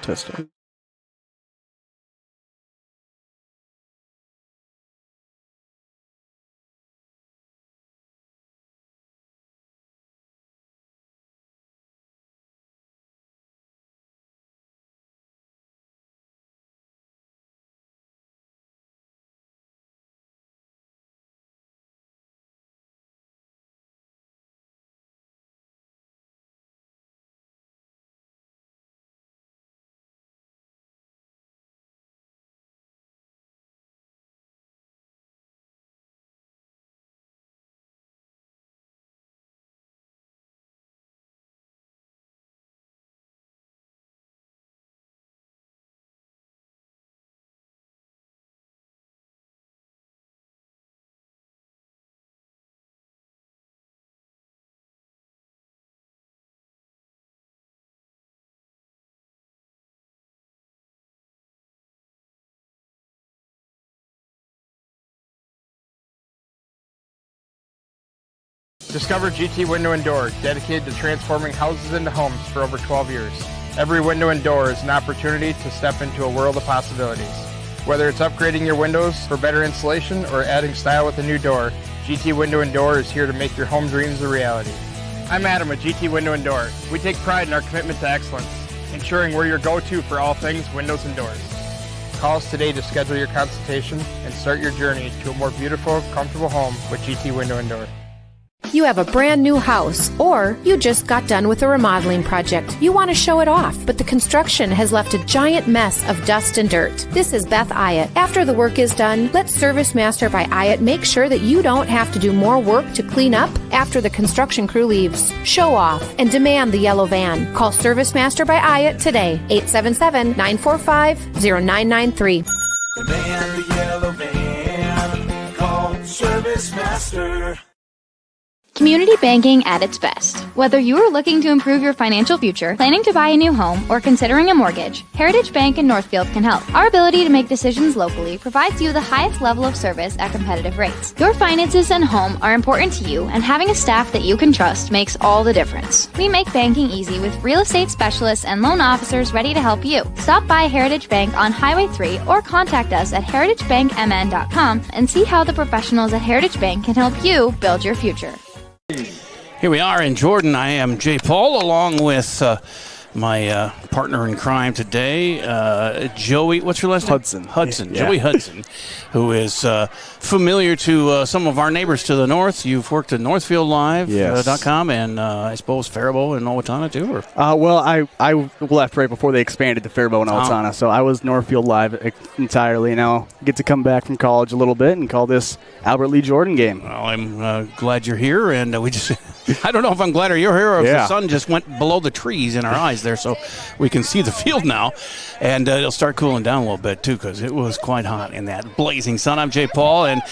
Testing. Discover GT Window and Door, dedicated to transforming houses into homes for over 12 years. Every window and door is an opportunity to step into a world of possibilities. Whether it's upgrading your windows for better insulation or adding style with a new door, GT Window and Door is here to make your home dreams a reality. I'm Adam with GT Window and Door. We take pride in our commitment to excellence, ensuring we're your go-to for all things windows and doors. Call us today to schedule your consultation and start your journey to a more beautiful, comfortable home with GT Window and Door. You have a brand new house, or you just got done with a remodeling project. You want to show it off, but the construction has left a giant mess of dust and dirt. This is Beth Ayatt. After the work is done, let Service Master by Ayatt make sure that you don't have to do more work to clean up after the construction crew leaves. Show off and demand the yellow van. Call Service Master by Ayatt today, 877-945-0993. Demand the yellow van. Call Service Master. Community banking at its best. Whether you are looking to improve your financial future, planning to buy a new home, or considering a mortgage, Heritage Bank in Northfield can help. Our ability to make decisions locally provides you the highest level of service at competitive rates. Your finances and home are important to you, and having a staff that you can trust makes all the difference. We make banking easy with real estate specialists and loan officers ready to help you. Stop by Heritage Bank on Highway 3 or contact us at heritagebankmn.com and see how the professionals at Heritage Bank can help you build your future. Here we are in Jordan. I am Jay Paul, along with my partner in crime today, Joey. What's your last name? Hudson. Yeah. Joey Hudson, who is familiar to some of our neighbors to the north. You've worked at NorthfieldLive.com and I suppose Faribault and Owatonna too? Or? Well, I left right before they expanded to Faribault and Owatonna, so I was Northfield Live entirely. Now get to come back from college a little bit and call this Albert Lee Jordan game. Well, I'm glad you're here, and we just... I don't know if I'm glad you're here or if the sun just went below the trees in our eyes there, so we can see the field now. And it'll start cooling down a little bit, too, because it was quite hot in that blazing sun. I'm Jay Paul, and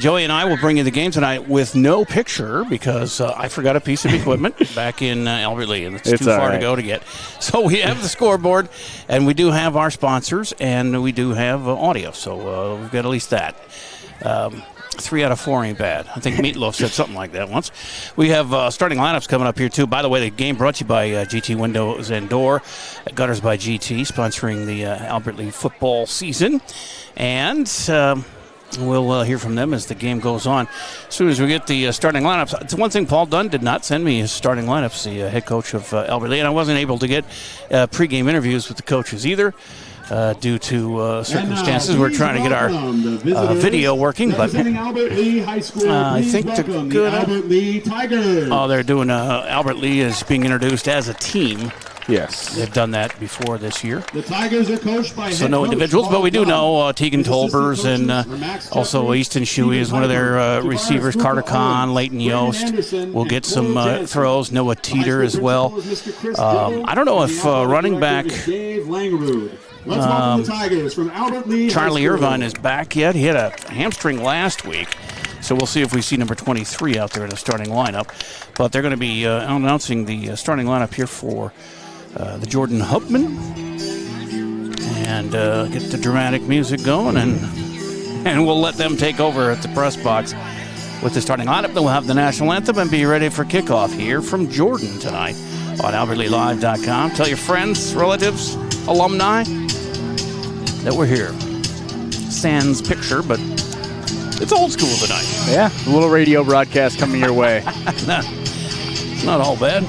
Joey and I will bring you the game tonight with no picture because I forgot a piece of equipment back in Albert Lee, and it's too far to go to get. So we have the scoreboard, and we do have our sponsors, and we do have audio, so we've got at least that. 3 out of 4 ain't bad. I think Meatloaf said something like that once. We have starting lineups coming up here, too. By the way, the game brought to you by GT Windows and Door, Gutters by GT, sponsoring the Albert Lee football season. And we'll hear from them as the game goes on. As soon as we get the starting lineups, it's one thing Paul Dunn did not send me his starting lineups, the head coach of Albert Lee, and I wasn't able to get pregame interviews with the coaches either. Due to circumstances. We're trying to get our video working, but I think they're good. Albert Lee Tigers. Oh, they're doing Albert Lee is being introduced as a team. Yes. They've done that before this year. The Tigers are coached by so no individuals, but we do know Tegan Tolbers and also Easton Shuey is one of their receivers. Carter Kahn, Leighton Yost will get some throws. Noah Teeter as well. I don't know if running back Charlie Irvine is back yet. He had a hamstring last week. So we'll see if we see number 23 out there in the starting lineup. But they're going to be announcing the starting lineup here for the Jordan Hubman. And get the dramatic music going, and we'll let them take over at the press box with the starting lineup. Then we'll have the national anthem and be ready for kickoff here from Jordan tonight on AlbertLeeLive.com. Tell your friends, relatives, alumni that were here. Sans picture, but it's old school tonight. Yeah, a little radio broadcast coming your way. Not all bad.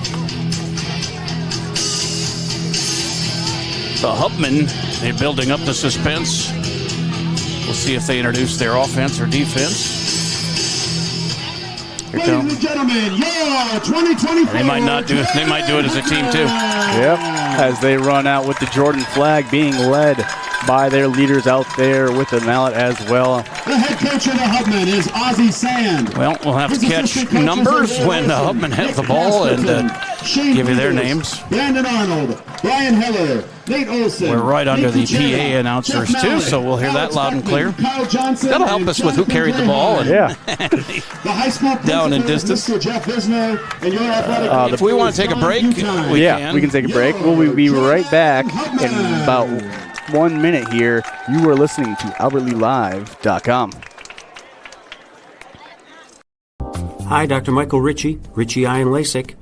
The Hubman, they're building up the suspense. We'll see if they introduce their offense or defense. Ladies and gentlemen, your 2024. They might not do it. They might do it as a team too. Yep, as they run out with the Jordan flag being led by their leaders out there with the mallet as well. The head coach of the Hubman is Ozzie Sand. Well, we'll have to catch numbers when Hubman has the ball and give you their names. Brandon Arnold, Brian Heller, Nate Olson. We're right under the PA announcers too, so we'll hear that loud and clear. That'll help us with who carried the ball and down in distance. If we want to take a break, we can. We can take a break. We'll be right back in about 1 minute here. You are listening to AlbertLeeLive.com. Hi, Dr. Michael Ritchie, Ritchie Eye and LASIK.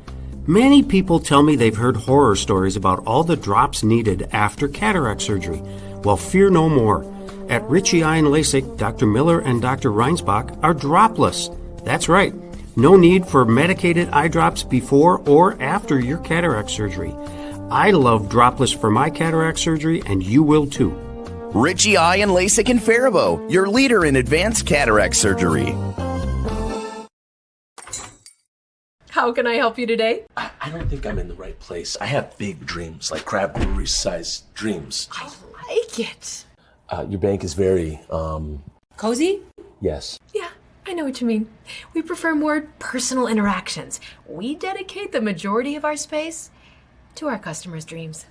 Many people tell me they've heard horror stories about all the drops needed after cataract surgery. Well, fear no more. At Ritchie Eye and LASIK, Dr. Miller and Dr. Reinsbach are dropless. That's right. No need for medicated eye drops before or after your cataract surgery. I love dropless for my cataract surgery, and you will too. Ritchie Eye and LASIK in Faribault, your leader in advanced cataract surgery. How can I help you today? I don't think I'm in the right place. I have big dreams, like crab brewery-sized dreams. I like it. Your bank is very, Cozy? Yes. Yeah, I know what you mean. We prefer more personal interactions. We dedicate the majority of our space to our customers' dreams.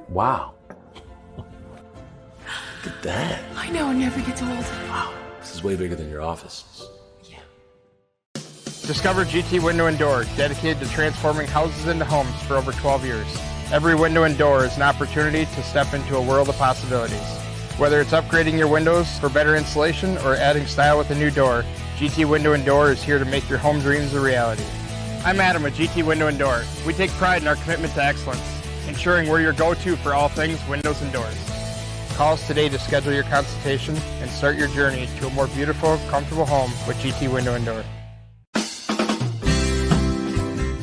Wow. Look at that. I know, it never gets old. Wow. This is way bigger than your office. Discover GT Window and Door, dedicated to transforming houses into homes for over 12 years. Every window and door is an opportunity to step into a world of possibilities. Whether it's upgrading your windows for better insulation or adding style with a new door, GT Window and Door is here to make your home dreams a reality. I'm Adam with GT Window and Door. We take pride in our commitment to excellence, ensuring we're your go-to for all things windows and doors. Call us today to schedule your consultation and start your journey to a more beautiful, comfortable home with GT Window and Door.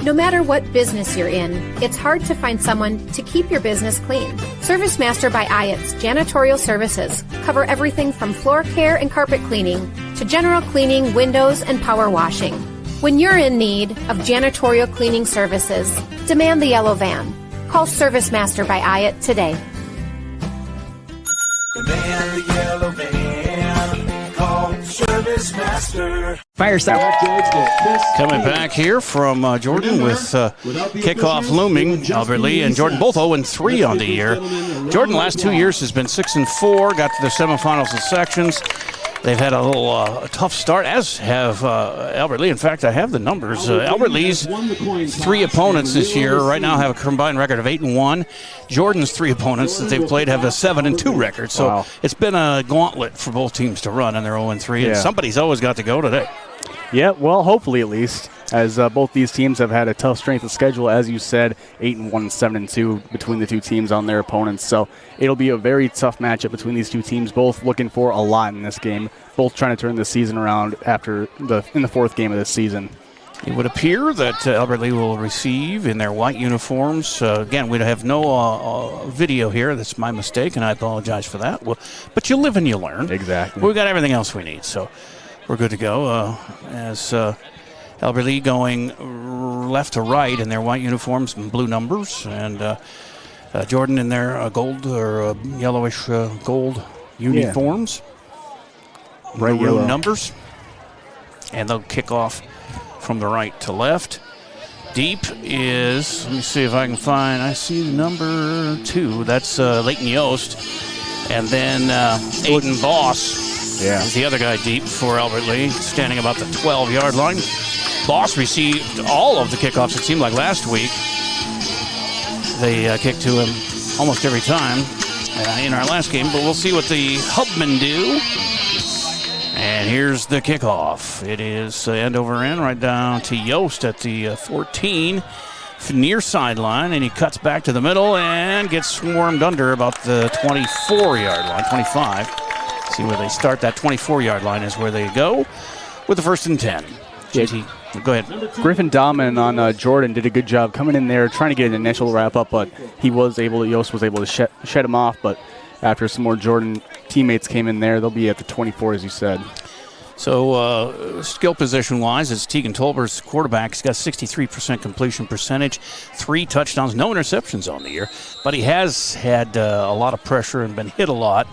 No matter what business you're in, it's hard to find someone to keep your business clean. ServiceMaster by Ayatt's janitorial services cover everything from floor care and carpet cleaning to general cleaning, windows, and power washing. When you're in need of janitorial cleaning services, demand the yellow van. Call ServiceMaster by Ayatt today. Demand the yellow van. Call ServiceMaster. Fireside. Coming back here from Jordan with kickoff looming. Albert Lee and Jordan both 0-3 on the year. Jordan last 2 years has been 6-4, got to the semifinals and sections. They've had a little tough start, as have Albert Lee. In fact, I have the numbers. Albert Lee's 3 opponents this year right now have a combined record of 8-1. Jordan's 3 opponents that they've played have a 7-2 record. So It's been a gauntlet for both teams to run, and they're 0-3. And somebody's always got to go today. Yeah, well, hopefully at least, as both these teams have had a tough strength of schedule, as you said, 8-1, 7-2 between the two teams on their opponents. So it'll be a very tough matchup between these two teams, both looking for a lot in this game, both trying to turn the season around in the 4th game of this season. It would appear that Albert Lee will receive in their white uniforms. Again, we have no video here. That's my mistake, and I apologize for that. But you live and you learn. Exactly. We've got everything else we need, so we're good to go. As Albert Lee going left to right in their white uniforms and blue numbers, and Jordan in their gold or yellowish gold uniforms. Bright blue yellow numbers. And they'll kick off from the right to left. Deep is, let me see if I can find, I see number 2. That's Leighton Yost. And then Aiden Boss is the other guy deep for Albert Lee, standing about the 12-yard line. Boss received all of the kickoffs, it seemed like last week. They kicked to him almost every time in our last game, but we'll see what the Hubmen do. And here's the kickoff. It is end over end right down to Yost at the 14. near sideline, and he cuts back to the middle and gets swarmed under about the 24-yard line, 25. See where they start. That 24-yard line is where they go with the 1st and 10. JT, go ahead. Griffin Dahman on Jordan did a good job coming in there, trying to get an initial wrap-up, but Yost was able to shed him off, but after some more Jordan teammates came in there, they'll be at the 24, as you said. So skill position-wise, it's Tegan Tolber's quarterback. He's got 63% completion percentage, 3 touchdowns, no interceptions on the year. But he has had a lot of pressure and been hit a lot.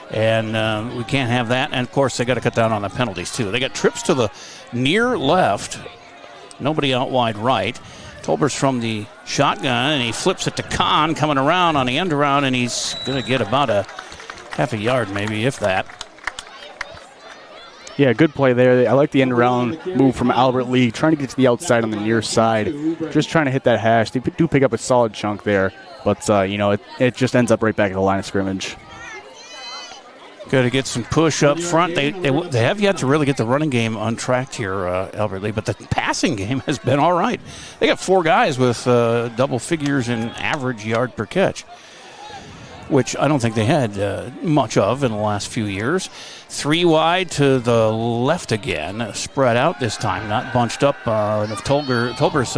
And we can't have that. And, of course, they got to cut down on the penalties, too. They got trips to the near left, nobody out wide right. Tolber's from the shotgun, and he flips it to Kahn coming around on the end around, and he's going to get about a half a yard maybe, if that. Yeah, good play there. I like the end-around move from Albert Lee, trying to get to the outside on the near side, just trying to hit that hash. They do pick up a solid chunk there, but, it just ends up right back at the line of scrimmage. Got to get some push up front. They have yet to really get the running game untracked here, Albert Lee, but the passing game has been all right. They got 4 guys with double figures in average yard per catch, which I don't think they had much of in the last few years. 3 wide to the left again, spread out this time, not bunched up. Tolber's,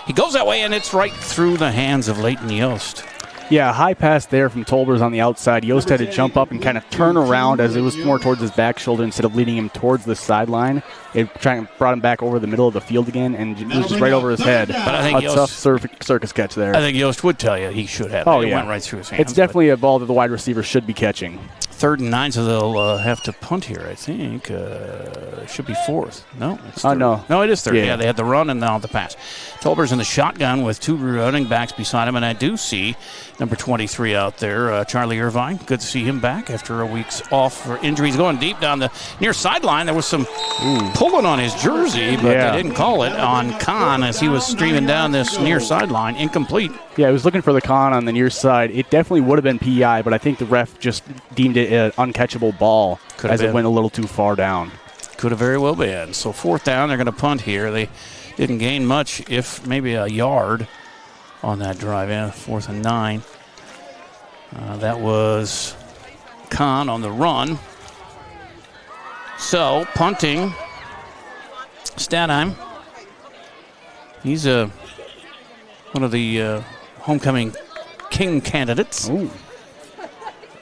he goes that way, and it's right through the hands of Leighton Yost. Yeah, high pass there from Tolbers on the outside. Yost had to jump up and kind of turn around as it was more towards his back shoulder instead of leading him towards the sideline. It brought him back over the middle of the field again, and it was just right over his head. But I think a tough circus catch there. I think Yost would tell you he should have. It went right through his hands. It's definitely a ball that the wide receiver should be catching. 3rd and 9, so they'll have to punt here, I think. Should be 4th. No, it's 3rd. No, it is 3rd. Yeah, they had the run and now the pass. Tolber's in the shotgun with 2 running backs beside him, and I do see number 23 out there, Charlie Irvine. Good to see him back after a week's off for injuries. Going deep down the near sideline. There was some pulling on his jersey, but they didn't call it on Kahn as he was streaming down this near sideline. Incomplete. Yeah, he was looking for the Kahn on the near side. It definitely would have been PI, but I think the ref just deemed it an uncatchable ball it went a little too far down. Could have very well been. So 4th down, they're going to punt here. They didn't gain much, if maybe a yard on that drive. 4th and 9. That was Kahn on the run. So punting, Stadheim. He's one of the homecoming king candidates. Ooh.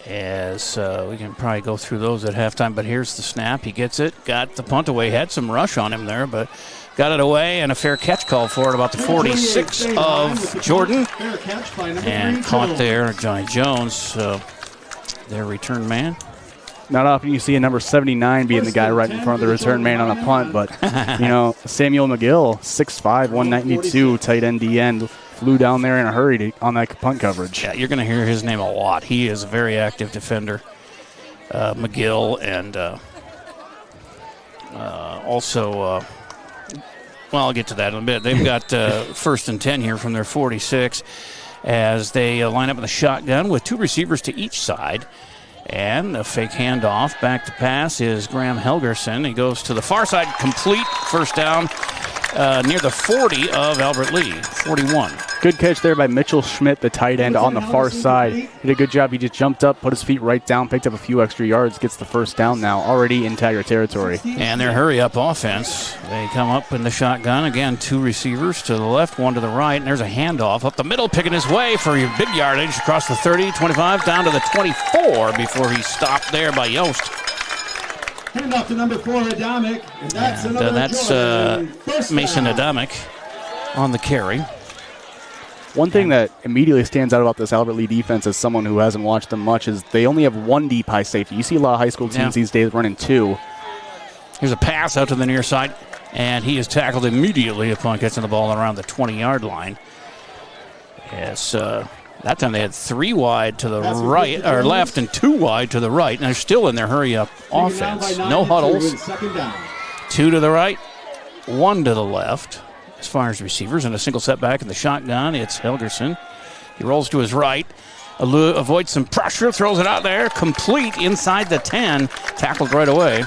As we can probably go through those at halftime, but here's the snap. He gets it, got the punt away, had some rush on him there, but got it away, and a fair catch call for it about the 46 of Jordan. And caught there, Johnny Jones, their return man. Not often you see a number 79 being the guy right in front of the return man on a punt, but, Samuel McGill, 6'5", 192, tight end D-end, flew down there in a hurry on that punt coverage. Yeah, you're going to hear his name a lot. He is a very active defender, McGill, and also, I'll get to that in a bit. They've got 1st and 10 here from their 46 as they line up in the shotgun with 2 receivers to each side. And a fake handoff. Back to pass is Graham Helgerson. He goes to the far side, complete, 1st down near the 40 of Albert Lee, 41. Good catch there by Mitchell Schmidt, the tight end on the far side. He did a good job. He just jumped up, put his feet right down, picked up a few extra yards, gets the 1st down now, already in Tiger territory. And their hurry-up offense. They come up in the shotgun. Again, 2 receivers to the left, 1 to the right. And there's a handoff up the middle, picking his way for your big yardage across the 30, 25, down to the 24 before he stopped there by Yost. Hand off to number 4, Adamic. And that's Mason Adamic on the carry. One thing that immediately stands out about this Albert Lee defense as someone who hasn't watched them much is they only have 1 deep high safety. You see a lot of high school teams these days running 2. Here's a pass out to the near side, and he is tackled immediately upon catching the ball around the 20-yard line. Yes, that time they had 3 wide to the right, or left, and 2 wide to the right, and they're still in their hurry-up offense. No huddles. 2 to the right, 1 to the left. As far as receivers, and a single setback in the shotgun, it's Helgerson. He rolls to his right, avoids some pressure, throws it out there, complete inside the 10, tackled right away.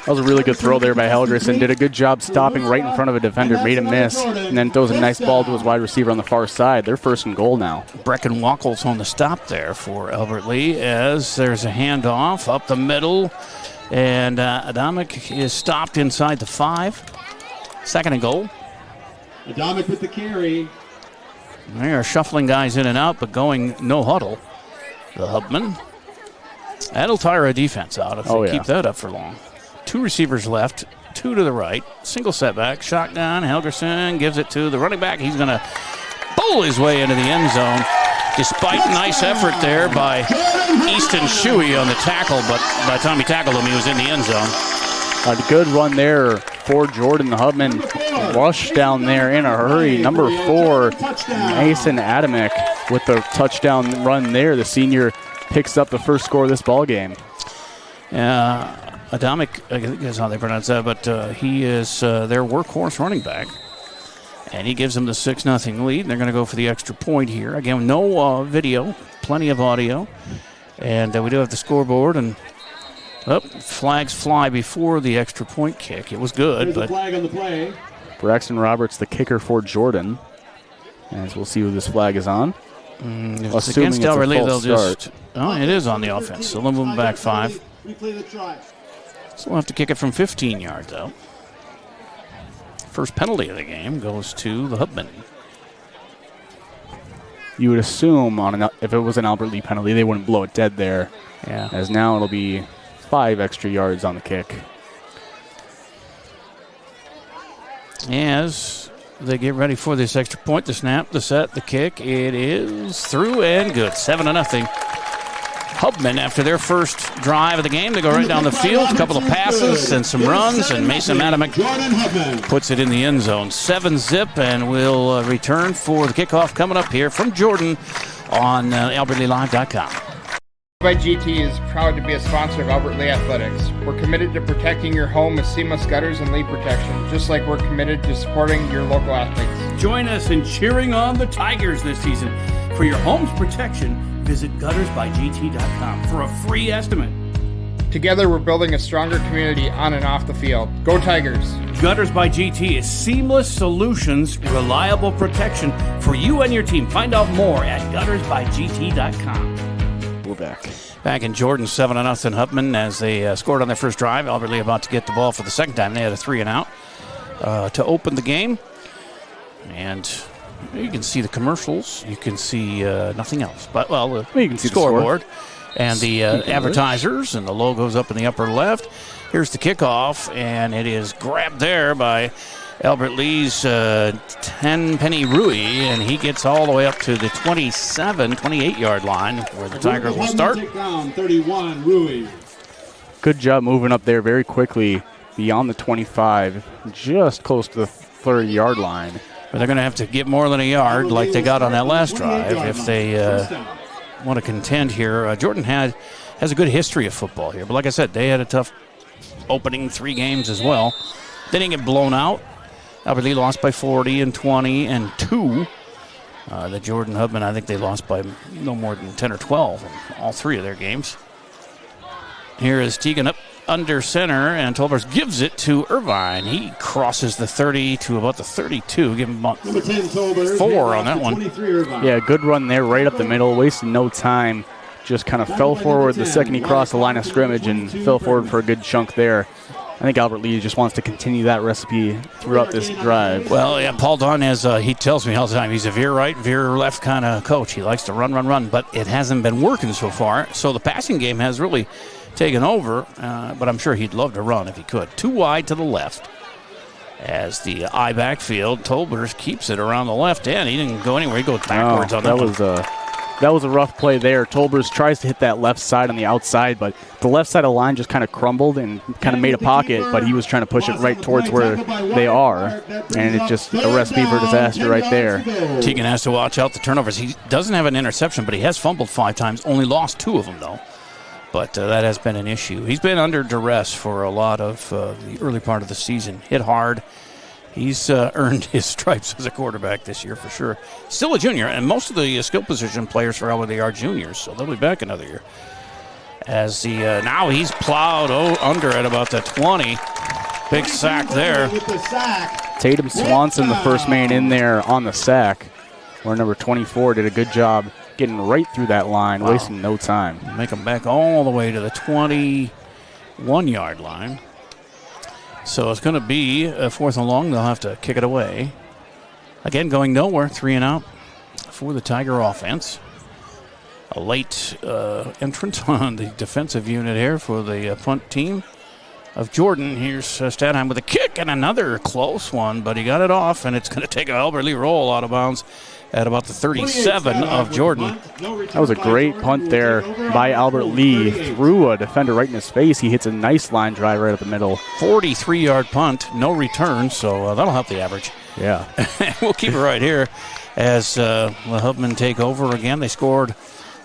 That was a really good throw there by Helgerson. Did a good job stopping right in front of a defender, made him miss, and then throws a nice ball to his wide receiver on the far side. They're first and goal now. Brecken Wackles on the stop there for Albert Lea as there's a handoff up the middle, and Adamic is stopped inside the 5. Second and goal. Adamic with the carry. They are shuffling guys in and out, but going no huddle. The Hubman. That'll tire a defense out if they keep that up for long. 2 receivers left, 2 to the right. Single setback, shotgun. Helgerson gives it to the running back. He's going to bowl his way into the end zone, despite nice effort there by Easton Shuey on the tackle. But by the time he tackled him, he was in the end zone. A good run there for Jordan. The Hubman rushed down there in a hurry. Number 4, Mason Adamic with the touchdown run there. The senior picks up the first score of this ball game. Adamic, I think is how they pronounce that, but he is their workhorse running back. And he gives them the 6-0 lead. They're going to go for the extra point here. Again, no video, plenty of audio. And we do have the scoreboard. And flags fly before the extra point kick. It was good, but flag on the play. Braxton Roberts, the kicker for Jordan. As we'll see who this flag is on. If it's against Albert Lea, they'll just... Oh, it is on the offense. So they'll move them back 5. So we'll have to kick it from 15 yards out. First penalty of the game goes to the Hubman. You would assume if it was an Albert Lea penalty, they wouldn't blow it dead there. Yeah. As now it'll be 5 extra yards on the kick. As they get ready for this extra point, the snap, the set, the kick, it is through and good. 7-0. Hubman, after their first drive of the game, they go right down the field, a couple of passes and some runs, and Mason Adamic puts it in the end zone. 7-0, and we'll return for the kickoff coming up here from Jordan on AlbertLeaLive.com. By GT is proud to be a sponsor of Albert Lea Athletics. We're committed to protecting your home with seamless gutters and leak protection, just like we're committed to supporting your local athletes. Join us in cheering on the Tigers this season. For your home's protection, visit guttersbygt.com for a free estimate. Together, we're building a stronger community on and off the field. Go Tigers! Gutters by GT is seamless solutions, reliable protection for you and your team. Find out more at guttersbygt.com. We're back. Back in Jordan, 7-0 Hubman as they scored on their first drive. Albert Lea about to get the ball for the second time. They had a 3-and-out to open the game. And you can see the commercials. You can see nothing else. But, you can see scoreboard and the advertisers and the logos up in the upper left. Here's the kickoff, and it is grabbed there by Albert Lee's Tenpenny Rui, and he gets all the way up to the 28-yard line where the Tigers will start. 31, Rui. Good job moving up there very quickly beyond the 25, just close to the 30-yard line. But they're going to have to get more than a yard like they got on that last drive if they want to contend here. Jordan has a good history of football here, but like I said, they had a tough opening 3 games as well. They didn't get blown out. Albert Lea lost by 40 and 20 and 2. The Jordan Hubman, I think they lost by no more than 10 or 12 in all 3 of their games. Here is Teagan up under center, and Tolbers gives it to Irvine. He crosses the 30 to about the 32. Give him about 4 on that one. Yeah, good run there right up the middle. Wasted no time. Just kind of fell forward the second he crossed the line of scrimmage and fell forward for a good chunk there. I think Albert Lea just wants to continue that recipe throughout this drive. Well, yeah, Paul Dunn, he tells me all the time, he's a veer right, veer left kind of coach. He likes to run, but it hasn't been working so far. So the passing game has really taken over, but I'm sure he'd love to run if he could. 2 wide to the left. As the I backfield, Tolbers keeps it around the left end. He didn't go anywhere. He goes backwards on that one. That was a rough play there. Tolbers tries to hit that left side on the outside, but the left side of the line just kind of crumbled and kind of made a pocket, but he was trying to push it right towards where they are, and it's just a recipe for disaster right there. Teagan has to watch out the turnovers. He doesn't have an interception, but he has fumbled 5 times, only lost 2 of them, though. But that has been an issue. He's been under duress for a lot of the early part of the season. Hit hard. He's earned his stripes as a quarterback this year for sure. Still a junior, and most of the skill position players for Albert Lea are juniors, so they'll be back another year. As now he's plowed under at about the 20. Big sack there. Tatum Swanson, the first man in there on the sack, where number 24 did a good job getting right through that line, wasting no time. Make them back all the way to the 21-yard line. So it's going to be a 4th and long. They'll have to kick it away. Again, going nowhere, 3 and out for the Tiger offense. A late entrant on the defensive unit here for the punt team of Jordan. Here's Stadheim with a kick and another close one, but he got it off, and it's going to take a Albert Lee roll out of bounds at about the 37 of Jordan. That was a great punt there by Albert Lee. Threw a defender right in his face. He hits a nice line drive right up the middle. 43-yard punt, no return, so that'll help the average. Yeah. We'll keep it right here as the Hubmen take over again. They scored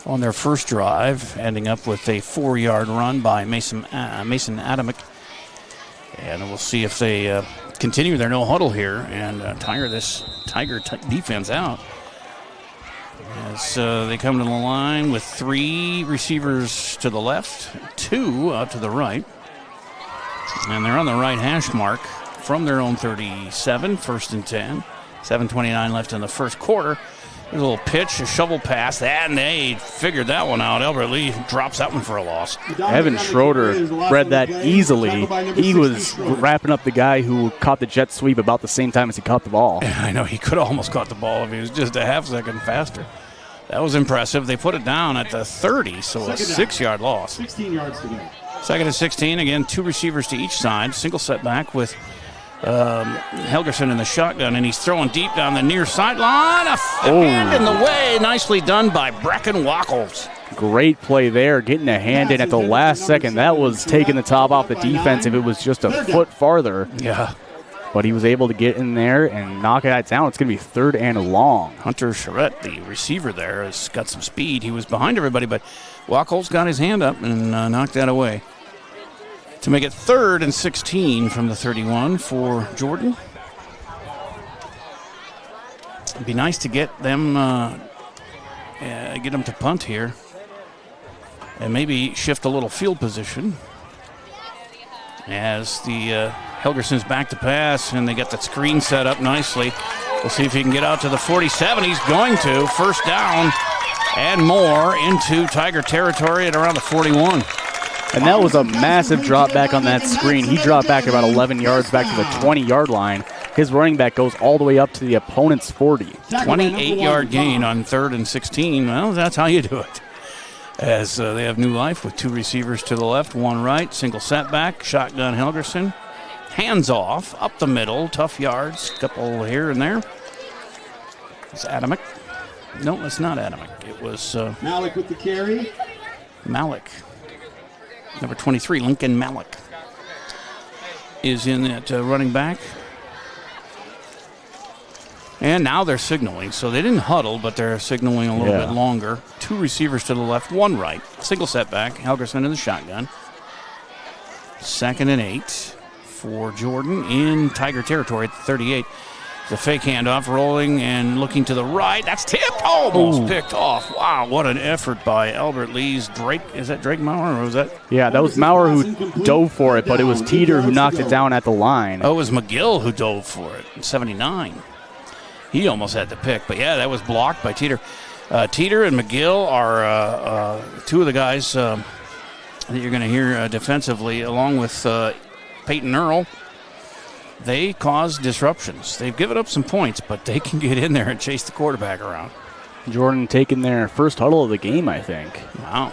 on their first drive, ending up with a 4-yard run by Mason Adamick. And we'll see if they continue their no huddle here and tire this Tiger defense out. As they come to the line with 3 receivers to the left, 2 out to the right. And they're on the right hash mark from their own 37, 1st and 10. 7:29 left in the first quarter. There's a little pitch, a shovel pass, and they figured that one out. Albert Lee drops that one for a loss. Evan Schroeder read that easily. He was wrapping up the guy who caught the jet sweep about the same time as he caught the ball. I know, he could have almost caught the ball if he was just a half second faster. That was impressive. They put it down at the 30, so a 6-yard loss. 16 yards to go. 2nd and 16, again, 2 receivers to each side. Single setback with Helgerson in the shotgun, and he's throwing deep down the near sideline. A hand in the way. Nicely done by Brecken Wackles. Great play there, getting a hand in at the last second. That was taking the top off the defense if it was just a foot farther. Yeah. But he was able to get in there and knock it down. It's going to be 3rd and long. Hunter Charette, the receiver there, has got some speed. He was behind everybody, but Wackles got his hand up and knocked that away. To make it 3rd and 16 from the 31 for Jordan. It'd be nice to get them to punt here and maybe shift a little field position as the Helgerson's back to pass, and they get the screen set up nicely. We'll see if he can get out to the 47. He's going to. 1st down and more into Tiger territory at around the 41. And that was a massive drop back on that screen. He dropped back about 11 yards back to the 20-yard line. His running back goes all the way up to the opponent's 40. 28-yard gain on 3rd and 16. Well, that's how you do it. As they have new life with 2 receivers to the left, 1 right, single setback, shotgun Helgerson. Hands off, up the middle, tough yards, couple here and there. It's Adamick. No, it's not Adamick. It was Malik with the carry. Malik. Number 23, Lincoln Malik, is in at running back. And now they're signaling. So they didn't huddle, but they're signaling a little bit longer. 2 receivers to the left, 1 right. Single setback, Helgerson in the shotgun. 2nd and 8 for Jordan in Tiger territory at the 38. The fake handoff, rolling and looking to the right. That's tipped. Almost picked off. Wow, what an effort by Albert Lee's Drake. Is that Drake Maurer or was that? Yeah, that was Maurer who dove for it, but it was Teeter who knocked it down at the line. Oh, it was McGill who dove for it. 79. He almost had the pick, but yeah, that was blocked by Teeter. Teeter and McGill are 2 of the guys that you're going to hear defensively, along with Peyton Earl. They cause disruptions. They've given up some points, but they can get in there and chase the quarterback around. Jordan taking their first huddle of the game, I think. Wow.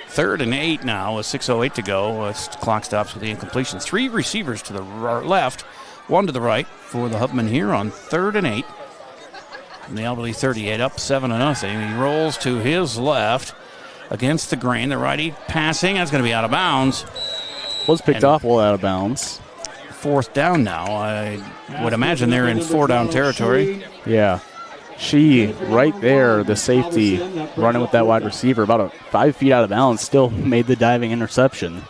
3rd and 8 now with 6:08 to go. Clock stops with the incompletion. 3 receivers to the left, 1 to the right for the Hubman here on 3rd and 8. And the Albany 38 up 7-0. He rolls to his left against the grain. The righty passing. That's going to be out of bounds. Was picked off well out of bounds. 4th down now. I would imagine they're in 4-down territory. Yeah. She right there, the safety, running with that wide receiver, about 5 feet out of bounds, still made the diving interception.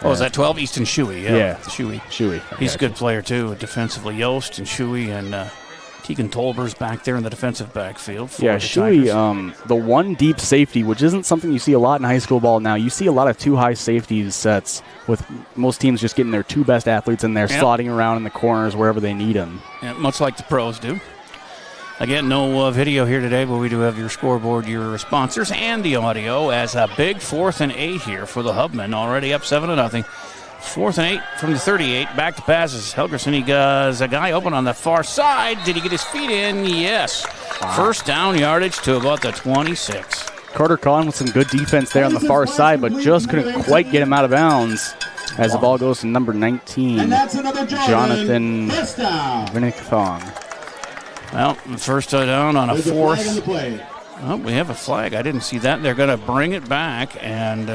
Oh, is that 12? Easton Shuey. Yeah. Shuey. He's a good player, too, defensively. Yost and Shuey and Tegan Tolber's back there in the defensive backfield. Yeah, Shuey, the one deep safety, which isn't something you see a lot in high school ball now. You see a lot of two high safety sets with most teams just getting their two best athletes in there, slotting around in the corners wherever they need them. Yeah, much like the pros do. Again, no video here today, but we do have your scoreboard, your sponsors, and the audio as a big 4th and 8 here for the Hubmen. Already up 7-0. 4th and 8 from the 38. Back to passes. Helgerson, he has a guy open on the far side. Did he get his feet in? Yes. Wow. First down yardage to about the 26. Carter Kahn with some good defense there on the far side, but just couldn't quite get him out of bounds as the ball goes to number 19, Jonathan Vinnick-Thong. Well, first down on a 4th. Oh, we have a flag. I didn't see that. They're going to bring it back, and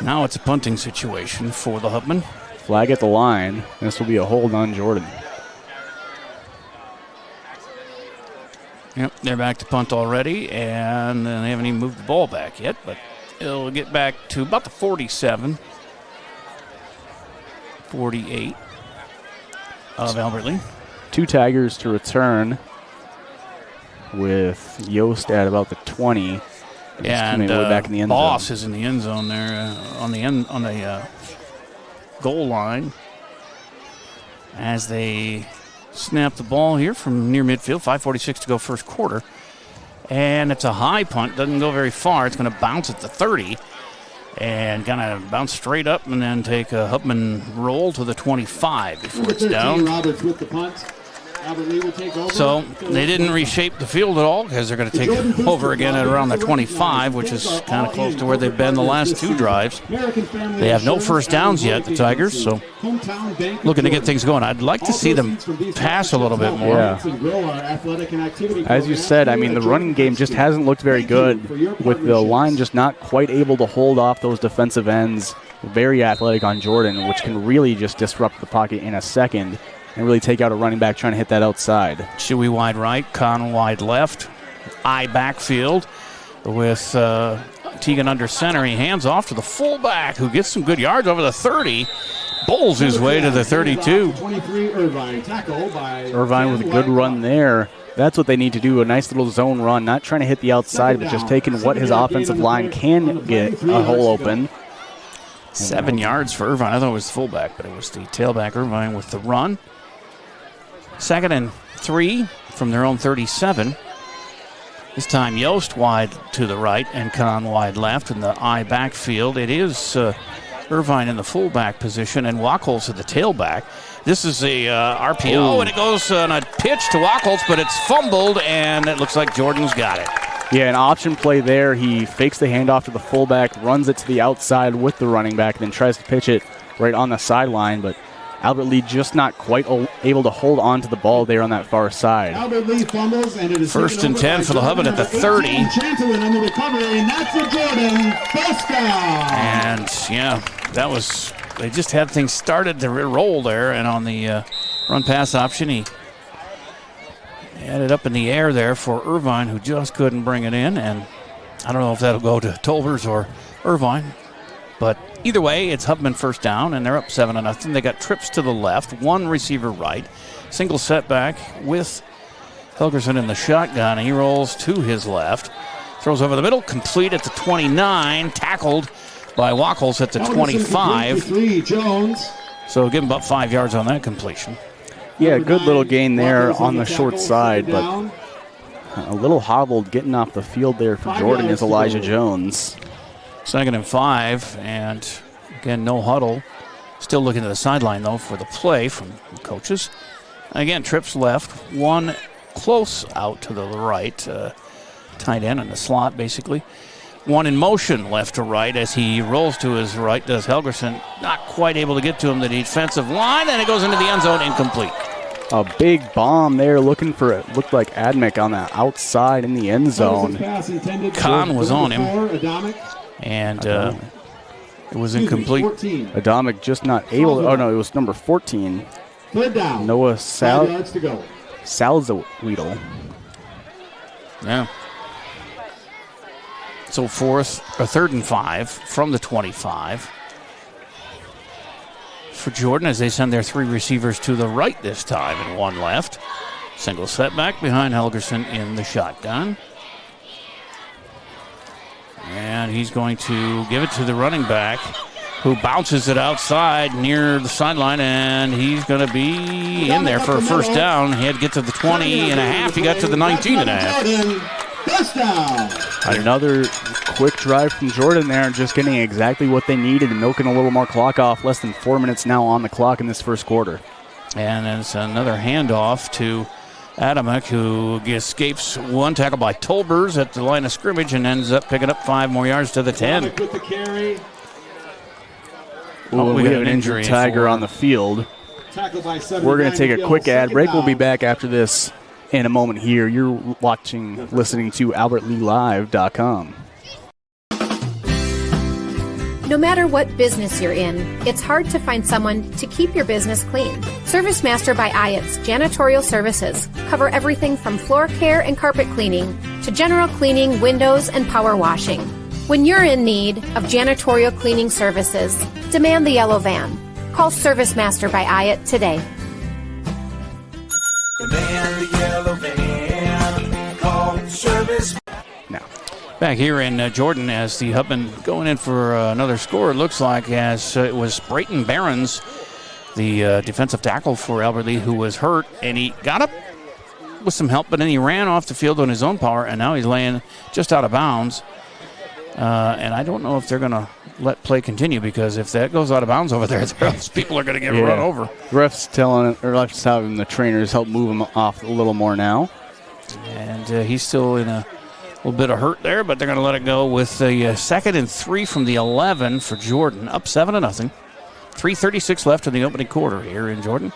now it's a punting situation for the Hubmen. Flag at the line. This will be a hold on Jordan. Yep, they're back to punt already, and they haven't even moved the ball back yet, but it'll get back to about the 47, 48 of Albert Lea. 2 Tigers to return with Yost at about the 20. And back in the end Boss zone. is in the end zone there on the goal line as they snap the ball here from near midfield. 5:46 to go first quarter. And it's a high punt. Doesn't go very far. It's going to bounce at the 30 and going to bounce straight up and then take a Hubman roll to the 25 before it's down. Roberts with the punt. Albert Lea will take over. So they didn't reshape the field at all because they're going to take it over again at around the 25, which is kind of close to where they've been the last 2 drives. They have no first downs yet, the Tigers, so looking to get things going. I'd like to see them pass a little bit more. Yeah. As you said, I mean, the running game just hasn't looked very good with the line just not quite able to hold off those defensive ends. Very athletic on Jordan, which can really just disrupt the pocket in a second and really take out a running back trying to hit that outside. Shuey wide right, Kahn wide left. I backfield with Teagan under center. He hands off to the fullback who gets some good yards over the 30. Bowls his way to the 32. Irvine with a good run there. That's what they need to do, a nice little zone run, not trying to hit the outside, but just taking what his offensive line can get a hole open. 7 yards for Irvine. I thought it was the fullback, but it was the tailback Irvine with the run. 2nd and 3 from their own 37. This time Yost wide to the right and Kahn wide left in the I backfield. It is Irvine in the fullback position and Wachholz at the tailback. This is a RPO, and it goes on a pitch to Wachholz, but it's fumbled, and it looks like Jordan's got it. Yeah, an option play there. He fakes the handoff to the fullback, runs it to the outside with the running back, then tries to pitch it right on the sideline, but Albert Lea just not quite able to hold on to the ball there on that far side. Albert Lea fumbles, and it is 1st and 10 for the Hubman at the 30. Chantilly on the recovery, and that's a Jordan first down. And yeah, that was, they just had things started to roll there, and on the run pass option, he had it up in the air there for Irvine, who just couldn't bring it in, and I don't know if that'll go to Tolbers or Irvine. But either way, it's Hubman first down, and they're up 7-0. They got trips to the left, 1 receiver right, single setback with Helgerson in the shotgun. He rolls to his left, throws over the middle, complete at the 29, tackled by Wachholz at the 25. So give him about 5 yards on that completion. Yeah, good little gain there on the short side, but a little hobbled getting off the field there for Jordan is Elijah Jones. 2nd and 5, and again, no huddle. Still looking to the sideline, though, for the play from the coaches. Again, trips left, 1 close out to the right, tight end in the slot, basically. 1 in motion left to right as he rolls to his right, does Helgerson. Not quite able to get to him, the defensive line, and it goes into the end zone, incomplete. A big bomb there, looking for it. Looked like Admick on the outside in the end zone. Kahn was on him. And it was incomplete. Adamic just not able to, oh no, it was number 14. Noah Salzawiedel. Yeah. So 3rd and 5 from the 25. For Jordan as they send their 3 receivers to the right this time and 1 left. Single setback behind Helgerson in the shotgun. And he's going to give it to the running back, who bounces it outside near the sideline, and he's going to be in there for a first down. He had to get to the 20 and a half. He got to the 19 and a half. Another quick drive from Jordan there, just getting exactly what they needed and milking a little more clock off. Less than 4 minutes now on the clock in this first quarter. And it's another handoff to Adamek, who escapes one tackle by Tolbers at the line of scrimmage and ends up picking up 5 more yards to the 10. With the carry. We have an injured Tiger on the field. We're going to take a quick ad break. We'll be back after this in a moment here. You're listening to AlbertLeeLive.com. No matter what business you're in, it's hard to find someone to keep your business clean. ServiceMaster by Iott's Janitorial Services cover everything from floor care and carpet cleaning to general cleaning, windows, and power washing. When you're in need of janitorial cleaning services, demand the yellow van. Call ServiceMaster by Iott today. Demand the yellow van. Call Service. Now, back here in Jordan, as the Hubman going in for another score, it looks like, as it was Brayton Barons, the defensive tackle for Albert Lea, who was hurt, and he got up with some help, but then he ran off the field on his own power, and now he's laying just out of bounds. And I don't know if they're going to let play continue, because if that goes out of bounds over there, those people are going to get run over. Refs having the trainers help move him off a little more now. And he's still in a little bit of hurt there, but they're going to let it go with a 2nd and 3 from the 11 for Jordan, up 7-0. 3:36 left in the opening quarter here in Jordan.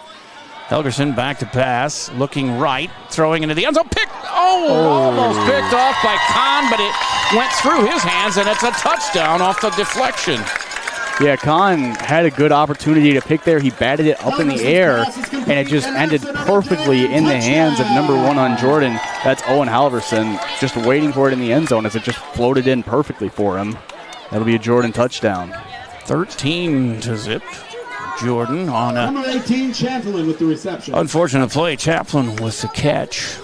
Helgerson back to pass, looking right, throwing into the end zone. Almost picked off by Kahn, but it went through his hands, and it's a touchdown off the deflection. Yeah, Kahn had a good opportunity to pick there. He batted it up in the air, and it just ended perfectly in the hands of number 1 on Jordan. That's Owen Halverson, just waiting for it in the end zone as it just floated in perfectly for him. That'll be a Jordan touchdown. 13-0. Jordan on a number 18, Champlin with the reception. Unfortunate play. Chaplin with the catch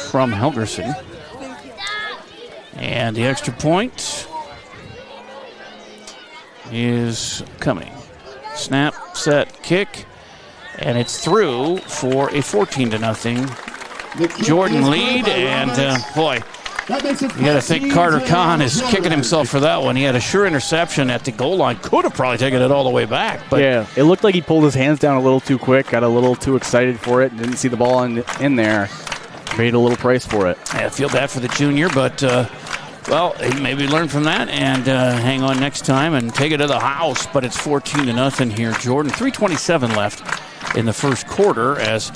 from Helgerson. And the extra point is coming. Snap, set, kick, and it's through for a 14-0 Jordan lead. And boy, you got to think Carter Kahn is kicking himself for that one. He had a sure interception at the goal line. Could have probably taken it all the way back. But yeah, it looked like he pulled his hands down a little too quick, got a little too excited for it, and didn't see the ball in there. Paid a little price for it. I feel bad for the junior, but, well, he maybe learn from that and hang on next time and take it to the house. But it's 14-0 here, Jordan. 3:27 left in the first quarter as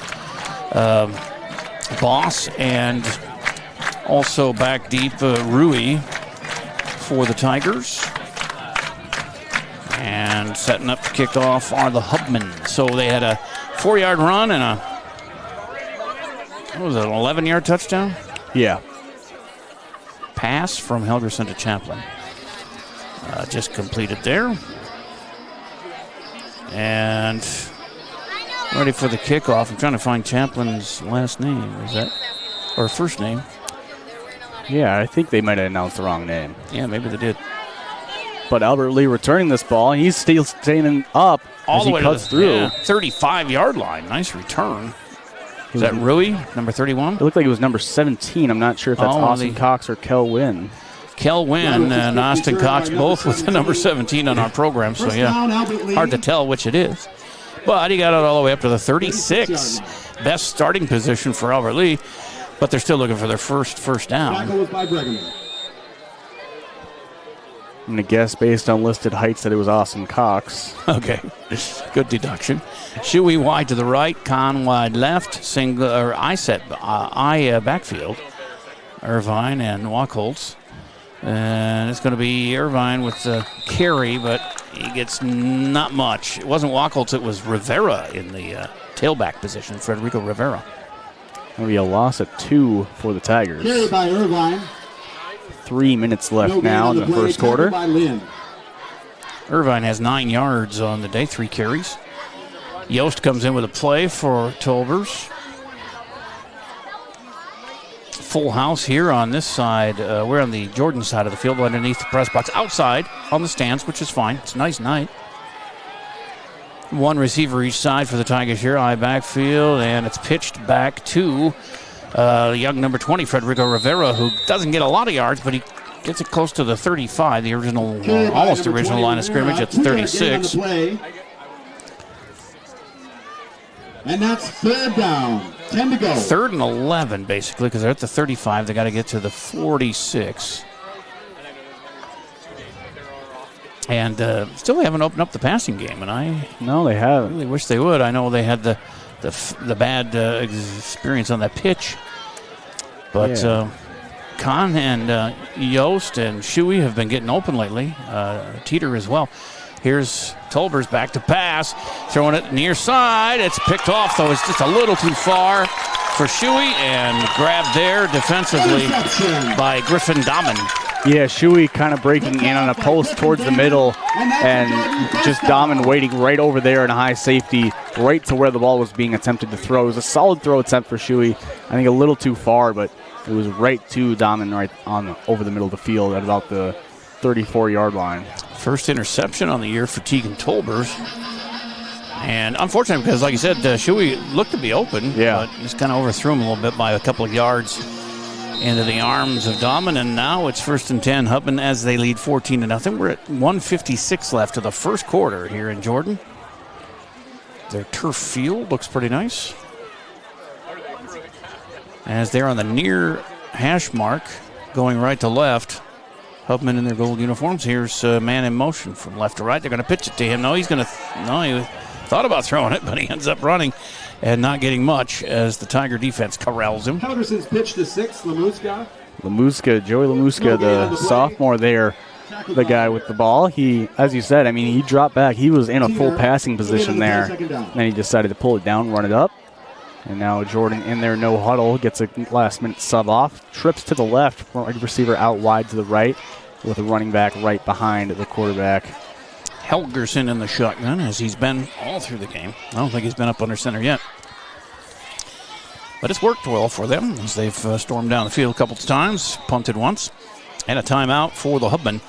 Boss and also back deep, Rui for the Tigers. And setting up to kick off are the Hubmen. So they had a 4-yard run and an 11-yard touchdown? Yeah. Pass from Helgerson to Chaplin. Just completed there. And ready for the kickoff. I'm trying to find Chaplin's last name. Is that, or first name? Yeah, I think they might have announced the wrong name. Yeah, maybe they did. But Albert Lea returning this ball. He's still standing up all as the he way cuts to the 35-yard line. Nice return. Is that Rui, number 31? It looked like it was number 17. I'm not sure if that's Austin Cox or Kel Wynn. Kel Wynn and Austin Cox both with the number 17 on our program. So, yeah, hard to tell which it is. But he got it all the way up to the 36. Best starting position for Albert Lea. But they're still looking for their first down. I'm going to guess based on listed heights that it was Austin Cox. Okay, good deduction. Shuey wide to the right, Kahn wide left, single or I backfield. Irvine and Wachholz. And it's going to be Irvine with the carry, but he gets not much. It wasn't Wachholz, it was Rivera in the tailback position, Federico Rivera. That'll be a loss of 2 for the Tigers. Carried by Irvine. 3 minutes left now in the first quarter. Irvine has 9 yards on the day, 3 carries. Yost comes in with a play for Tolbers. Full house here on this side. We're on the Jordan side of the field, underneath the press box. Outside on the stands, which is fine. It's a nice night. One receiver each side for the Tigers here. High backfield, and it's pitched back to young number 20, Federico Rivera, who doesn't get a lot of yards, but he gets it close to the 35, the original, almost original line of scrimmage at the 36. And that's third down. 10 to go. 3rd and 11, basically, because they're at the 35. They got to get to the 46. And still they haven't opened up the passing game, and No, they haven't. really wish they would. I know they had the bad experience on that pitch, but Kahn and Yost and Shuey have been getting open lately. Teeter as well. Here's Tolbers back to pass, throwing it near side. It's picked off, though. It's just a little too far for Shuey, and grabbed there defensively by Griffin Dahman. Yeah, Shuey kind of breaking in on a post towards the middle, and just Dahman waiting right over there in a high safety, right to where the ball was being attempted to throw. It was a solid throw attempt for Shuey. I think a little too far, but it was right to Dahman, right on over the middle of the field at about the 34-yard line. First interception on the year for Tegan Tolbers. And unfortunately, because like you said, Shuey looked to be open, but just kind of overthrew him a little bit by a couple of yards into the arms of Dahman, and now it's 1st and 10. Hubman as they lead 14-0. We're at 1:56 left of the first quarter here in Jordan. Their turf field looks pretty nice. As they're on the near hash mark, going right to left. Hubman in their gold uniforms. Here's man in motion from left to right. They're going to pitch it to him. No, he's going to. No, he thought about throwing it, but he ends up running and not getting much as the Tiger defense corrals him. Henderson's pitch to 6, Lamuska, Joey Lamuska, the sophomore there, the guy with the ball. He, as you said, I mean, he dropped back. He was in a full passing position there. Then he decided to pull it down, run it up. And now Jordan in there, no huddle, gets a last-minute sub off, trips to the left, wide receiver out wide to the right, with a running back right behind the quarterback. Helgerson in the shotgun, as he's been all through the game. I don't think he's been up under center yet. But it's worked well for them as they've stormed down the field a couple of times, punted once, and a timeout for the Hubman.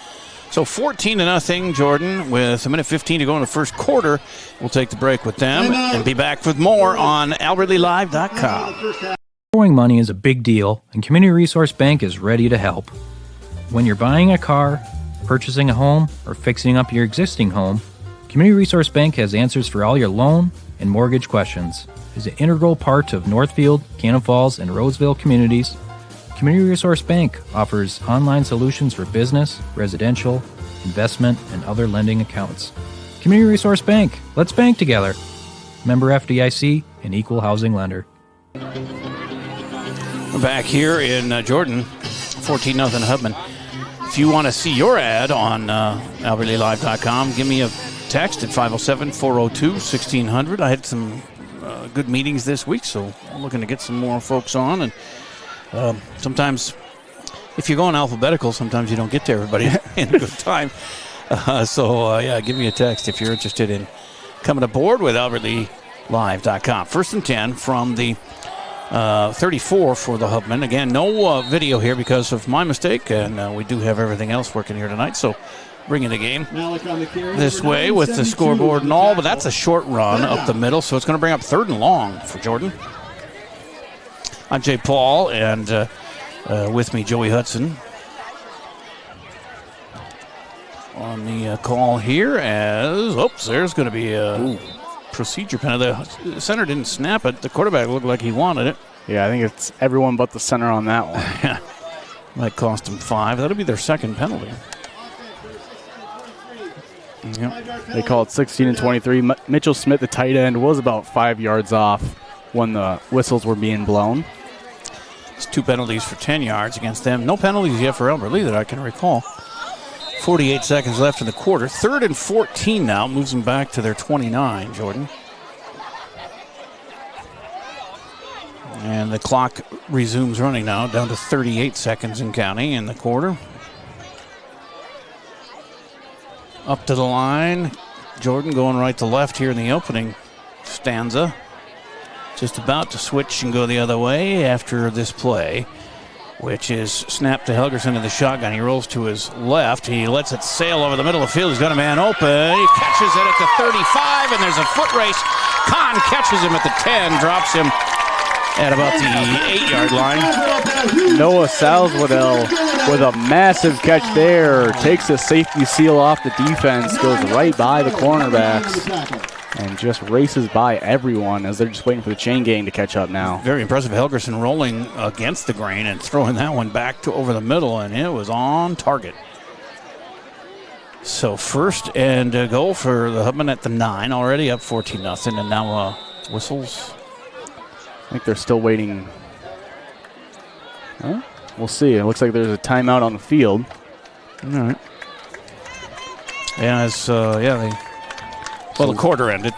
So 14-0 Jordan with 1:15 to go in the first quarter. We'll take the break with them and be back with more on AlbertlyLive.com. Borrowing money is a big deal, and Community Resource Bank is ready to help. When you're buying a car, purchasing a home, or fixing up your existing home, Community Resource Bank has answers for all your loan and mortgage questions. As an integral part of Northfield, Cannon Falls, and Roseville communities, Community Resource Bank offers online solutions for business, residential, investment, and other lending accounts. Community Resource Bank. Let's bank together. Member FDIC, an equal housing lender. We're back here in Jordan, 14-0 Hubman. If you want to see your ad on AlbertlyLive.com, give me a text at 507-402-1600. I had some good meetings this week, so I'm looking to get some more folks on. And sometimes, if you're going alphabetical, sometimes you don't get to everybody in a good time. So give me a text if you're interested in coming aboard with AlbertlyLive.com. 1st and 10 from the 34 for the Hubman. Again, no video here because of my mistake, and we do have everything else working here tonight. So bringing the game this way with the scoreboard and all, but that's a short run up the middle, so it's going to bring up 3rd and long for Jordan. I'm Jay Paul, and with me, Joey Hudson. On the call here as, there's going to be a procedure penalty. The center didn't snap it. The quarterback looked like he wanted it. Yeah, I think it's everyone but the center on that one. Might cost him 5. That'll be their second penalty. Yep. They call it 16-23. Mitchell Smith, the tight end, was about 5 yards off when the whistles were being blown. It's 2 penalties for 10 yards against them. No penalties yet for Albert Lee that I can recall. 48 seconds left in the quarter. 3rd and 14 now. Moves them back to their 29, Jordan. And the clock resumes running now, down to 38 seconds and counting in the quarter. Up to the line. Jordan going right to left here in the opening Costanza. Just about to switch and go the other way after this play, which is snapped to Helgerson in the shotgun. He rolls to his left. He lets it sail over the middle of the field. He's got a man open. He catches it at the 35, and there's a foot race. Kahn catches him at the 10, drops him at about the 8-yard line. Noah Salzwedel with a massive catch there. Takes a safety seal off the defense, goes right by the cornerbacks, and just races by everyone as they're just waiting for the chain gang to catch up now. Very impressive. Helgerson rolling against the grain and throwing that one back to over the middle, and it was on target. So first and goal for the Hubman at the 9, already up 14-0, and now whistles. I think they're still waiting. Huh? We'll see. It looks like there's a timeout on the field. All right. Yeah, the quarter ended.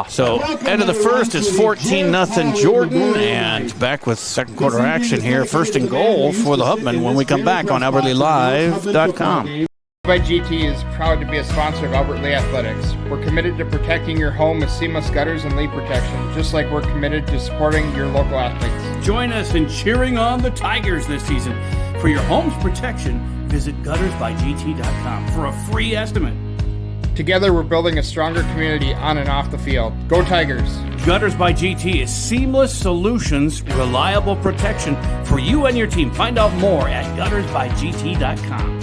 So end of the first is 14-0 Jordan, and back with second quarter action here. First and goal for the Hubman when we come back on AlbertLeeLive.com. By GT is proud to be a sponsor of Albert Lea Athletics. We're committed to protecting your home with seamless gutters and leak protection, just like we're committed to supporting your local athletes. Join us in cheering on the Tigers this season. For your home's protection, visit guttersbygt.com for a free estimate. Together, we're building a stronger community on and off the field. Go Tigers! Gutters by GT is seamless solutions, reliable protection for you and your team. Find out more at guttersbygt.com.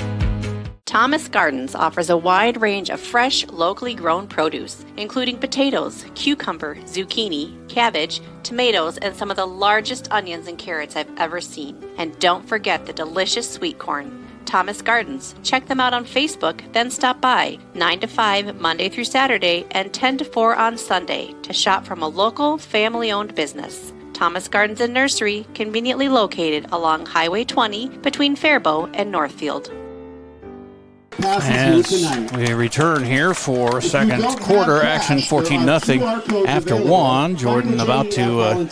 Thomas Gardens offers a wide range of fresh, locally grown produce, including potatoes, cucumber, zucchini, cabbage, tomatoes, and some of the largest onions and carrots I've ever seen. And don't forget the delicious sweet corn. Thomas Gardens. Check them out on Facebook, then stop by 9 to 5 Monday through Saturday and 10 to 4 on Sunday to shop from a local, family-owned business. Thomas Gardens and Nursery, conveniently located along Highway 20 between Faribault and Northfield. As we return here for second quarter action, 14-0 after 1. Jordan about to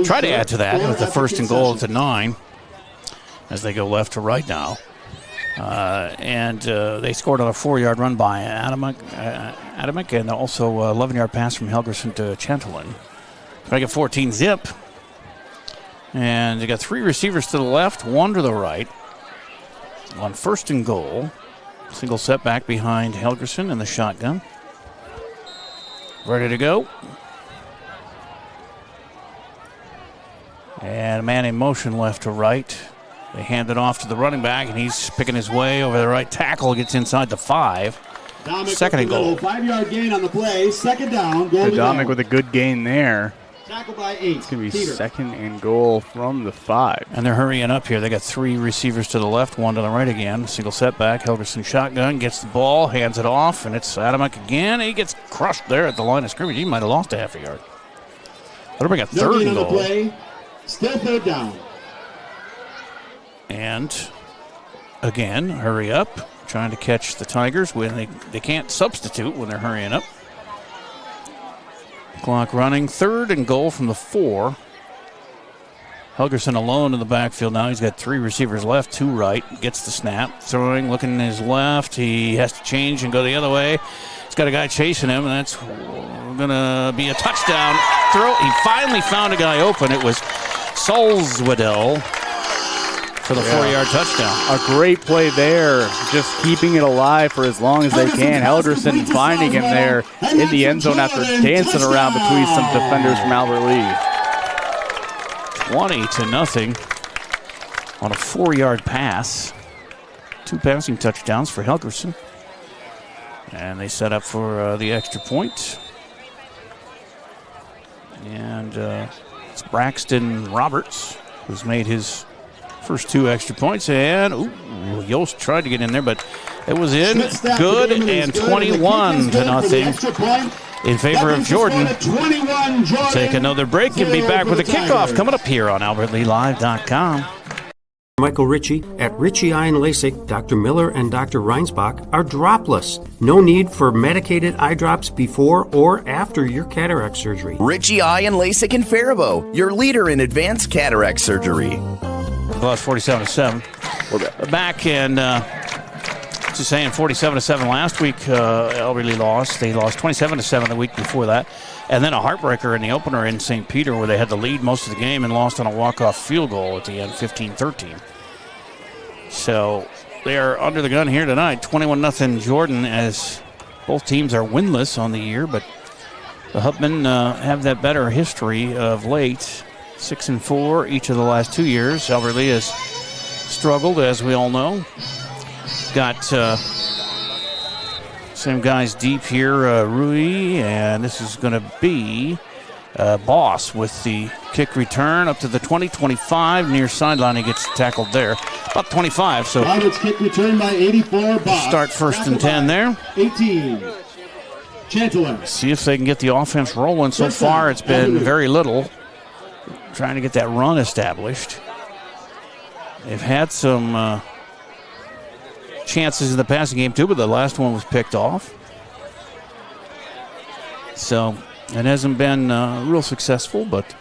try to add to that with the first and goal at the 9 as they go left to right now. And they scored on a 4-yard run by Adamick and also 11-yard pass from Helgerson to Chantolin. Try to get 14 zip. And they got 3 receivers to the left, 1 to the right. On first and goal. Single setback behind Helgerson in the shotgun. Ready to go. And a man in motion left to right. They hand it off to the running back, and he's picking his way over the right tackle. Gets inside the 5. Second and goal. 5-yard gain on the play. Second down. Dominic with a good gain there. Tackle by 8. It's going to be second and goal from the 5. And they're hurrying up here. They got 3 receivers to the left, 1 to the right again. Single setback. Helgerson shotgun, gets the ball, hands it off, and it's Adamick again. He gets crushed there at the line of scrimmage. He might have lost a half a yard. But we got third and goal. Play. Still third down. And again, hurry up. Trying to catch the Tigers when they can't substitute when they're hurrying up. Clock running. Third and goal from the 4. Helgerson alone in the backfield now. He's got 3 receivers left, 2 right. Gets the snap. Throwing, looking to his left. He has to change and go the other way. He's got a guy chasing him, and that's going to be a touchdown throw. He finally found a guy open. It was Salzwedel for the 4-yard touchdown. A great play there, just keeping it alive for as long as they can. Helgerson finding him there in the end zone after dancing around between some defenders from Albert Lee. 20-0 on a 4-yard pass. 2 passing touchdowns for Helgerson. And they set up for the extra point. And it's Braxton Roberts who's made his first 2 extra points, and Yost tried to get in there, but it was in. Good, and 21-0 in favor of Jordan. Take another break and be back with a kickoff coming up here on AlbertLeeLive.com. Michael Ritchie at Ritchie Eye and LASIK, Dr. Miller and Dr. Reinsbach are dropless. No need for medicated eye drops before or after your cataract surgery. Ritchie Eye and LASIK in Faribault, your leader in advanced cataract surgery. Lost 47-7. We're back, and to saying 47-7 last week. LEA lost. They lost 27-7 the week before that. And then a heartbreaker in the opener in St. Peter where they had the lead most of the game and lost on a walk-off field goal at the end, 15-13. So they are under the gun here tonight, 21-0 Jordan, as both teams are winless on the year, but the Hubmen have that better history of late, 6-4 each of the last 2 years. LEA has struggled, as we all know. Got some guys deep here, Rui, and this is going to be Boss with the kick return up to the 20-25 near sideline. He gets tackled there, about 25. So kick return by 84. Boss. Start first and 10 there. 18. Chancellor. See if they can get the offense rolling. So far, it's been very little. Trying to get that run established. They've had some chances in the passing game too, but the last one was picked off. So it hasn't been real successful, but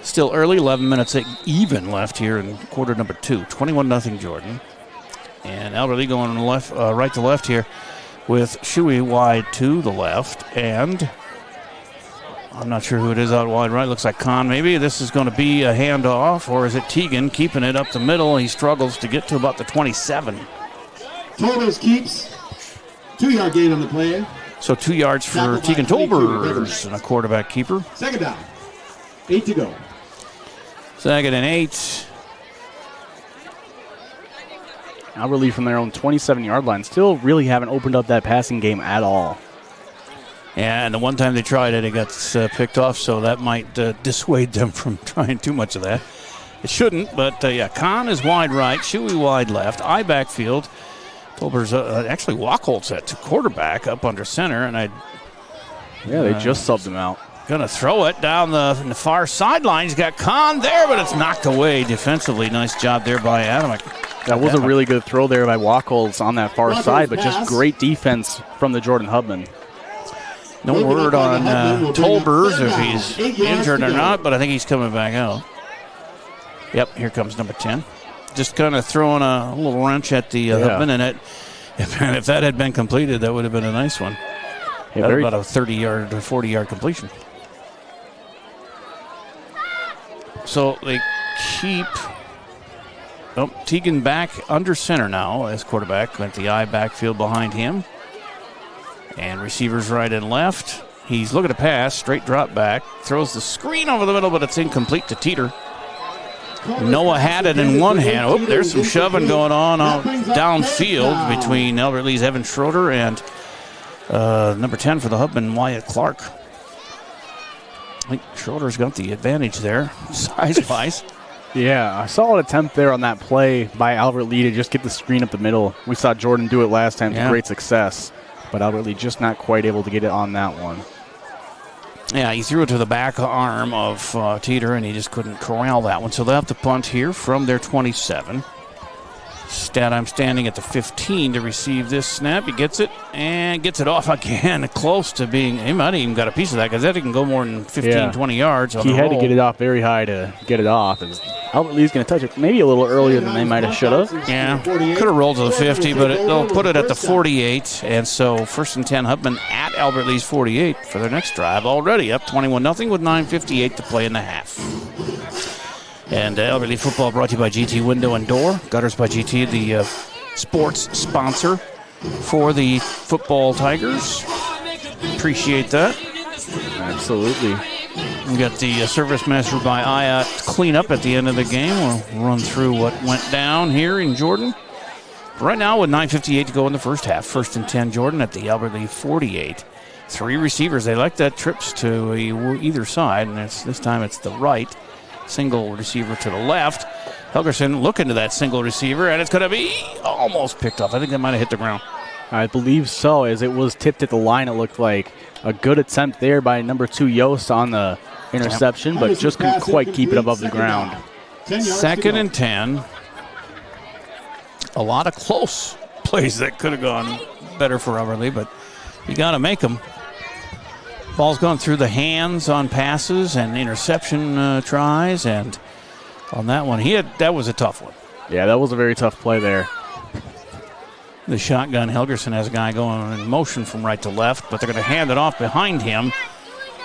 still early. 11 minutes even left here in quarter number 2. 21-0 Jordan. And LEA going left, right to left here with Shuey wide to the left. And I'm not sure who it is out wide right. Looks like Khan maybe. This is going to be a handoff, or is it Teagan keeping it up the middle? He struggles to get to about the 27. Tolbers keeps 2-yard gain on the play. So 2 yards for Teagan Tolbers and a quarterback keeper. Second down. 8 to go. Second and 8. LEA from their own 27-yard line still really haven't opened up that passing game at all. Yeah, and the one time they tried it, it got picked off, so that might dissuade them from trying too much of that. It shouldn't, but yeah, Khan is wide right, Shuey wide left, I backfield. Tolbers actually Wachholtz at quarterback up under center, and they just subbed him out. Gonna throw it down the far sideline. He's got Khan there, but it's knocked away defensively. Nice job there by Adamick. That was a really good throw there by Wachholtz on that far side, but just great defense from the Jordan Hubmen. No word on Tolbers if he's injured or not, but I think he's coming back out. Yep, here comes number 10. Just kind of throwing a little wrench at the Hubmen, and if that had been completed, that would have been a nice one. Yeah, about a 30-yard or 40-yard completion. So they keep Teagan back under center now as quarterback. Went the I backfield behind him. And receivers right and left. He's looking to pass, straight drop back. Throws the screen over the middle, but it's incomplete to Teeter. Noah had it in one hand. Oh, there's some shoving going on out downfield between LEA's Evan Schroeder and number 10 for the Hubman, Wyatt Clark. I think Schroeder's got the advantage there, size-wise. Yeah, I saw an attempt there on that play by LEA to just get the screen up the middle. We saw Jordan do it last time to great success, but LEA just not quite able to get it on that one. Yeah, he threw it to the back arm of Teeter, and he just couldn't corral that one. So they'll have to punt here from their 27. I'm standing at the 15 to receive this snap. He gets it and gets it off again, close to being. He might have even got a piece of that because that can go more than 15, 20 yards. He had to get it off very high to get it off. LEA's going to touch it maybe a little earlier than they might have should have. Yeah, could have rolled to the 50, but they'll put it at the 48. And so first and 10, Hubman at LEA's 48 for their next drive. Already up 21-0 with 9:58 to play in the half. And LEA football brought to you by GT Window and Door. Gutters by GT, the sports sponsor for the football Tigers. Appreciate that. Absolutely. We got the service master by IAT clean up at the end of the game. We'll run through what went down here in Jordan. Right now with 9:58 to go in the first half. First and 10, Jordan at the LEA 48. 3 receivers. They like that trips to either side, and this time it's the right. Single receiver to the left. Helgerson looking to that single receiver, and it's going to be almost picked off. I think that might have hit the ground. I believe so, as it was tipped at the line. It looked like a good attempt there by number 2 Yost on the interception, but just couldn't quite keep it above the ground. Second and 10. A lot of close plays that could have gone better for LEA, but you got to make them. Ball's gone through the hands on passes and interception tries, and on that one, that was a tough one. Yeah, that was a very tough play there. the shotgun. Helgerson has a guy going in motion from right to left, but they're going to hand it off behind him.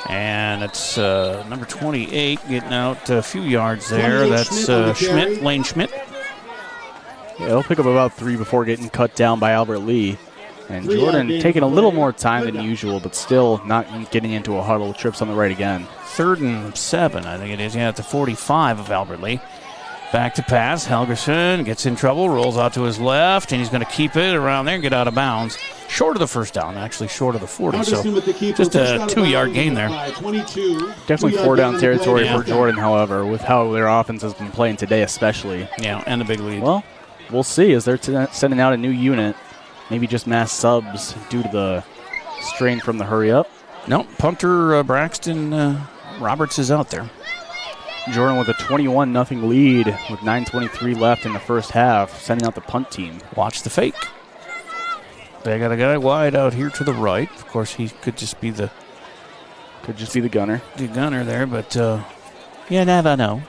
And it's number 28 getting out a few yards there. That's Schmidt, Lane Schmidt. Yeah, he'll pick up about 3 before getting cut down by Albert Lee. And Jordan taking a little more time than usual, but still not getting into a huddle. Trips on the right again. 3rd and 7, I think it is. Yeah, at the 45 of Albert Lee. Back to pass. Helgerson gets in trouble, rolls out to his left, and he's going to keep it around there and get out of bounds. Short of the first down, actually short of the 40. So just a 2-yard gain there. Definitely 4-down territory for Jordan, however, with how their offense has been playing today especially. Yeah, and the big lead. Well, we'll see as they're sending out a new unit. Maybe just mass subs due to the strain from the hurry up. No, punter Braxton Roberts is out there. Jordan with a 21-0 lead with 9:23 left in the first half, sending out the punt team. Watch the fake. They got a guy wide out here to the right. Of course, he could just be the gunner. The gunner there, but you never know.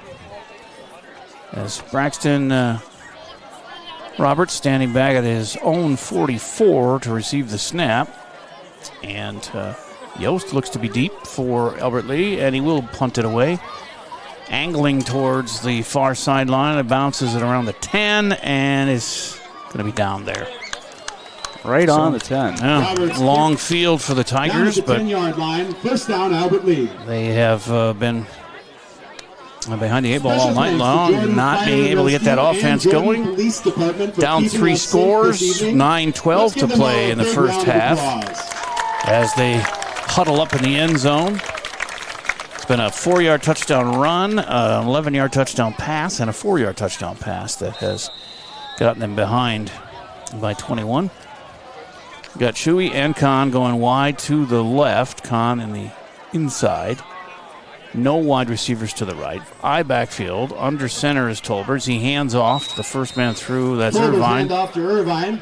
As Braxton Roberts standing back at his own 44 to receive the snap. And Yost looks to be deep for Albert Lee, and he will punt it away. Angling towards the far sideline. It bounces it around the 10 and is going to be down there. Right on the 10. Yeah, long field for the Tigers, but 10-yard line. First down, Albert Lee. They have been behind the 8 ball all night long, not being able to get that offense going. Down 3 scores, 9-12 to play in the first half as they huddle up in the end zone. It's been a 4-yard touchdown run, an 11-yard touchdown pass, and a 4-yard touchdown pass that has gotten them behind by 21. Got Shuey and Kahn going wide to the left. Kahn in the inside. No wide receivers to the right. I backfield. Under center is Tolbers. He hands off to the first man through. That's Irvine. Hand off to Irvine.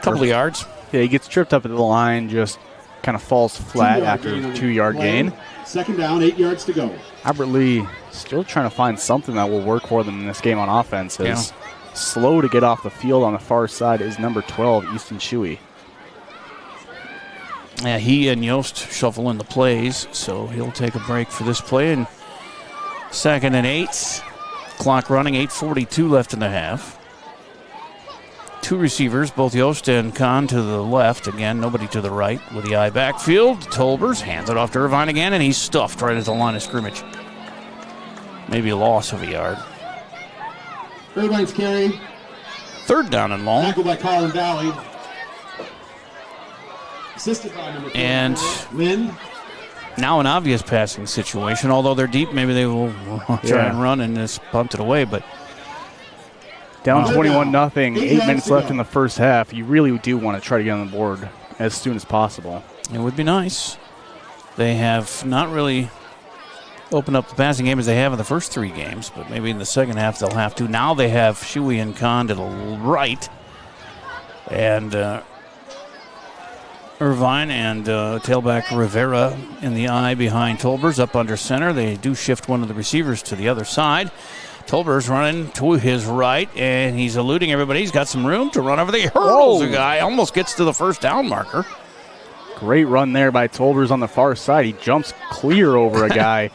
Couple of yards. Yeah, he gets tripped up at the line, just kind of falls flat after a 2-yard gain. Second down, 8 yards to go. Albert Lee still trying to find something that will work for them in this game on offense. Slow to get off the field on the far side is number 12, Easton Shuey. Yeah, he and Yost shuffle in the plays, so he'll take a break for this play. And 2nd and 8. Clock running, 8:42 left in the half. 2 receivers, both Yost and Kahn to the left. Again, nobody to the right with the I backfield. Tolbers hands it off to Irvine again, and he's stuffed right at the line of scrimmage. Maybe a loss of a yard. Irvine's carry. 3rd down and long. Tackled by Colin Valley. Assisted by number 4. And Lynn. now an obvious passing situation. Although they're deep, maybe they will try and run and just punt it away. But down 21-0, 8 minutes left in the first half. You really do want to try to get on the board as soon as possible. It would be nice. They have not really opened up the passing game as they have in the first 3 games, but maybe in the second half they'll have to. Now they have Shuey and Kahn to the right, and Irvine and tailback Rivera in the eye behind Tolbers up under center. They do shift one of the receivers to the other side. Tolbers running to his right, and he's eluding everybody. He's got some room to run over there. He hurdles a guy, almost gets to the first down marker. Great run there by Tolbers on the far side. He jumps clear over a guy,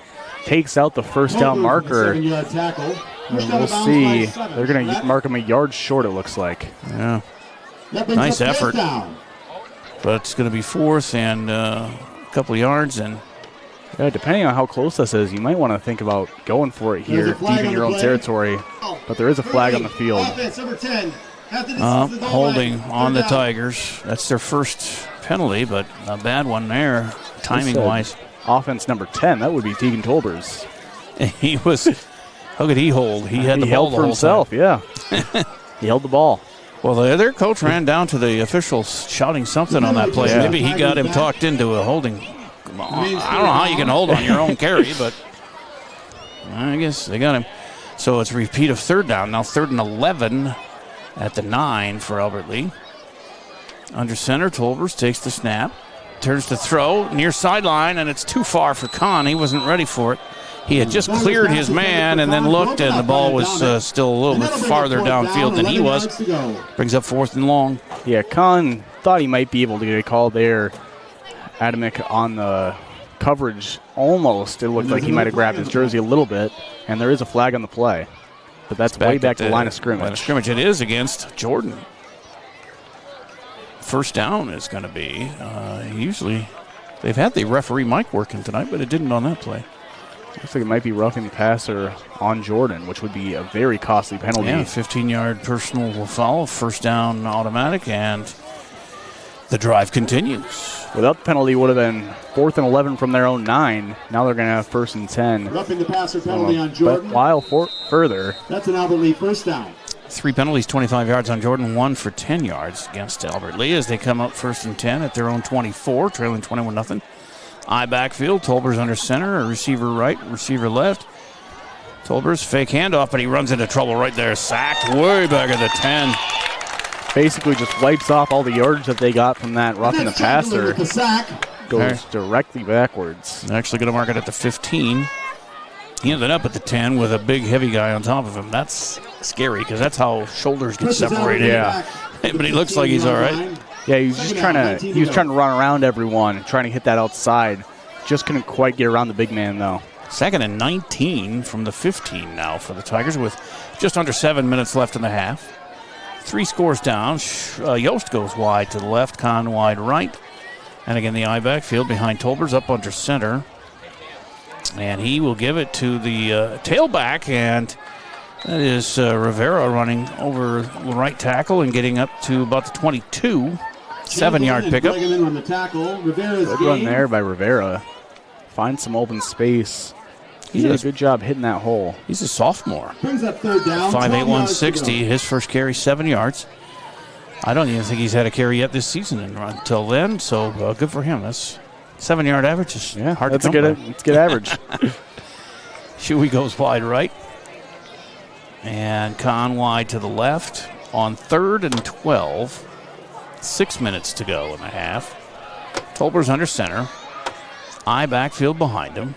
takes out the first down marker. 7-yard tackle. And we'll see. They're going to mark him a yard short, it looks like. Yeah. Nice effort. But it's going to be 4th and a couple of yards. And yeah, depending on how close this is, you might want to think about going for it here, deep in your own territory. But there is a flag on the field. Holding on the Tigers. That's their first penalty, but a bad one there, timing-wise. Offense number 10, that would be Tegan Tolbers. He was, how could he hold? He had the ball held for himself, yeah. He held the ball. Well, their coach ran down to the officials shouting something on that play. Maybe he got him talked into a holding. I don't know how you can hold on your own carry, but I guess they got him. So it's a repeat of 3rd down. Now 3rd and 11 at the 9 for Albert Lee. Under center, Tolbers takes the snap. Turns to throw, near sideline, and it's too far for Kahn. He wasn't ready for it. He had just cleared his man and then looked, and the ball was still a little bit farther downfield than he was. Brings up 4th and long. Yeah, Kahn thought he might be able to get a call there. Adamick on the coverage almost. It looked like he might have grabbed his jersey a little bit, and there is a flag on the play. But that's way back to the line of scrimmage. Line of scrimmage. It is against Jordan. First down is going to be. Usually they've had the referee mic working tonight, but it didn't on that play. Looks like it might be roughing the passer on Jordan, which would be a very costly penalty. Yeah, 15-yard personal foul, first down automatic, and the drive continues. Without the penalty, would have been 4th and 11 from their own 9. Now they're going to have 1st and 10. Roughing the passer penalty on Jordan. But while further. That's an Albert Lea first down. 3 penalties, 25 yards on Jordan, 1 for 10 yards against Albert Lea as they come up 1st and 10 at their own 24, trailing 21-0. I backfield, Tolbers under center, a receiver right, receiver left. Tolbers fake handoff, but he runs into trouble right there. Sacked way back at the 10. Basically just wipes off all the yardage that they got from that roughing the passer. Goes directly backwards. They're actually going to mark it at the 15. He ended up at the 10 with a big, heavy guy on top of him. That's scary because that's how shoulders get separated. Yeah. But he looks like he's all right. Yeah, he was just trying to run around everyone, trying to hit that outside. Just couldn't quite get around the big man, though. 2nd and 19 from the 15 now for the Tigers with just under 7 minutes left in the half. 3 scores down. Yost goes wide to the left, Kahn wide right. And again, the I backfield behind Tolbers up under center. And he will give it to the tailback, and that is Rivera running over the right tackle and getting up to about the 22. 7-yard pickup. Good run there by Rivera. Find some open space. He did a good job hitting that hole. He's a sophomore. Brings up 3rd down. 5'8", 160. His first carry, 7 yards. I don't even think he's had a carry yet this season until then, so good for him. That's 7-yard average is hard to come by. That's a good average. Shuey goes wide right. And Kahn wide to the left on 3rd and 12. 6 minutes to go in the half. Tolbers under center. I backfield behind him.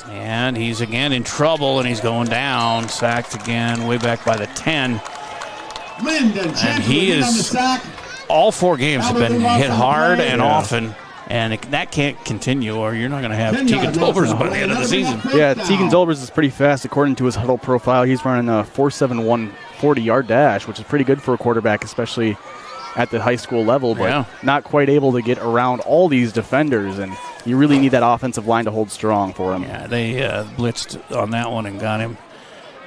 And he's again in trouble, and he's going down. Sacked again, way back by the 10. And he is, all 4 games have been hit hard and often. And that can't continue, or you're not going to have Tegan Tolbers by the end of the season. Yeah, Tegan Tolbers is pretty fast. According to his huddle profile, he's running a 4.71 40-yard dash, which is pretty good for a quarterback, especially at the high school level, but not quite able to get around all these defenders, and you really need that offensive line to hold strong for him. Yeah, they blitzed on that one and got him.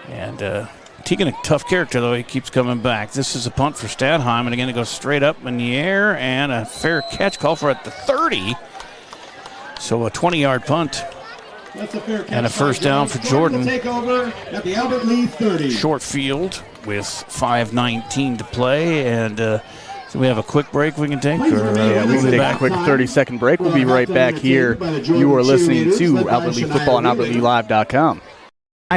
And Tegan, a tough character, though. He keeps coming back. This is a punt for Stadheim, and again, it goes straight up in the air, and a fair catch call for at the 30. So a 20-yard punt. That's a fair catch and a first down for Jordan. Take over at the Albert Lea 30. Short field with 5:19 to play, and so we have a quick break we can take? We'll take a quick 30-second break. We'll be right back here. You are listening to Albert Lea Football on AlbertLeaLive.com.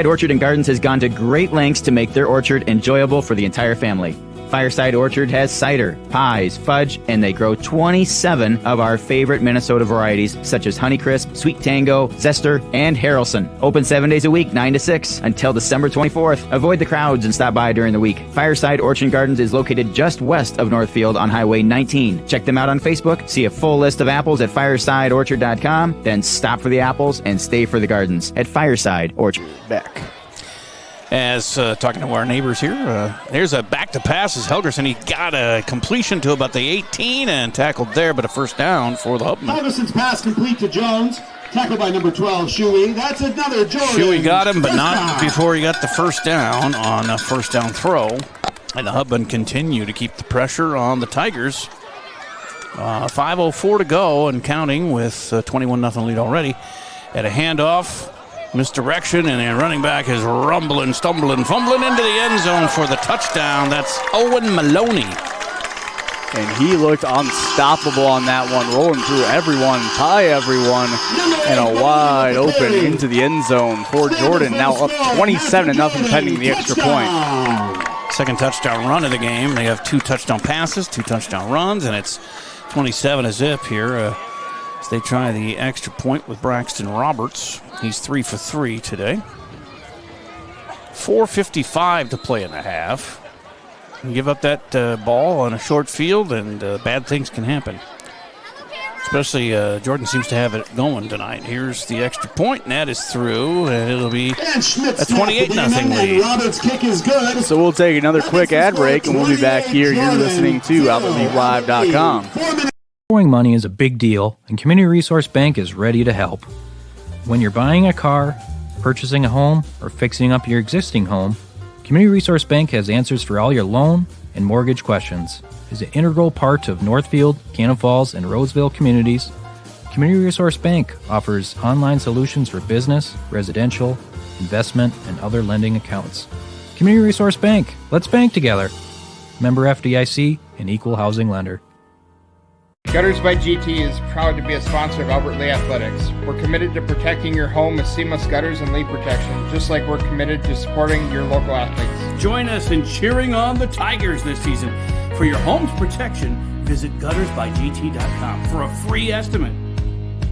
Orchard and Gardens has gone to great lengths to make their orchard enjoyable for the entire family. Fireside Orchard has cider, pies, fudge, and they grow 27 of our favorite Minnesota varieties, such as Honeycrisp, Sweet Tango, Zester, and Harrelson. Open 7 days a week, 9 to 6, until December 24th. Avoid the crowds and stop by during the week. Fireside Orchard and Gardens is located just west of Northfield on Highway 19. Check them out on Facebook, see a full list of apples at firesideorchard.com, then stop for the apples and stay for the gardens at Fireside Orchard. Back. As talking to our neighbors here, there's a back to passes. Helgerson, he got a completion to about the 18 and tackled there, but a first down for the Hubman. Helgerson's pass complete to Jones. Tackled by number 12, Shuey. That's another Jordan. Shuey got him, but not before he got the first down on a first down throw. And the Hubman continue to keep the pressure on the Tigers. 5:04 to go and counting with 21-0 lead already. At a handoff. Misdirection, and the running back is rumbling, stumbling, fumbling into the end zone for the touchdown. That's Owen Maloney. And he looked unstoppable on that one, rolling through everyone, tie everyone, and a wide open into the end zone for Jordan. Now up 27-0 pending the extra point. Second touchdown run of the game. They have 2 touchdown passes, 2 touchdown runs, and it's 27-0 here. They try the extra point with Braxton Roberts. He's 3 for 3 today. 4:55 to play in the half. You give up that ball on a short field, and bad things can happen. Especially Jordan seems to have it going tonight. Here's the extra point, and that is through, and it'll be a 28-0 lead. Robert's kick is good. So we'll take another quick ad break, and we'll be back here. You're listening to OutletLeagueLive.com. Borrowing money is a big deal, and Community Resource Bank is ready to help. When you're buying a car, purchasing a home, or fixing up your existing home, Community Resource Bank has answers for all your loan and mortgage questions. As an integral part of Northfield, Cannon Falls, and Roseville communities, Community Resource Bank offers online solutions for business, residential, investment, and other lending accounts. Community Resource Bank, let's bank together. Member FDIC, an equal housing lender. Gutters by GT is proud to be a sponsor of Albert Lea Athletics. We're committed to protecting your home with seamless gutters and leak protection, just like we're committed to supporting your local athletes. Join us in cheering on the Tigers this season. For your home's protection, visit guttersbygt.com for a free estimate.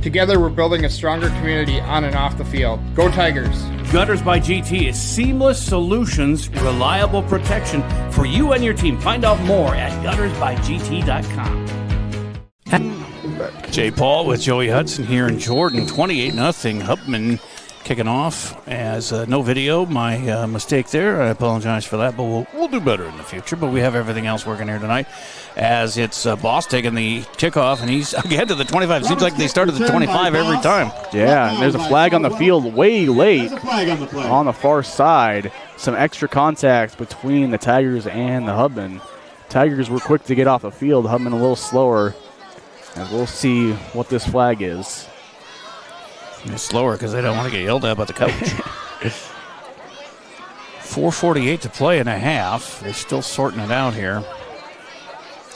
Together, we're building a stronger community on and off the field. Go Tigers! Gutters by GT is seamless solutions, reliable protection for you and your team. Find out more at guttersbygt.com. Jay Paul with Joey Hudson here in Jordan. 28-0. Hubman kicking off as no video. My mistake there. I apologize for that, but we'll do better in the future. But we have everything else working here tonight as it's Boss taking the kickoff, and he's again to the 25. Seems like they started the 25 every time. Yeah, and there's a flag on the field way late on the far side. Some extra contact between the Tigers and the Hubman. Tigers were quick to get off the field. Hubman a little slower. And we'll see what this flag is. It's slower because they don't want to get yelled at by the coach. 4:48 to play and a half. They're still sorting it out here.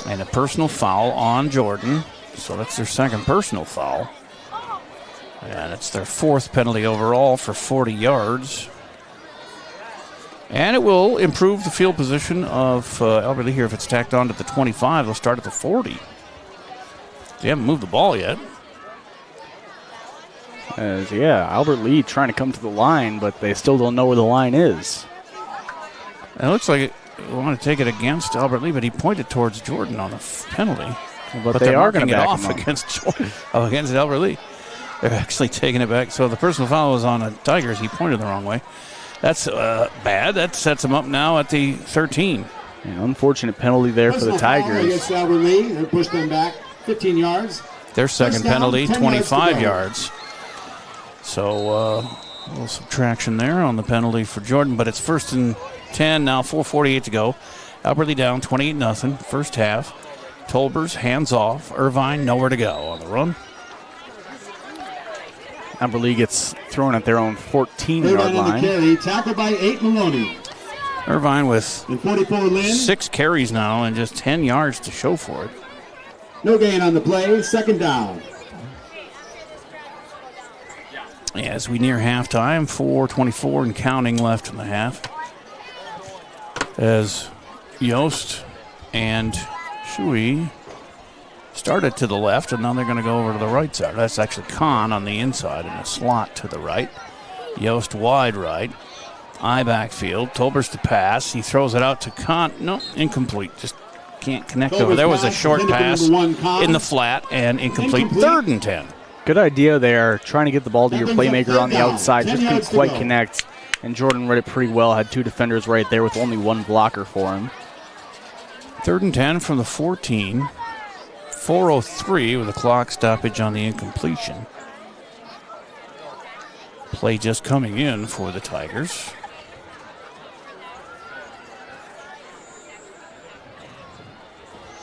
And a personal foul on Jordan. So that's their second personal foul. And it's their fourth penalty overall for 40 yards. And it will improve the field position of Albert Lea here. If it's tacked on to the 25, they'll start at the 40. They haven't moved the ball yet. Albert Lea trying to come to the line, but they still don't know where the line is. It looks like they want to take it against Albert Lea, but he pointed towards Jordan on the penalty. But they are going to get back off him against Jordan, against Albert Lea. They're actually taking it back. So the personal foul was on the Tigers. He pointed the wrong way. That's bad. That sets him up now at the 13. An unfortunate penalty there for the Tigers. Against Albert Lea, they pushed them back 15 yards. Their second penalty, 25 yards. So a little subtraction there on the penalty for Jordan, but it's 1st and 10 now, 4:48 to go. Albert Lea down 28-0, first half. Tolbers hands off. Irvine nowhere to go on the run. Albert Lea gets thrown at their own 14-yard line. Carry, tackled by 8 Maloney. Irvine with 44 6 carries now and just 10 yards to show for it. No gain on the play, second down. As we near halftime, 4:24 and counting left in the half. As Yost and Shui started to the left, and now they're going to go over to the right side. That's actually Kahn on the inside in a slot to the right. Yost wide right. I backfield. Tolbers to pass. He throws it out to Kahn. No, incomplete. Just can't connect over. There was a short pass in the flat and incomplete. 3rd and 10. Good idea there, trying to get the ball to your playmaker on the outside. Just couldn't quite connect. And Jordan read it pretty well. Had 2 defenders right there with only 1 blocker for him. 3rd and 10 from the 14. 4:03 with a clock stoppage on the incompletion. Play just coming in for the Tigers.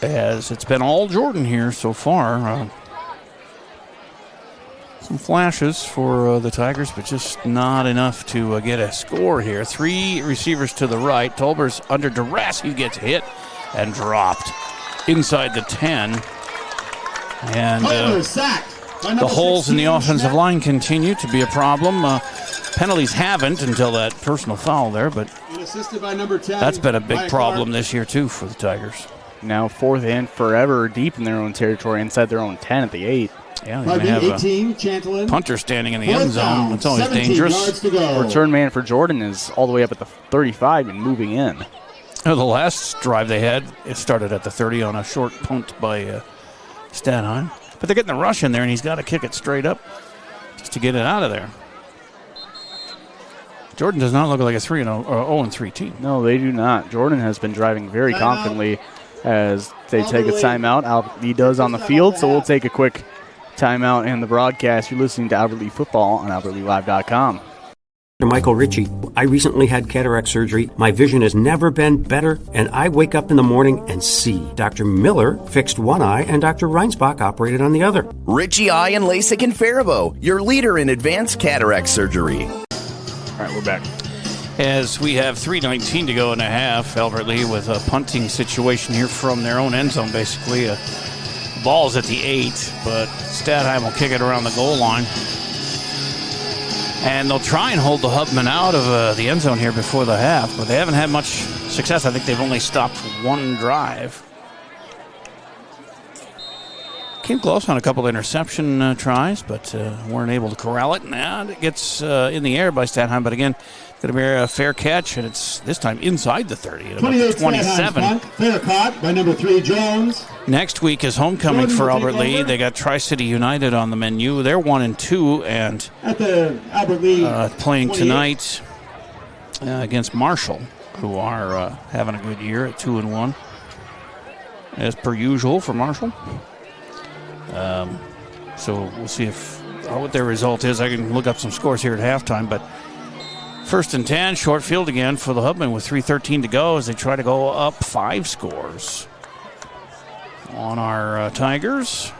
As it's been all Jordan here so far. Some flashes for the Tigers, but just not enough to get a score here. 3 receivers to the right. Tolbers under duress. He gets hit and dropped inside the 10. And the holes in the offensive line continue to be a problem. Penalties haven't until that personal foul there, but that's been a big problem this year, too, for the Tigers. Now 4th and forever deep in their own territory, inside their own 10 at the 8. Yeah, they're going to have 18, a punter standing in the end zone. It's always dangerous. Return man for Jordan is all the way up at the 35 and moving in. The last drive they had, it started at the 30 on a short punt by Stadheim. But they're getting the rush in there, and he's got to kick it straight up just to get it out of there. Jordan does not look like a 0-3 team. No, they do not. Jordan has been driving very confidently as they take a timeout. He does on the field, so we'll take a quick timeout in the broadcast. You're listening to Albert Lea Football on AlbertLeaLive.com. Michael Ritchie. I recently had cataract surgery. My vision has never been better, and I wake up in the morning and see. Dr. Miller fixed one eye, and Dr. Reinsbach operated on the other. Ritchie Eye and LASIK in Faribault, your leader in advanced cataract surgery. All right, we're back. As we have 3:19 to go in a half, Albert Lea with a punting situation here from their own end zone, basically. Ball's at the 8, but Stadheim will kick it around the goal line. And they'll try and hold the Hubman out of the end zone here before the half, but they haven't had much success. I think they've only stopped one drive. Came close on a couple of interception tries, but weren't able to corral it. And it gets in the air by Stadheim, but again, going to be a fair catch, and it's this time inside the 30 at about 27. Fair caught by number 3, Jones. Next week is homecoming for Albert Lea. They got Tri-City United on the menu. They're 1-2, and at the Albert Lea playing tonight against Marshall, who are having a good year at 2-1, as per usual for Marshall. So we'll see what their result is. I can look up some scores here at halftime, but 1st and 10, short field again for the Hubman with 3:13 to go as they try to go up 5 scores on our Tigers.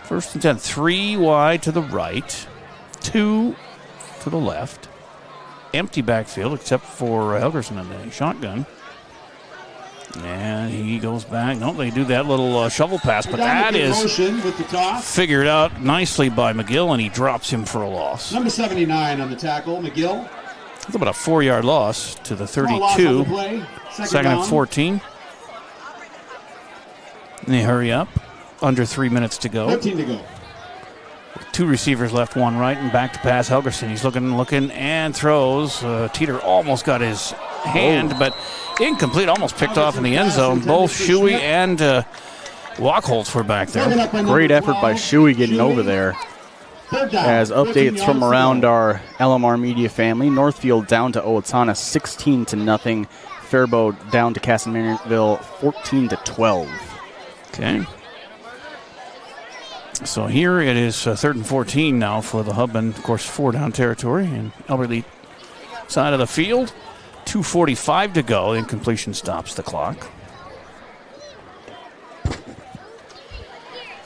1st and 10, 3 wide to the right, 2 to the left. Empty backfield except for Helgerson in the shotgun. And he goes back. No, they do that little shovel pass, but that is figured out nicely by McGill, and he drops him for a loss. Number 79 on the tackle, McGill. It's about a 4-yard loss to the 32. Second and 14. And they hurry up. Under 3 minutes to go. 13 to go. 2 receivers left, 1 right, and back to pass. Helgerson, he's looking, and throws. Teeter almost got his hand, but incomplete, almost picked off in the end zone. Both Shuey and Wachholz were back there. Great effort by Shuey getting over there. As updates from around our LMR Media family, Northfield down to Owatonna 16-0. Faribault down to Casanville 14-12. Okay. So here it is 3rd and 14 now for the Hubman. Of course, 4 down territory and Albert Lea side of the field. 2:45 to go. Incompletion stops the clock.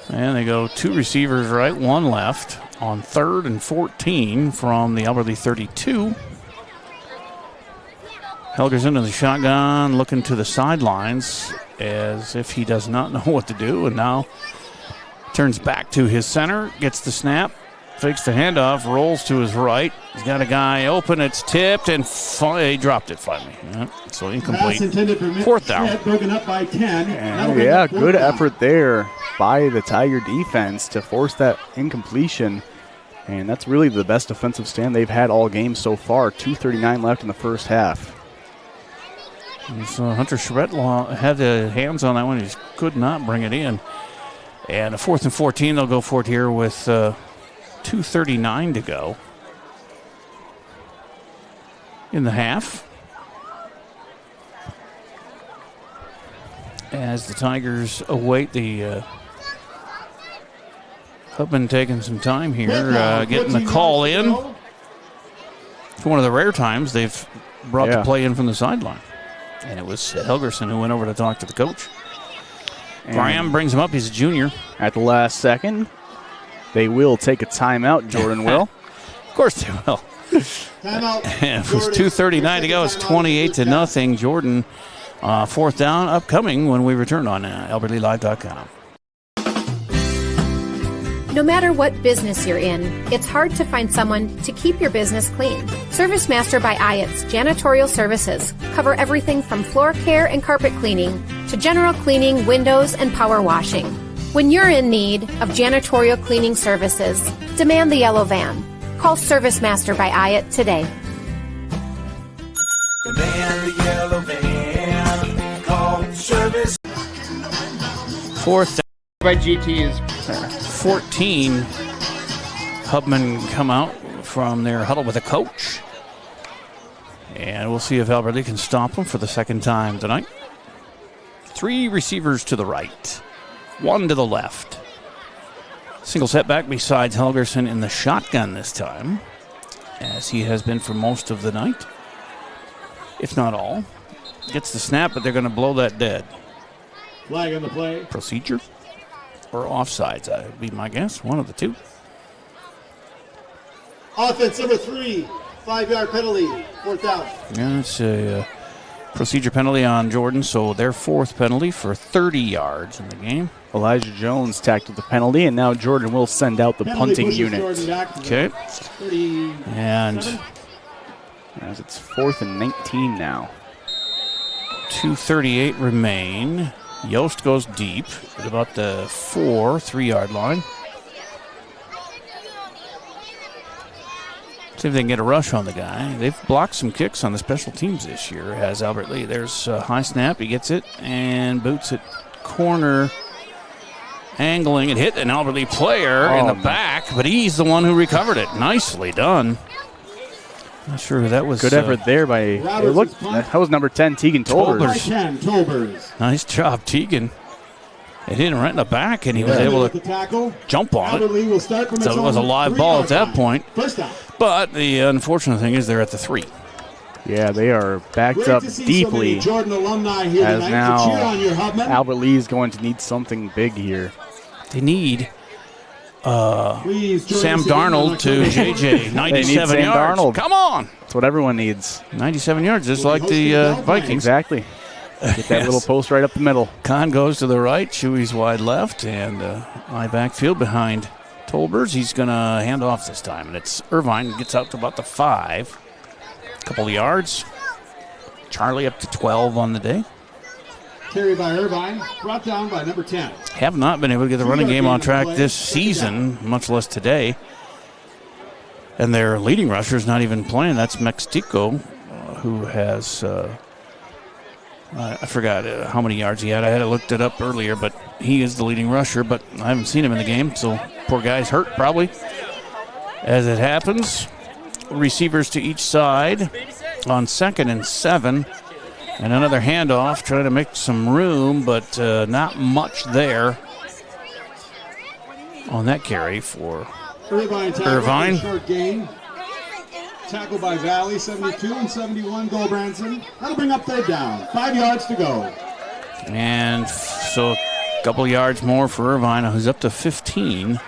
And they go 2 receivers right, 1 left on 3rd and 14 from the Albert Lea 32. Helgerson in the shotgun, looking to the sidelines as if he does not know what to do, and now turns back to his center, gets the snap, fakes the handoff, rolls to his right. He's got a guy open, it's tipped, and he dropped it finally. So incomplete. 4th down. Broken up by 10. Yeah, good effort there by the Tiger defense to force that incompletion. And that's really the best defensive stand they've had all game so far. 2:39 left in the first half. So Hunter Schrettlaw had the hands on that one. He just could not bring it in. And a 4th and 14, they'll go for it here with 2:39 to go in the half. As the Tigers await the Hubman taking some time here, getting the call in. For one of the rare times they've brought the play in from the sideline. And it was Helgerson who went over to talk to the coach. Graham brings him up. He's a junior. At the last second, they will take a timeout. Jordan will. Of course they will. And it was 2:39 to go. It's 28-0. Jordan, 4th down, upcoming when we return on AlbertLeaLive.com. No matter what business you're in, it's hard to find someone to keep your business clean. ServiceMaster by Ayatt's Janitorial Services cover everything from floor care and carpet cleaning to general cleaning, windows, and power washing. When you're in need of janitorial cleaning services, demand the yellow van. Call Service Master by Ayat today. Demand the yellow van. Call Service. Fourth by GT is 14. Hubman come out from their huddle with a coach. And we'll see if Albert Lee can stop them for the second time tonight. 3 receivers to the right, 1 to the left. Single setback besides Helgerson in the shotgun this time, as he has been for most of the night, if not all. Gets the snap, but they're going to blow that dead. Flag on the play. Procedure or offsides, that would be my guess. One of the two. Offense number 3, 5-yard penalty, 4th down. Yeah, it's a procedure penalty on Jordan, so their 4th penalty for 30 yards in the game. Elijah Jones tackled the penalty, and now Jordan will send out the punting unit. Okay. And as it's 4th and 19 now. 2:38 remain. Yost goes deep at about the 3-yard line. See if they can get a rush on the guy. They've blocked some kicks on the special teams this year, has Albert Lee. There's a high snap. He gets it and boots it corner. Angling and hit an Albert Lee player in the back, but he's the one who recovered it. Nicely done. Not sure who that was. Good effort there by, that was number 10, Tegan Tolbers. Nice job, Tegan. It hit him right in the back, and he was able to jump on it. So it was a live ball at that point. But the unfortunate thing is they're at the 3. Yeah, they are backed up deeply, as now Albert Lee is going to need something big here. They need Sam Darnold to JJ, 97 yards. Darnold. Come on. That's what everyone needs. 97 yards, just like the Vikings. Exactly. Get that little post right up the middle. Kahn goes to the right, Shuey's wide left, and high backfield behind Tolbers. He's going to hand off this time, and it's Irvine gets out to about the 5. Couple of yards. Charlie up to 12 on the day. Carried by Irvine, brought down by number 10. Have not been able to get the running game on track this season, much less today. And their leading rusher is not even playing. That's Mextico, who has, I forgot how many yards he had. I had looked it up earlier, but he is the leading rusher, but I haven't seen him in the game, so poor guy's hurt probably. As it happens, receivers to each side on 2nd and 7. And another handoff, trying to make some room, but not much there on that carry for Irvine. Short gain. Tackle by Valley, 72 and 71, Goldbranson. That'll bring up 3rd down. 5 yards to go. And so a couple yards more for Irvine, who's up to 15.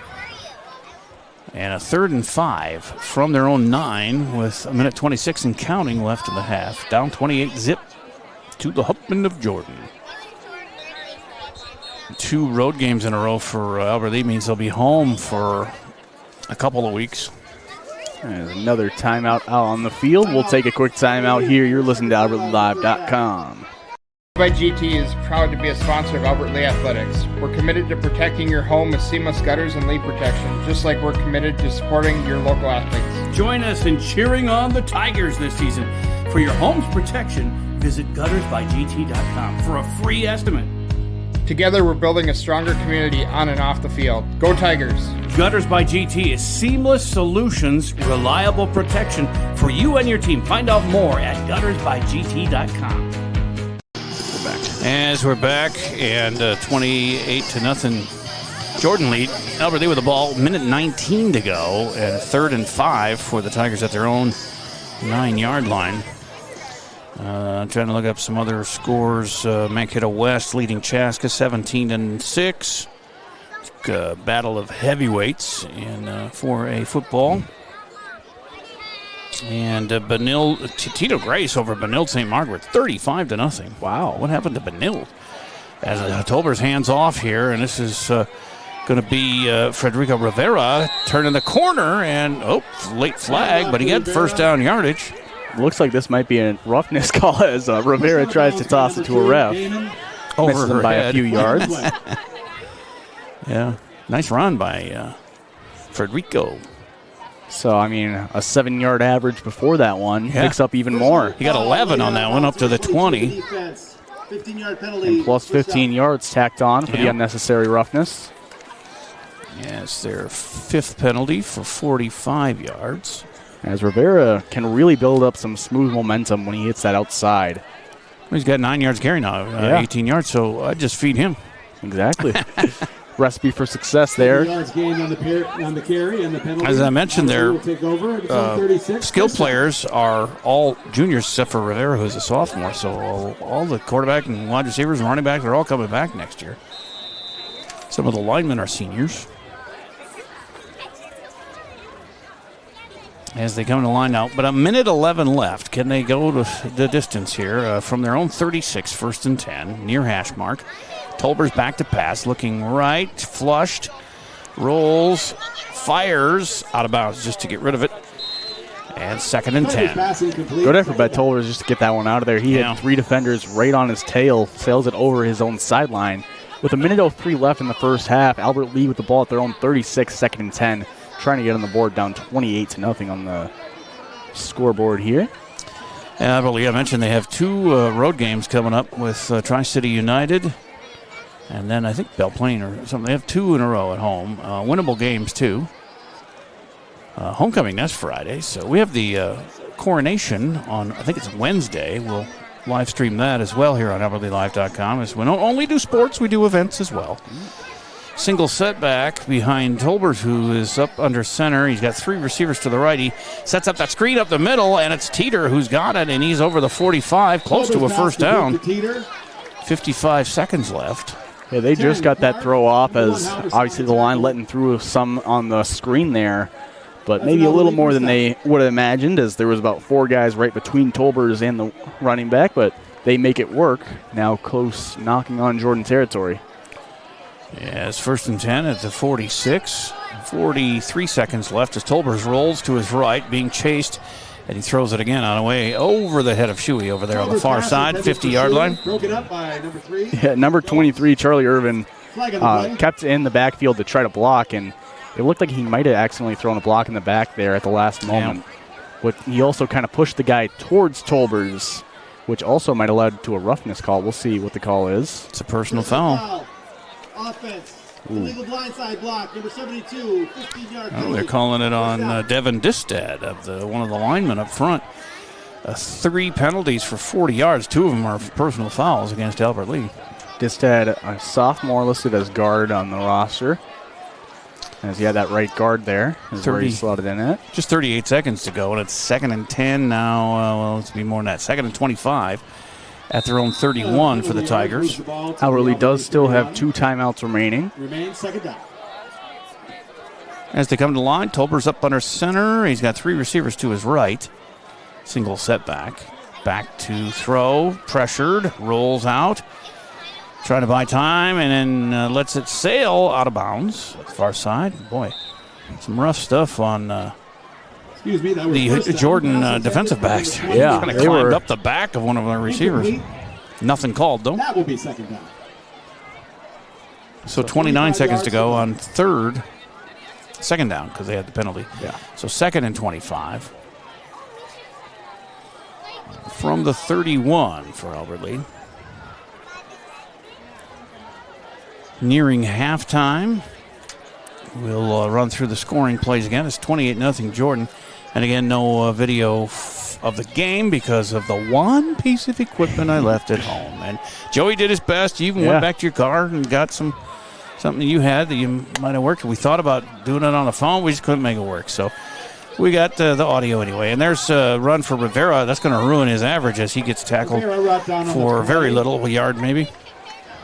And a 3rd and 5 from their own 9 with a minute 26 and counting left in the half. Down 28-zip. To the Hubman of Jordan. 2 road games in a row for Albert Lee means they'll be home for a couple of weeks. There's another timeout out on the field. We'll take a quick timeout here. You're listening to AlbertLeeLive.com. by GT is proud to be a sponsor of Albert Lee Athletics. We're committed to protecting your home with seamless gutters and leak protection, just like we're committed to supporting your local athletes. Join us in cheering on the Tigers this season. For your home's protection, visit guttersbygt.com for a free estimate. Together, we're building a stronger community on and off the field. Go Tigers! Gutters by GT is seamless solutions, reliable protection for you and your team. Find out more at guttersbygt.com. As we're back, and 28-0 Jordan lead. Albert Lee with the ball, minute 19 to go, and 3rd and 5 for the Tigers at their own 9-yard line. Trying to look up some other scores. Mankato West leading Chaska 17-6. Battle of heavyweights in 4A football. And Tito Grace over Benilde St. Margaret 35-0. Wow, what happened to Benilde? As Tolbers hands off here, and this is going to be Federico Rivera turning the corner, and late flag, but he got 1st down yardage. Looks like this might be a roughness call as Rivera tries to toss it to a ref. Over misses him by a few yards. Yeah, nice run by Federico. So, I mean, a 7-yard average before that one. Picks up even more. He got 11 on that one, up to the 20. And plus 15 yards tacked on for the unnecessary roughness. Yes, their 5th penalty for 45 yards. As Rivera can really build up some smooth momentum when he hits that outside. He's got 9 yards carry now, 18 yards, so I'd just feed him. Exactly. Recipe for success there. Yards gained on the carry and the penalty. As I mentioned, their their skill players are all juniors except for Rivera, who's a sophomore. So all the quarterback and wide receivers and running backs are all coming back next year. Some of the linemen are seniors. As they come to line out, but a minute 11 left. Can they go to the distance here from their own 36, 1st and 10, near hash mark? Tolber's back to pass, looking right, flushed, rolls, fires, out of bounds just to get rid of it. And 2nd and 10. Good effort by Tolbers just to get that one out of there. He had 3 defenders right on his tail, sails it over his own sideline. With a minute 03 left in the first half, Albert Lea with the ball at their own 36, 2nd and 10, trying to get on the board down 28-0 on the scoreboard here. Yeah, Albert Lea, I mentioned they have 2 road games coming up with Tri-City United. And then I think Belle Plaine or something. They have 2 in a row at home. Winnable games, too. Homecoming next Friday. So we have the coronation on, I think it's Wednesday. We'll live stream that as well here on AlbertLeaLive.com. As we don't only do sports, we do events as well. Single setback behind Tolbers, who is up under center. He's got 3 receivers to the right. He sets up that screen up the middle, and it's Teeter who's got it, and he's over the 45, close to a first down. 55 seconds left. Yeah, they just got that throw off as obviously the line letting through some on the screen there, but maybe a little more than they would have imagined, as there was about 4 guys right between Tolbers and the running back, but they make it work. Now close, knocking on Jordan territory. Yeah, it's 1st and 10 at the 46. 43 seconds left as Tolbers rolls to his right, being chased, and he throws it again on the way over the head of Shuey over there on the far side, 50-yard line. Broken up by number 3. Yeah, number 23, Charlie Irvin, kept in the backfield to try to block, and it looked like he might have accidentally thrown a block in the back there at the last moment. But he also kind of pushed the guy towards Tolbers, which also might have led to a roughness call. We'll see what the call is. It's a personal foul. Offense. Illegal blindside block, number 72, 15-yard penalty. They're calling it on Devin Distad, of one of the linemen up front. 3 penalties for 40 yards. 2 of them are personal fouls against Albert Lea. Distad, a sophomore, listed as guard on the roster. As he had that right guard there. 30 slotted in it. Just 38 seconds to go, and it's 2nd and 10 now. Well, let's be more than that. 2nd and 25 at their own 31 for the Tigers. Albert Lea does still have 2 timeouts remaining. Remains 2nd down. As they come to the line, Tolber's up under center. He's got 3 receivers to his right. Single setback. Back to throw. Pressured. Rolls out. Trying to buy time and then lets it sail out of bounds. Far side. Boy, some rough stuff on the Jordan defensive backs. Yeah, kind of climbed up the back of one of our receivers. Nothing called, though. That will be 2nd down. So 29 seconds to go on 2nd down, because they had the penalty. Yeah. So 2nd and 25. From the 31 for Albert Lea. Nearing halftime. We'll run through the scoring plays again. It's 28-0 Jordan. And again, no video of the game because of the one piece of equipment I left at home. And Joey did his best. You even went back to your car and got something you had that you might have worked. We thought about doing it on the phone. We just couldn't make it work. So we got the audio anyway. And there's a run for Rivera. That's going to ruin his average as he gets tackled for very little, a yard maybe.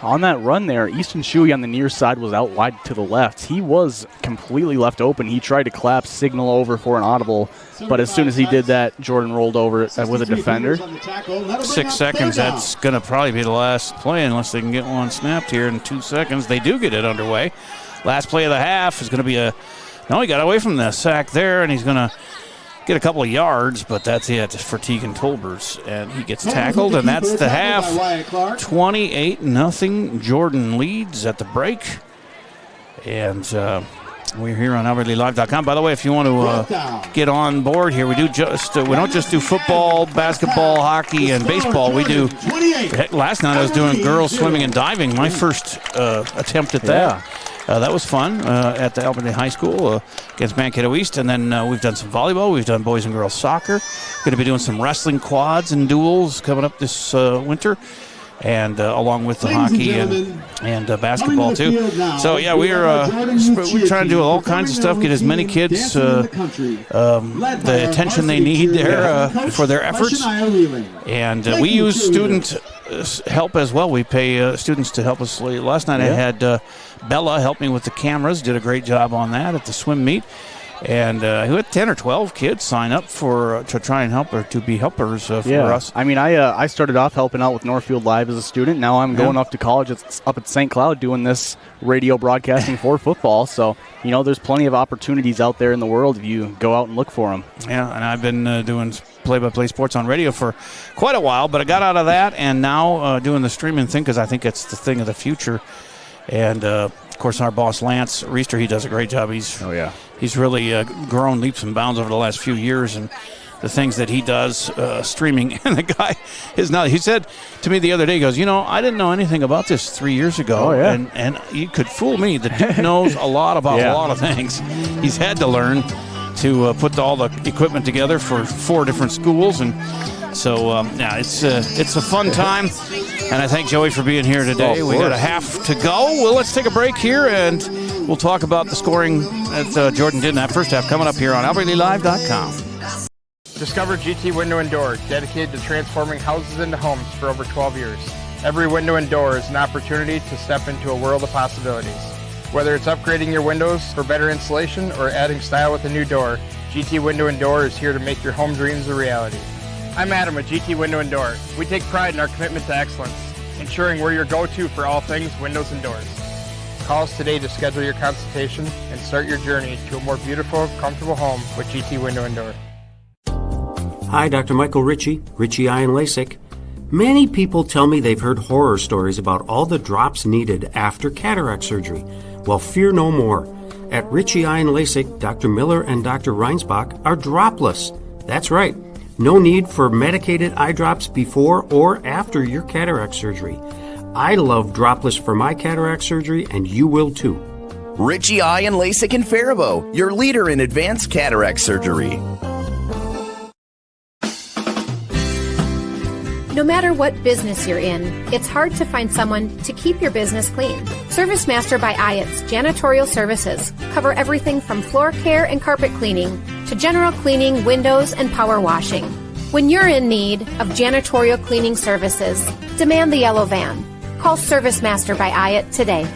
On that run there, Easton Shuey on the near side was out wide to the left. He was completely left open. He tried to clap, signal over for an audible, but as soon as he did that, Jordan rolled over with a defender. 6 seconds, that's going to probably be the last play unless they can get one snapped here in 2 seconds. They do get it underway. Last play of the half is going to be no, he got away from the sack there, and he's going to get a couple of yards, but that's it for Tegan Tolbers. And he gets tackled, and that's the half. 28-0. Jordan leads at the break. And we're here on AlbertLeaLive.com. By the way, if you want to get on board here, we don't just do football, basketball, hockey, and baseball. We do. Last night I was doing girls swimming and diving. My first attempt at that. That was fun at the Albany High School against Mankato East. And then we've done some volleyball. We've done boys and girls soccer. Going to be doing some wrestling quads and duels coming up this winter. And along with the hockey and basketball too. So yeah, we're trying to do all kinds of stuff, get as many kids the attention they need there for their efforts. And we use student help as well. We pay students to help us. Last night I had Bella help me with the cameras, did a great job on that at the swim meet. And who had 10 or 12 kids sign up to try and help or to be helpers for us. I mean, I started off helping out with Northfield Live as a student. Now I'm going off to college up at St. Cloud doing this radio broadcasting for football. So, there's plenty of opportunities out there in the world if you go out and look for them. Yeah, and I've been doing play-by-play sports on radio for quite a while, but I got out of that and now doing the streaming thing because I think it's the thing of the future. And, of course, our boss, Lance Reister, he does a great job. He's really grown leaps and bounds over the last few years, and the things that he does streaming. And the guy is now, he said to me the other day, he goes, I didn't know anything about this 3 years ago. And you could fool me. The dude knows a lot about a lot of things. He's had to learn to put all the equipment together for 4 different schools. And so, it's a fun time. And I thank Joey for being here today. We got a half to go. Well, let's take a break here, and we'll talk about the scoring that Jordan did in that first half coming up here on AlbertLeaLive.com. Discover GT Window and Door, dedicated to transforming houses into homes for over 12 years. Every window and door is an opportunity to step into a world of possibilities. Whether it's upgrading your windows for better insulation or adding style with a new door, GT Window and Door is here to make your home dreams a reality. I'm Adam with GT Window and Door. We take pride in our commitment to excellence, ensuring we're your go-to for all things windows and doors. Call us today to schedule your consultation and start your journey to a more beautiful, comfortable home with GT Window and Door. Hi, Dr. Michael Ritchie, Ritchie Eye and LASIK. Many people tell me they've heard horror stories about all the drops needed after cataract surgery. Well, fear no more. At Ritchie Eye and LASIK, Dr. Miller and Dr. Reinsbach are dropless. That's right. No need for medicated eye drops before or after your cataract surgery. I love dropless for my cataract surgery, and you will too. Ritchie Eye and LASIK in Faribault, your leader in advanced cataract surgery. No matter what business you're in, it's hard to find someone to keep your business clean. ServiceMaster by Ayat's Janitorial Services cover everything from floor care and carpet cleaning to general cleaning, windows, and power washing. When you're in need of janitorial cleaning services, demand the yellow van. Call ServiceMaster by Ayat today.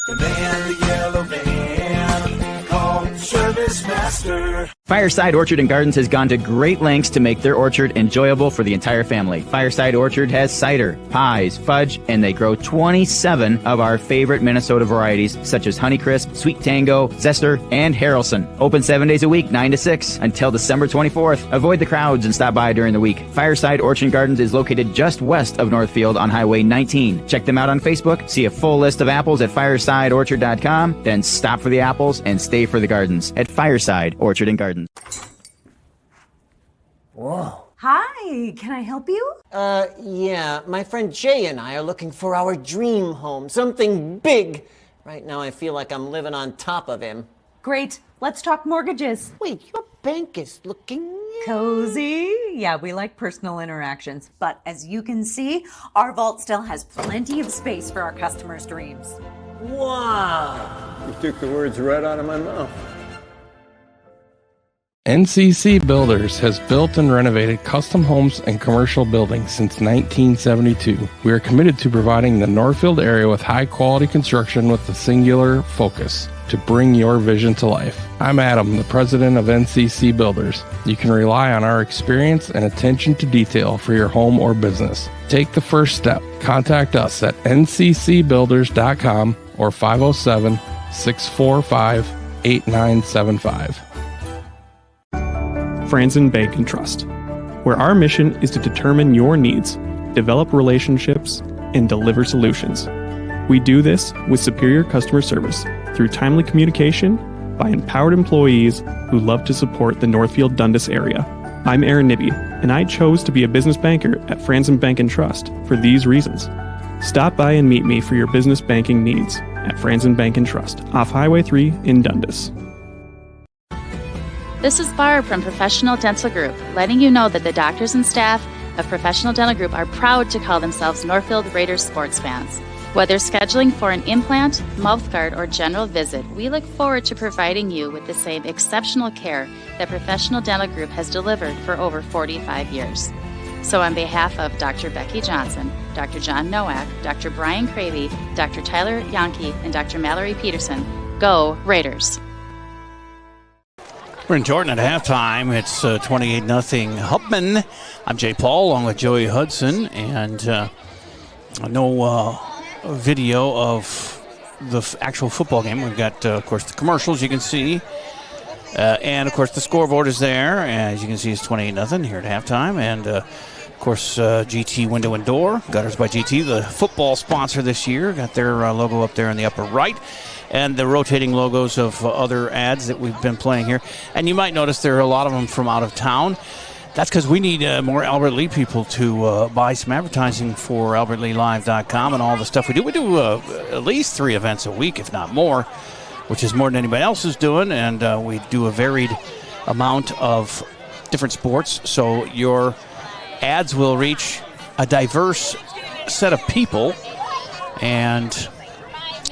Demand the yellow van. Call ServiceMaster. Fireside Orchard and Gardens has gone to great lengths to make their orchard enjoyable for the entire family. Fireside Orchard has cider, pies, fudge, and they grow 27 of our favorite Minnesota varieties, such as Honeycrisp, Sweet Tango, Zester, and Harrelson. Open 7 days a week, 9 to 6, until December 24th. Avoid the crowds and stop by during the week. Fireside Orchard and Gardens is located just west of Northfield on Highway 19. Check them out on Facebook, see a full list of apples at firesideorchard.com, then stop for the apples and stay for the gardens at Fireside Orchard and Gardens. Whoa. Hi, can I help you? Yeah, my friend Jay and I are looking for our dream home, something big. Right now I feel like I'm living on top of him. Great, let's talk mortgages. Wait, your bank is looking cozy. Yeah, we like personal interactions. But as you can see, our vault still has plenty of space for our customers' dreams. Wow. You took the words right out of my mouth. NCC Builders has built and renovated custom homes and commercial buildings since 1972. We are committed to providing the Northfield area with high-quality construction with a singular focus to bring your vision to life. I'm Adam, the president of NCC Builders. You can rely on our experience and attention to detail for your home or business. Take the first step. Contact us at nccbuilders.com or 507-645-8975. Franzen Bank and Trust, where our mission is to determine your needs, develop relationships, and deliver solutions. We do this with superior customer service through timely communication by empowered employees who love to support the Northfield Dundas area. I'm Aaron Nibby, and I chose to be a business banker at Franzen Bank & Trust for these reasons. Stop by and meet me for your business banking needs at Franzen Bank & Trust, off Highway 3 in Dundas. This is Barb from Professional Dental Group, letting you know that the doctors and staff of Professional Dental Group are proud to call themselves Northfield Raiders sports fans. Whether scheduling for an implant, mouthguard, or general visit, we look forward to providing you with the same exceptional care that Professional Dental Group has delivered for over 45 years. So on behalf of Dr. Becky Johnson, Dr. John Nowak, Dr. Brian Cravey, Dr. Tyler Yonke, and Dr. Mallory Peterson, go Raiders! We're in Jordan at halftime. It's 28-0 Hubman. I'm Jay Paul along with Joey Hudson, and no video of the actual football game. We've got, of course, the commercials you can see, and, of course, the scoreboard is there. As you can see, it's 28-0 here at halftime, and, of course, GT Window and Door, Gutters by GT, the football sponsor this year, got their logo up there in the upper right, and the rotating logos of other ads that we've been playing here. And you might notice there are a lot of them from out of town. That's because we need more Albert Lea people to buy some advertising for AlbertLeaLive.com and all the stuff we do. We do at least 3 events a week, if not more, which is more than anybody else is doing. And we do a varied amount of different sports. So your ads will reach a diverse set of people. And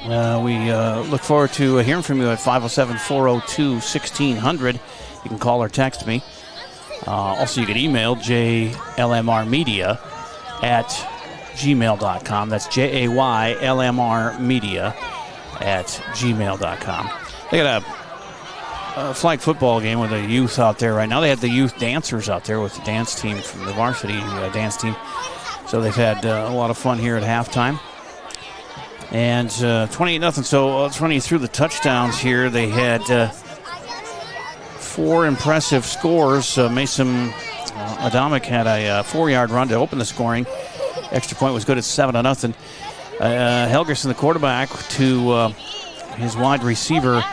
we look forward to hearing from you at 507-402-1600. You can call or text me. Also, you can email JLMRmedia at gmail.com. That's JAYLMRmedia at gmail.com. They got a flag football game with the youth out there right now. They had the youth dancers out there with the dance team from the varsity dance team. So they've had a lot of fun here at halftime. And 28-0. So let's run you through the touchdowns here. They had 4 impressive scores. Mason Adamic had a 4-yard run to open the scoring. Extra point was good at 7-0. Helgerson, the quarterback, to his wide receiver,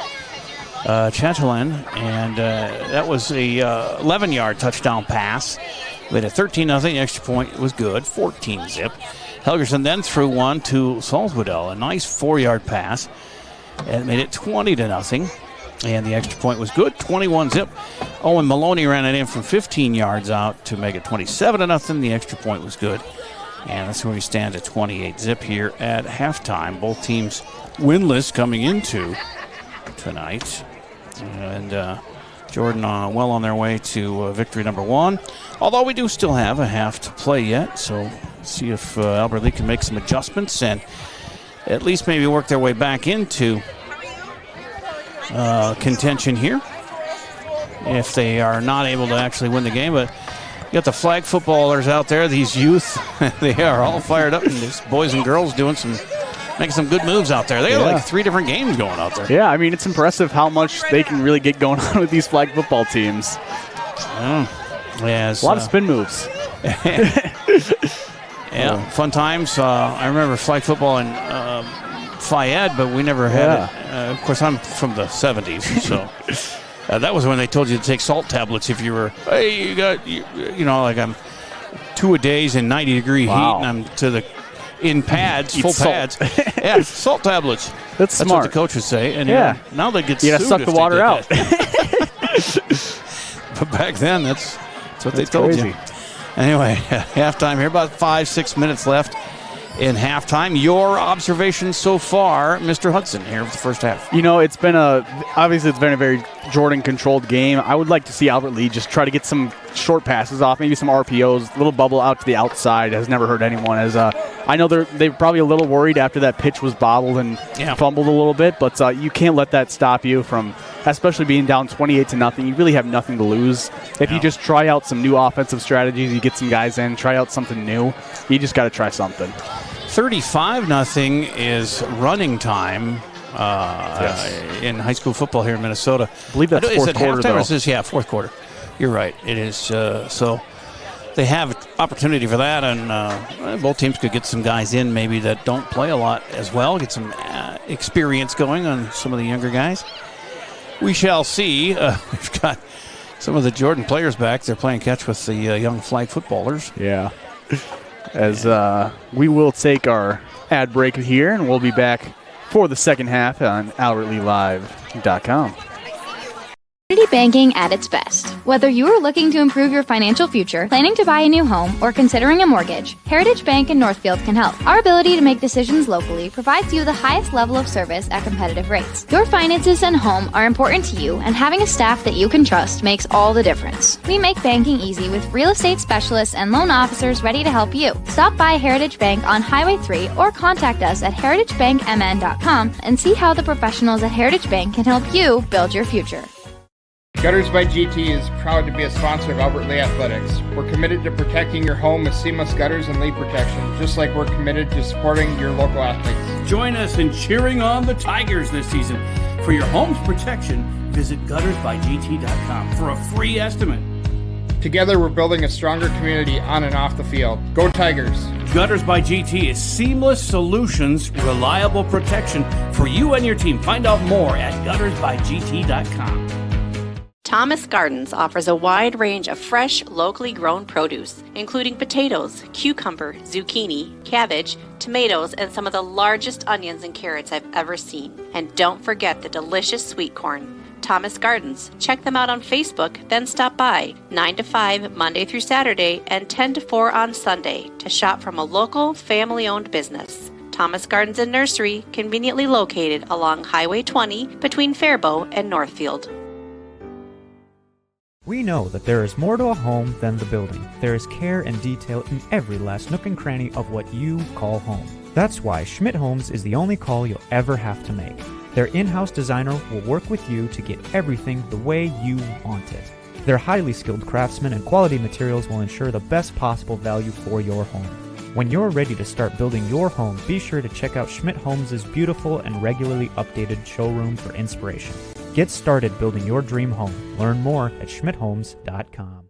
Chatelain, and that was a 11-yard touchdown pass. They had a 13-0. The extra point was good, 14-zip. Helgerson then threw one to Salzwedel, a nice 4-yard pass, and made it 20-0. And the extra point was good, 21-zip. Owen Maloney ran it in from 15 yards out to make it 27-0. The extra point was good. And that's where we stand at 28-zip here at halftime. Both teams winless coming into tonight. And Jordan well on their way to victory number 1. Although we do still have a half to play yet. So let's see if Albert Lea can make some adjustments and at least maybe work their way back into contention here if they are not able to actually win the game. But you got the flag footballers out there, these youth, they are all fired up, and these boys and girls making some good moves out there. They got like 3 different games going out there. Yeah, I mean, it's impressive how much they can really get going on with these flag football teams. Yeah, a lot of spin moves. Yeah, fun times. I remember flag football in Fayette, but we never had it. Of course, I'm from the 70s, so that was when they told you to take salt tablets if you were, hey, you got, you know, like I'm 2-a-days in 90-degree heat, and I'm in pads, full pads. Yeah, salt tablets. That's smart. What the coach would say. And now they get you sued. You got to suck the water out. But back then, that's what they told you. Anyway, halftime here, about 5-6 minutes left in halftime. Your observations so far, Mr. Hudson, here for the first half. You know, it's been a very Jordan-controlled game. I would like to see Albert Lea just try to get some short passes off, maybe some RPOs, a little bubble out to the outside has never hurt anyone. As I know they're probably a little worried after that pitch was bobbled and fumbled a little bit, but you can't let that stop you from, especially being down 28-0. You really have nothing to lose. If you just try out some new offensive strategies, you get some guys in, try out something new, you just got to try something. 35-0 is running time in high school football here in Minnesota. I believe that's fourth quarter, though. Fourth quarter. You're right. It is. So they have opportunity for that, and both teams could get some guys in maybe that don't play a lot as well, get some experience going on some of the younger guys. We shall see. We've got some of the Jordan players back. They're playing catch with the young flag footballers. Yeah. As we will take our ad break here, and we'll be back for the second half on AlbertLeeLive.com. Community banking at its best. Whether you are looking to improve your financial future, planning to buy a new home, or considering a mortgage, Heritage Bank in Northfield can help. Our ability to make decisions locally provides you the highest level of service at competitive rates. Your finances and home are important to you, and having a staff that you can trust makes all the difference. We make banking easy with real estate specialists and loan officers ready to help you. Stop by Heritage Bank on Highway 3 or contact us at heritagebankmn.com and see how the professionals at Heritage Bank can help you build your future. Gutters by GT is proud to be a sponsor of Albert Lea Athletics. We're committed to protecting your home with seamless gutters and leak protection, just like we're committed to supporting your local athletes. Join us in cheering on the Tigers this season. For your home's protection, visit guttersbygt.com for a free estimate. Together, we're building a stronger community on and off the field. Go Tigers! Gutters by GT is seamless solutions, reliable protection for you and your team. Find out more at guttersbygt.com. Thomas Gardens offers a wide range of fresh, locally grown produce, including potatoes, cucumber, zucchini, cabbage, tomatoes, and some of the largest onions and carrots I've ever seen. And don't forget the delicious sweet corn. Thomas Gardens. Check them out on Facebook, then stop by 9 to 5 Monday through Saturday and 10 to 4 on Sunday to shop from a local, family-owned business. Thomas Gardens and Nursery, conveniently located along Highway 20 between Faribault and Northfield. We know that there is more to a home than the building. There is care and detail in every last nook and cranny of what you call home. That's why Schmidt Homes is the only call you'll ever have to make. Their in-house designer will work with you to get everything the way you want it. Their highly skilled craftsmen and quality materials will ensure the best possible value for your home. When you're ready to start building your home, be sure to check out Schmidt Homes' beautiful and regularly updated showroom for inspiration. Get started building your dream home. Learn more at schmidthomes.com.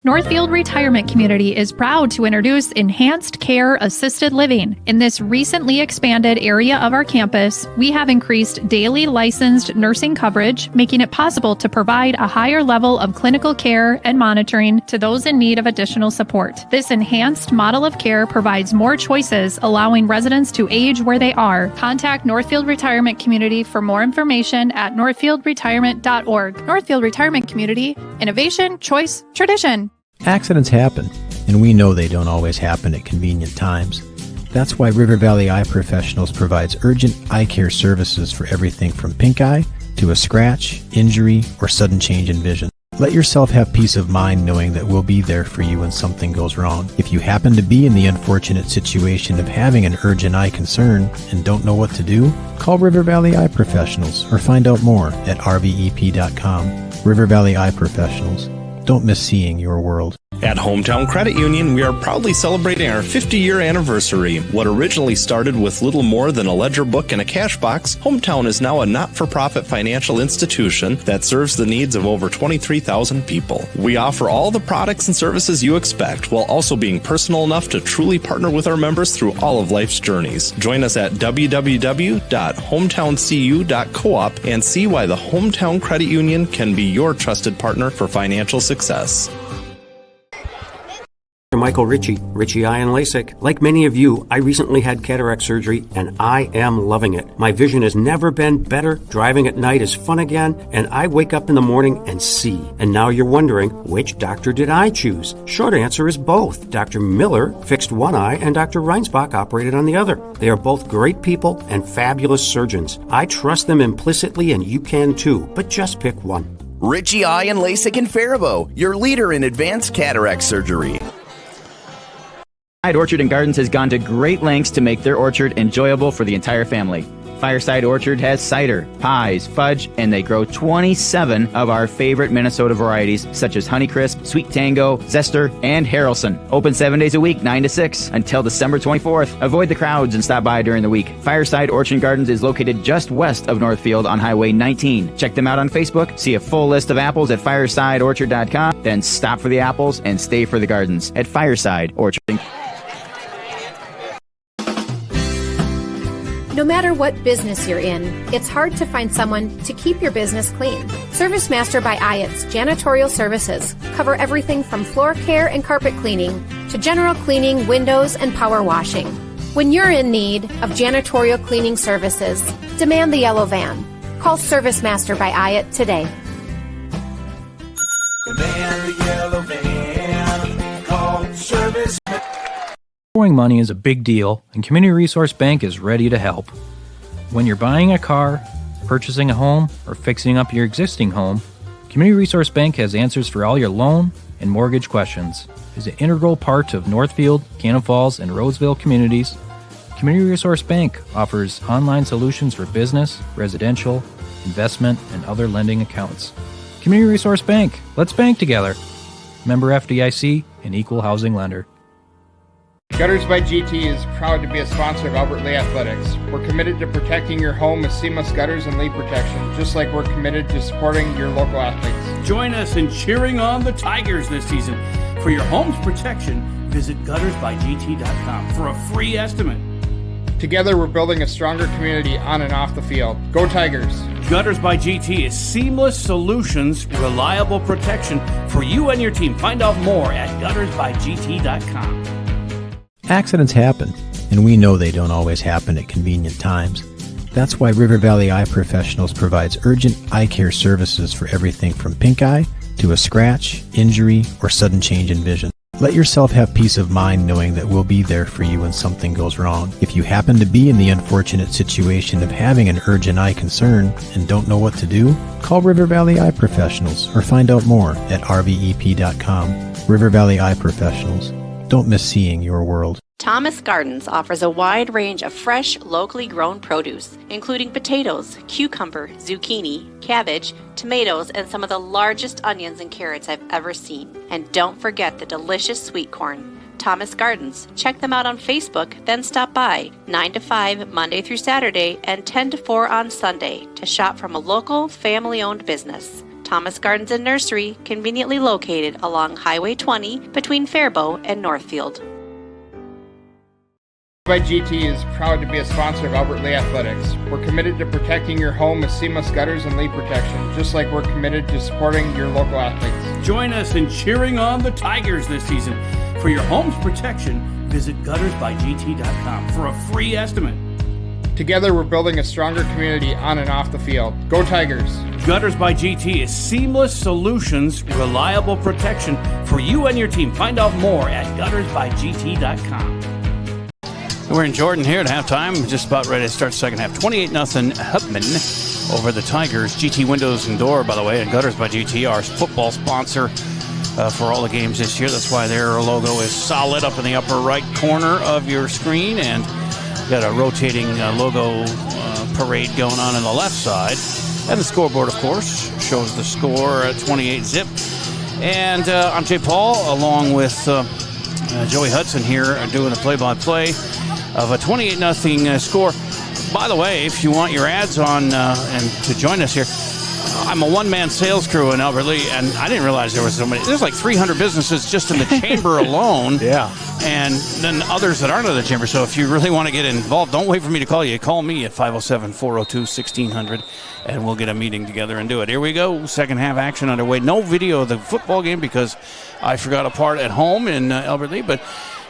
Northfield Retirement Community is proud to introduce Enhanced Care Assisted Living. In this recently expanded area of our campus, we have increased daily licensed nursing coverage, making it possible to provide a higher level of clinical care and monitoring to those in need of additional support. This enhanced model of care provides more choices, allowing residents to age where they are. Contact Northfield Retirement Community for more information at northfieldretirement.org. Northfield Retirement Community, innovation, choice, tradition. Accidents happen, and we know they don't always happen at convenient times. That's why River Valley Eye Professionals provides urgent eye care services for everything from pink eye to a scratch, injury, or sudden change in vision. Let yourself have peace of mind knowing that we'll be there for you when something goes wrong. If you happen to be in the unfortunate situation of having an urgent eye concern and don't know what to do, call River Valley Eye Professionals or find out more at rvep.com. River Valley Eye Professionals. Don't miss seeing your world. At Hometown Credit Union, we are proudly celebrating our 50-year anniversary. What originally started with little more than a ledger book and a cash box, Hometown is now a not-for-profit financial institution that serves the needs of over 23,000 people. We offer all the products and services you expect, while also being personal enough to truly partner with our members through all of life's journeys. Join us at www.hometowncu.coop and see why the Hometown Credit Union can be your trusted partner for financial success. Michael Ritchie, Ritchie Eye and LASIK. Like many of you, I recently had cataract surgery and I am loving it. My vision has never been better, driving at night is fun again, and I wake up in the morning and see. And now you're wondering, which doctor did I choose? Short answer is both. Dr. Miller fixed one eye and Dr. Reinsbach operated on the other. They are both great people and fabulous surgeons. I trust them implicitly and you can too, but just pick one. Ritchie Eye and LASIK in Faribault, your leader in advanced cataract surgery. Orchard and Gardens has gone to great lengths to make their orchard enjoyable for the entire family. Fireside Orchard has cider, pies, fudge, and they grow 27 of our favorite Minnesota varieties, such as Honeycrisp, Sweet Tango, Zester, and Harrelson. Open 7 days a week, 9 to 6, until December 24th. Avoid the crowds and stop by during the week. Fireside Orchard Gardens is located just west of Northfield on Highway 19. Check them out on Facebook, see a full list of apples at firesideorchard.com, then stop for the apples and stay for the gardens at Fireside Orchard. No matter what business you're in, it's hard to find someone to keep your business clean. ServiceMaster by Ayatt's janitorial services cover everything from floor care and carpet cleaning to general cleaning, windows, and power washing. When you're in need of janitorial cleaning services, demand the yellow van. Call ServiceMaster by Ayatt today. Demand the yellow van. Call Service. Borrowing money is a big deal, and Community Resource Bank is ready to help. When you're buying a car, purchasing a home, or fixing up your existing home, Community Resource Bank has answers for all your loan and mortgage questions. As an integral part of Northfield, Cannon Falls, and Roseville communities, Community Resource Bank offers online solutions for business, residential, investment, and other lending accounts. Community Resource Bank, let's bank together. Member FDIC, an equal housing lender. Gutters by GT is proud to be a sponsor of Albert Lea Athletics. We're committed to protecting your home with seamless gutters and leak protection, just like we're committed to supporting your local athletes. Join us in cheering on the Tigers this season. For your home's protection, visit guttersbygt.com for a free estimate. Together, we're building a stronger community on and off the field. Go Tigers! Gutters by GT is seamless solutions, reliable protection for you and your team. Find out more at guttersbygt.com. Accidents happen, and we know they don't always happen at convenient times. That's why River Valley Eye Professionals provides urgent eye care services for everything from pink eye to a scratch, injury, or sudden change in vision. Let yourself have peace of mind knowing that we'll be there for you when something goes wrong. If you happen to be in the unfortunate situation of having an urgent eye concern and don't know what to do, call River Valley Eye Professionals or find out more at rvep.com. River Valley Eye Professionals. Don't miss seeing your world. Thomas Gardens offers a wide range of fresh, locally grown produce, including potatoes, cucumber, zucchini, cabbage, tomatoes, and some of the largest onions and carrots I've ever seen. And don't forget the delicious sweet corn. Thomas Gardens. Check them out on Facebook, then stop by 9 to 5 Monday through Saturday and 10 to 4 on Sunday to shop from a local, family-owned business. Thomas Gardens and Nursery, conveniently located along Highway 20 between Faribault and Northfield. By GT is proud to be a sponsor of Albert Lea Athletics. We're committed to protecting your home with seamless gutters and leak protection, just like we're committed to supporting your local athletes. Join us in cheering on the Tigers this season. For your home's protection, visit guttersbygt.com for a free estimate. Together, we're building a stronger community on and off the field. Go Tigers! Gutters by GT is seamless solutions, reliable protection for you and your team. Find out more at guttersbygt.com. We're in Jordan here at halftime, just about ready to start second half. 28-0 Hubman over the Tigers. GT Windows and Door, by the way, and Gutters by GT, our football sponsor for all the games this year. That's why their logo is solid up in the upper right corner of your screen, and got a rotating logo parade going on the left side. And the scoreboard, of course, shows the score at 28-zip. And I'm Jay Paul, along with Joey Hudson here, doing the play-by-play of a 28-0 score. By the way, if you want your ads on and to join us here, I'm a one-man sales crew in Albert Lea, and I didn't realize there was so many. There's like 300 businesses just in the chamber alone. Yeah. And then others that aren't in the chamber. So if you really want to get involved, don't wait for me to call you. Call me at 507-402-1600, and we'll get a meeting together and do it. Here we go. Second half action underway. No video of the football game because I forgot a part at home in Albert Lea, but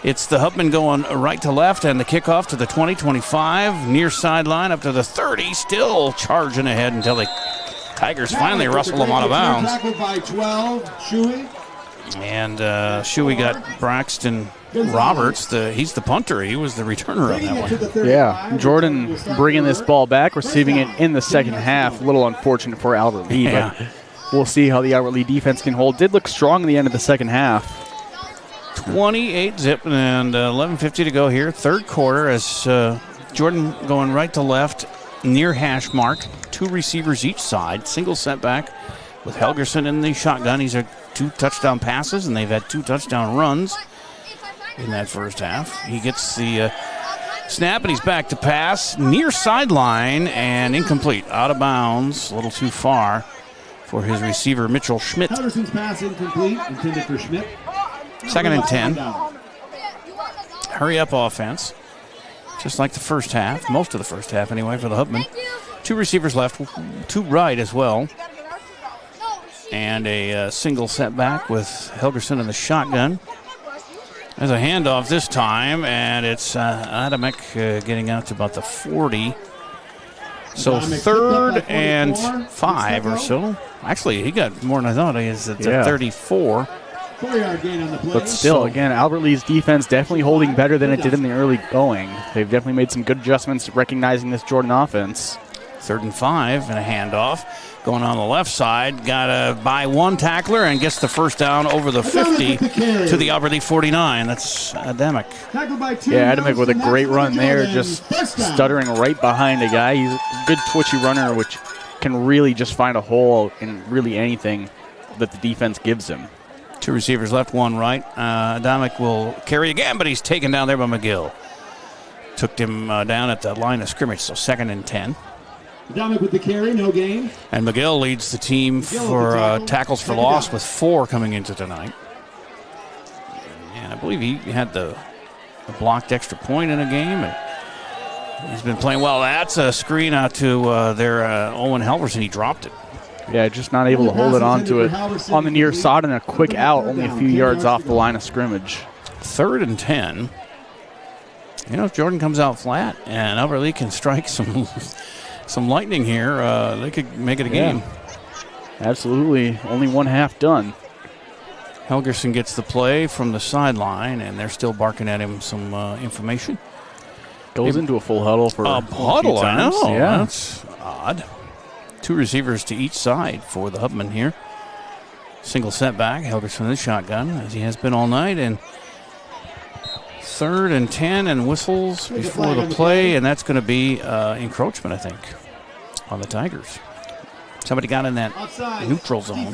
it's the Hubman going right to left, and the kickoff to the 20-25, near sideline up to the 30, still charging ahead until the Tigers finally wrestle them out of bounds. Tackled by 12, Shuey. And Shuey got Braxton Roberts. He's the punter. He was the returner on that one. Yeah, Jordan bringing this ball back, receiving it in the second half. A little unfortunate for Albert Lea, but we'll see how the Albert Lea defense can hold. Did look strong in the end of the second half. 28-zip and 11:50 to go here. Third quarter as Jordan going right to left near hash mark. 2 receivers each side. Single setback with Helgerson in the shotgun. These are 2 touchdown passes, and they've had 2 touchdown runs in that first half. He gets the snap, and he's back to pass. Near sideline and incomplete. Out of bounds. A little too far for his receiver, Mitchell Schmidt. Henderson's pass incomplete, intended for Schmidt. 2nd and 10. Hurry up offense. Just like the first half. Most of the first half anyway for the Hubman. 2 receivers left. 2 right as well. And a single setback with Helgerson in the shotgun. There's a handoff this time, and it's Adamek getting out to about the 40. So 3rd and 5 or so. Actually, he got more than I thought. It's at 34. 4-yard gain on the play. But still, again, Albert Lee's defense definitely holding better than it did in the early going. They've definitely made some good adjustments recognizing this Jordan offense. 3rd and 5 and a handoff. Going on the left side, got a by 1 tackler and gets the first down over the 50 to the Albert Lee 49. That's Adamek. Yeah, Adamek with a great run there, just stuttering right behind a guy. He's a good twitchy runner, which can really just find a hole in really anything that the defense gives him. 2 receivers left, 1 right. Adamek will carry again, but he's taken down there by McGill. Took him down at the line of scrimmage, so 2nd and 10. Adamek with the carry, no gain. And McGill leads the team for tackles for loss with 4 coming into tonight. And I believe he had the blocked extra point in a game, and he's been playing well. That's a screen out to Owen Helverson. He dropped it. Yeah, just not able to hold it onto it on the near side and a quick out, only a few yards off the line of scrimmage. 3rd and 10. You know, if Jordan comes out flat and Albert Lee can strike some lightning here, they could make it a game. Absolutely. Only 1 half done. Helgerson gets the play from the sideline, and they're still barking at him some information. Goes into a full huddle for a huddle, I know. Yeah. That's odd. 2 receivers to each side for the Hubman here. Single setback. Helgerson in the shotgun, as he has been all night, and 3rd and 10 and whistles before the play, and that's going to be encroachment, I think, on the Tigers. Somebody got in that neutral zone.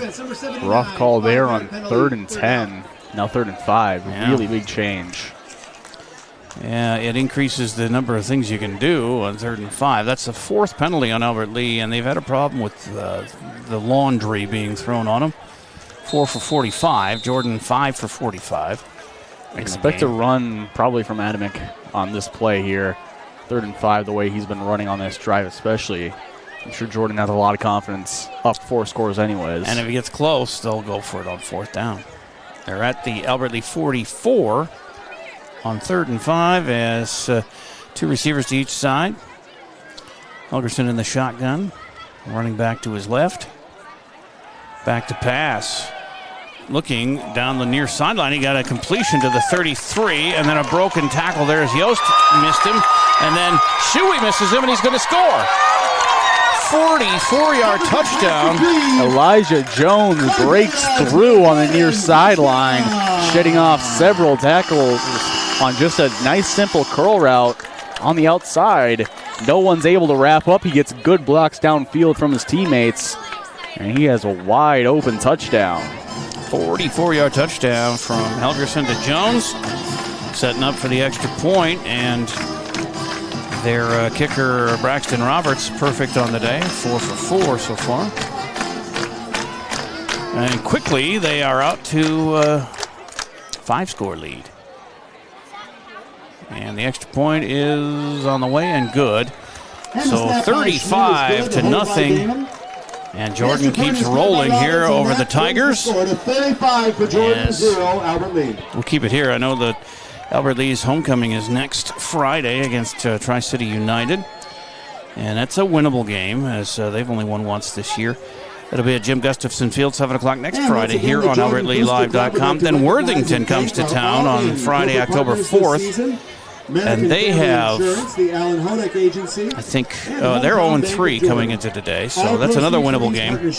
Rough call there on 3rd and 10. Now 3rd and 5. Yeah. Really big change. Yeah, it increases the number of things you can do on 3rd and 5. That's the 4th penalty on Albert Lee, and they've had a problem with the laundry being thrown on them. 4 for 45. Jordan 5 for 45. Expect a run probably from Adamek on this play here. 3rd and 5, the way he's been running on this drive especially. I'm sure Jordan has a lot of confidence up 4 scores anyways. And if he gets close, they'll go for it on 4th down. They're at the Albert Lee 44 on 3rd and 5 as 2 receivers to each side. Helgerson in the shotgun, running back to his left. Back to pass. Looking down the near sideline, he got a completion to the 33, and then a broken tackle there as Yost missed him, and then Shuey misses him, and he's going to score. 44-yard touchdown. Elijah Jones breaks through on the near sideline, shedding off several tackles on just a nice, simple curl route on the outside. No one's able to wrap up. He gets good blocks downfield from his teammates, and he has a wide open touchdown. 44-yard touchdown from Helgerson to Jones, setting up for the extra point, and their kicker, Braxton Roberts, perfect on the day, 4 for 4 so far. And quickly, they are out to a 5-score lead. And the extra point is on the way and good. So 35 to nothing. And Jordan keeps rolling here over the Tigers. Yes. We'll keep it here. I know that Albert Lee's homecoming is next Friday against Tri-City United. And that's a winnable game, as they've only won once this year. It'll be at Jim Gustafson Field, 7 o'clock next Friday here on AlbertLeeLive.com. Then Worthington comes to town on Friday, October 4th. And they have, I think, they're 0-3 coming into today, so that's another winnable game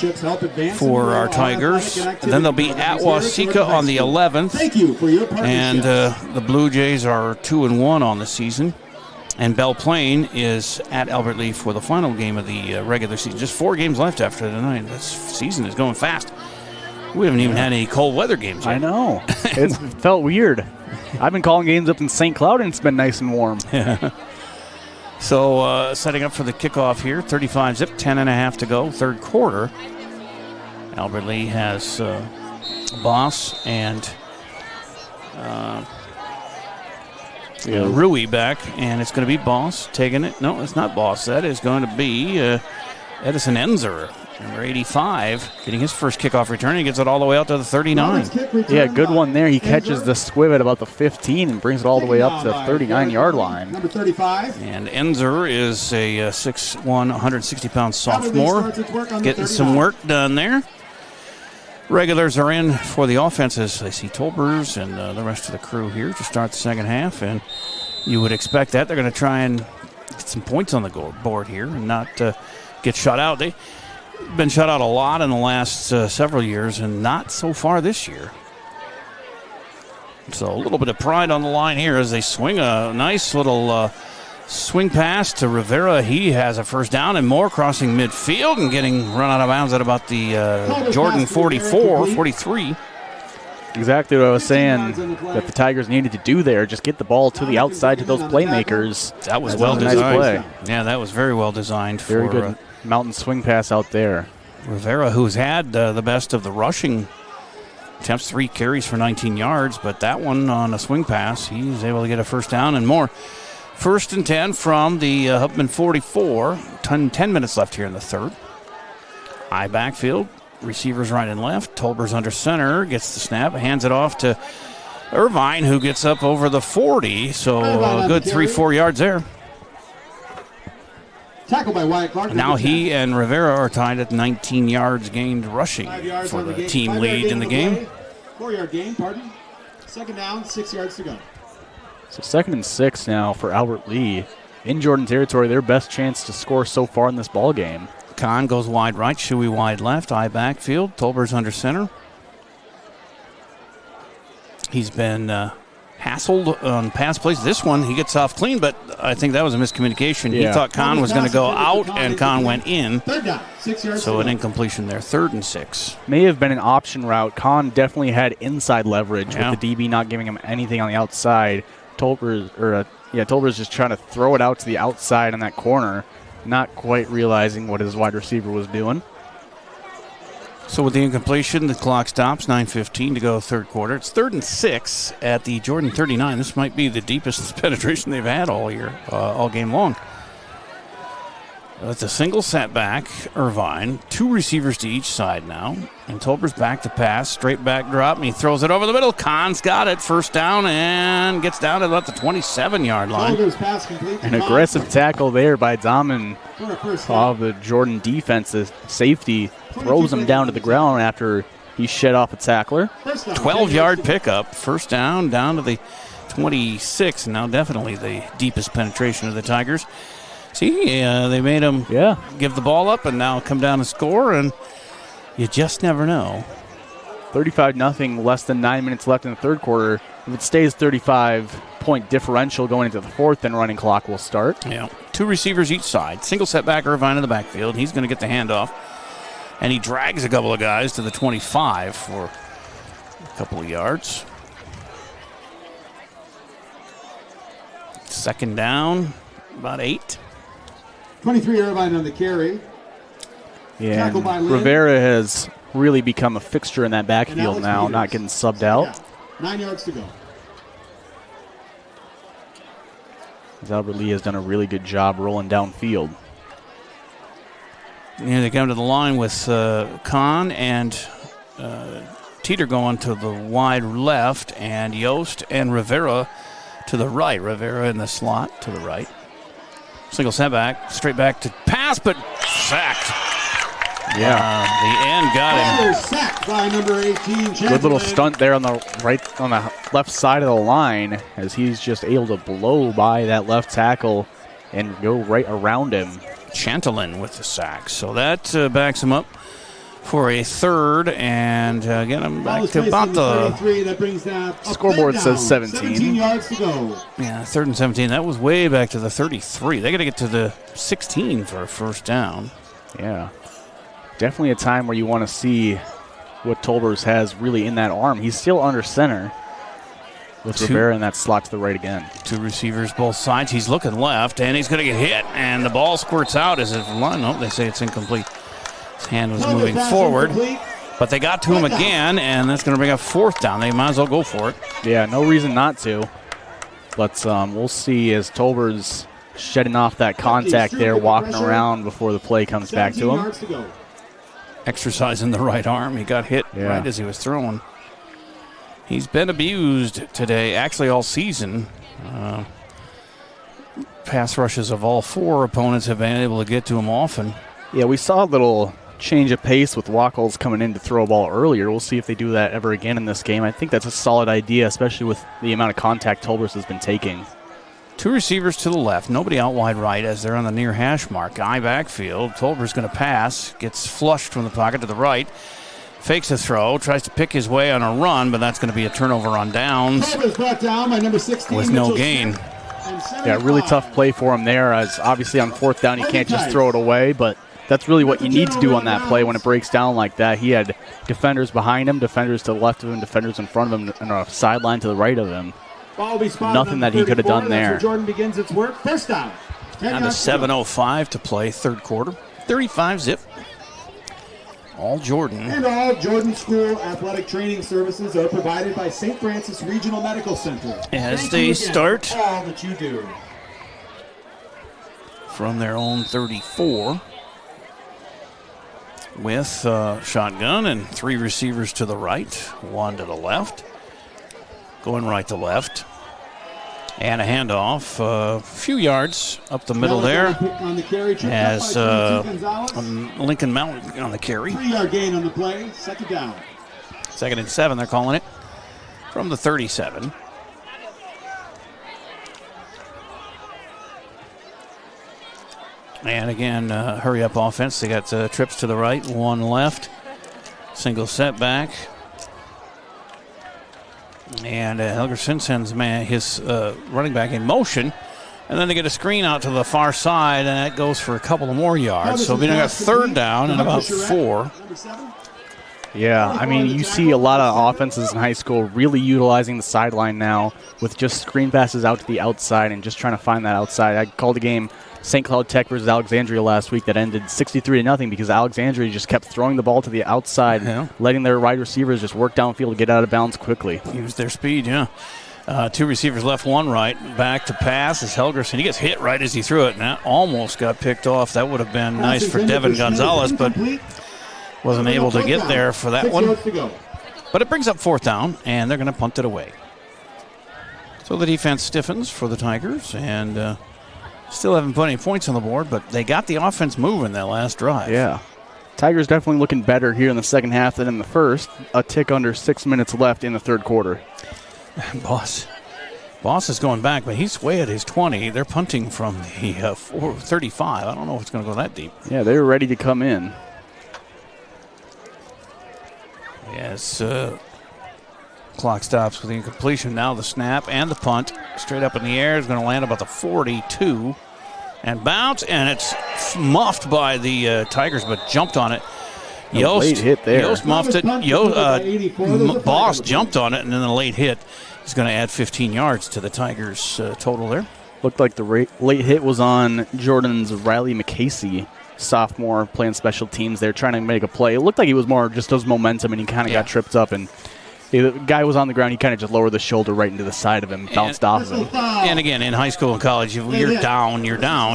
for our Tigers. And then they'll be at Waseca on the 11th, and the Blue Jays are 2-1 on the season. And Belle Plaine is at Albert Lea for the final game of the regular season. Just 4 games left after tonight. This season is going fast. We haven't even had any cold weather games yet. I know. It felt weird. I've been calling games up in St. Cloud, and it's been nice and warm. Yeah. So setting up for the kickoff here, 35 zip, 10.5 to go, third quarter. Albert Lea has Boss and Rui back, and it's going to be Boss taking it. No, it's not Boss. That is going to be Edison Enzer, number 85, getting his first kickoff return. He gets it all the way out to the 39. Yeah, good one there. He catches the squib at about the 15 and brings it all the way up to the 39-yard line. Number 35. And Enzer is a 6'1", 160-pound sophomore, getting some work done there. Regulars are in for the offenses. I see Tolbers and the rest of the crew here to start the second half, and you would expect that. They're going to try and get some points on the board here and not get shut out. They've been shut out a lot in the last several years, and not so far this year. So a little bit of pride on the line here as they swing a nice little swing pass to Rivera. He has a first down and more, crossing midfield and getting run out of bounds at about the Jordan 43. Exactly what I was saying that the Tigers needed to do there. Just get the ball to the outside to those playmakers. That was well designed. Nice play. Yeah, that was very well designed. Very good mountain swing pass out there. Rivera, who's had the best of the rushing attempts, 3 carries for 19 yards, but that one on a swing pass, he's able to get a first down and more. First and 10 from the Hubman 44. 10 minutes left here in the third. High backfield. Receivers right and left. Tolbers under center. Gets the snap. Hands it off to Irvine, who gets up over the 40. So a good 3-4 yards there. Tackle by Wyatt Clark. Now he and Rivera are tied at 19 yards gained rushing for the team lead in the game. 4-yard gain, pardon. Second down, 6 yards to go. So 2nd and 6 now for Albert Lea. In Jordan territory, their best chance to score so far in this ball game. Kahn goes wide right, Shuey wide left, eye backfield. Tolbers under center. He's been hassled on pass plays. This one, he gets off clean, but I think that was a miscommunication. Yeah. He thought Kahn was going to go out, and Kahn went in. Third down, 6 yards. So an incompletion there. 3rd and 6. May have been an option route. Kahn definitely had inside leverage with the DB not giving him anything on the outside. Tolbers just trying to throw it out to the outside on that corner, not quite realizing what his wide receiver was doing. So with the incompletion, the clock stops. 9:15 to go, third quarter. It's 3rd and 6 at the Jordan 39. This might be the deepest penetration they've had all year, all game long. It's a single setback, Irvine. 2 receivers to each side now. And Tolbers back to pass, straight back drop, and he throws it over the middle. Kahn's got it, first down, and gets down to about the 27-yard line. An aggressive tackle there by Dahmen of the Jordan defense. Safety throws him down to the ground after he shed off a tackler. 12-yard pickup, first down to the 26, and now definitely the deepest penetration of the Tigers. See, they made him give the ball up and now come down and score, and you just never know. 35-0, less than 9 minutes left in the third quarter. If it stays 35-point differential going into the fourth, then running clock will start. Yeah, 2 receivers each side. Single setback, Irvine in the backfield. He's going to get the handoff, and he drags a couple of guys to the 25 for a couple of yards. Second down, about 8. 23 Irvine on the carry. Yeah, Rivera has really become a fixture in that backfield now, not getting subbed out. 9 yards to go. Albert Lea has done a really good job rolling downfield. Yeah, they come to the line with Kahn and Teeter going to the wide left, and Yost and Rivera to the right. Rivera in the slot to the right. Single setback, straight back to pass, but sacked. Yeah, the end got him. Sacked by number 18. Good little stunt there on the left side of the line as he's just able to blow by that left tackle and go right around him. Chantelin with the sack, so that backs him up for a third, and get them back to about the that brings down scoreboard says 17. 17 yards to go. Yeah, 3rd and 17. That was way back to the 33. They got to get to the 16 for a first down. Yeah. Definitely a time where you want to see what Tolbers has really in that arm. He's still under center with Rivera in that slot to the right again. 2 receivers both sides. He's looking left, and he's going to get hit, and the ball squirts out as if line. No, they say it's incomplete. His hand was moving forward, but they got to him again, and that's going to bring up 4th down. They might as well go for it. Yeah, no reason not to. But we'll see as Tolbers shedding off that contact there, walking around before the play comes back to him. Exercising the right arm. He got hit right as he was throwing. He's been abused today, actually all season. Pass rushes of all 4 opponents have been able to get to him often. Yeah, we saw a little change of pace with Wackles coming in to throw a ball earlier. We'll see if they do that ever again in this game. I think that's a solid idea, especially with the amount of contact Tolbers has been taking. 2 receivers to the left, nobody out wide right as they're on the near hash mark. Guy backfield. Tolbers going to pass, gets flushed from the pocket to the right, fakes a throw, tries to pick his way on a run, but that's going to be a turnover on downs Brought down by number 16, with no gain. Yeah, really tough play for him there, as obviously on 4th down he can't just throw it away, but that's really what you need to do on that play when it breaks down like that. He had defenders behind him, defenders to the left of him, defenders in front of him, and a sideline to the right of him. Nothing that he could have done there. Jordan begins its work. First down. Down to 7:05 to play, 3rd quarter. 35-zip. All Jordan. And all Jordan School athletic training services are provided by St. Francis Regional Medical Center. As they start all that you do. From their own 34 with shotgun and 3 receivers to the right, 1 to the left. Going right to left. And a handoff, a few yards up the middle there as Lincoln Mountain on the carry. 3-yard gain on the play, 2nd down. 2nd and 7, they're calling it from the 37. And again, hurry up offense. They got trips to the right, 1 left. Single setback. And Helgerson sends his running back in motion. And then they get a screen out to the far side, and that goes for a couple of more yards. So we got 3rd down and about 4. Yeah, I mean, you see a lot of offenses in high school really utilizing the sideline now with just screen passes out to the outside and just trying to find that outside. I called a game St. Cloud Tech versus Alexandria last week that ended 63-0 because Alexandria just kept throwing the ball to the outside, letting their wide receivers just work downfield to get out of bounds quickly. Use their speed, 2 receivers left, 1 right. Back to pass is Helgerson. He gets hit right as he threw it, and that almost got picked off. That would have been nice for Devin Gonzalez, but wasn't able to get there for that one. But it brings up 4th down, and they're going to punt it away. So the defense stiffens for the Tigers, and still haven't put any points on the board, but they got the offense moving that last drive. Yeah. Tigers definitely looking better here in the second half than in the first. A tick under 6 minutes left in the 3rd quarter. Boss is going back, but he's way at his 20. They're punting from the 35. I don't know if it's going to go that deep. Yeah, they're ready to come in. Yes, clock stops with the incompletion. Now the snap and the punt straight up in the air is going to land about the 42 and bounce, and it's muffed by the Tigers, but jumped on it. Late hit there. Yost muffed it. Boss jumped on it, and then the late hit is going to add 15 yards to the Tigers' total there. Looked like the late hit was on Jordan's Riley McCasey, sophomore, playing special teams there, trying to make a play. It looked like he was more just his momentum, and he kind of got tripped up, and the guy was on the ground. He kind of just lowered the shoulder right into the side of him, bounced off of him. And again, in high school and college, you're down.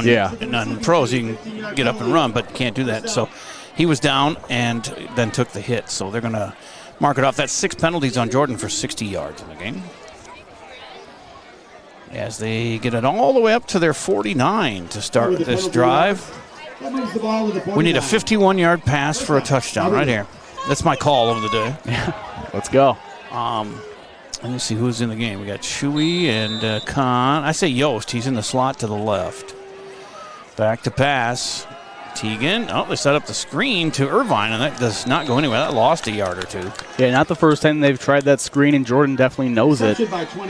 Yeah. And on pros, you can get up and run, but you can't do that. So he was down and then took the hit. So they're going to mark it off. That's 6 penalties on Jordan for 60 yards in the game. As they get it all the way up to their 49 to start this drive. We need a 51-yard pass for a touchdown right here. That's my call of the day. Let's go. Let me see who's in the game. We got Chewy and Khan. I say Yost. He's in the slot to the left. Back to pass. Teagan. Oh, they set up the screen to Irvine, and that does not go anywhere. That lost a yard or two. Yeah, not the first time they've tried that screen, and Jordan definitely knows it.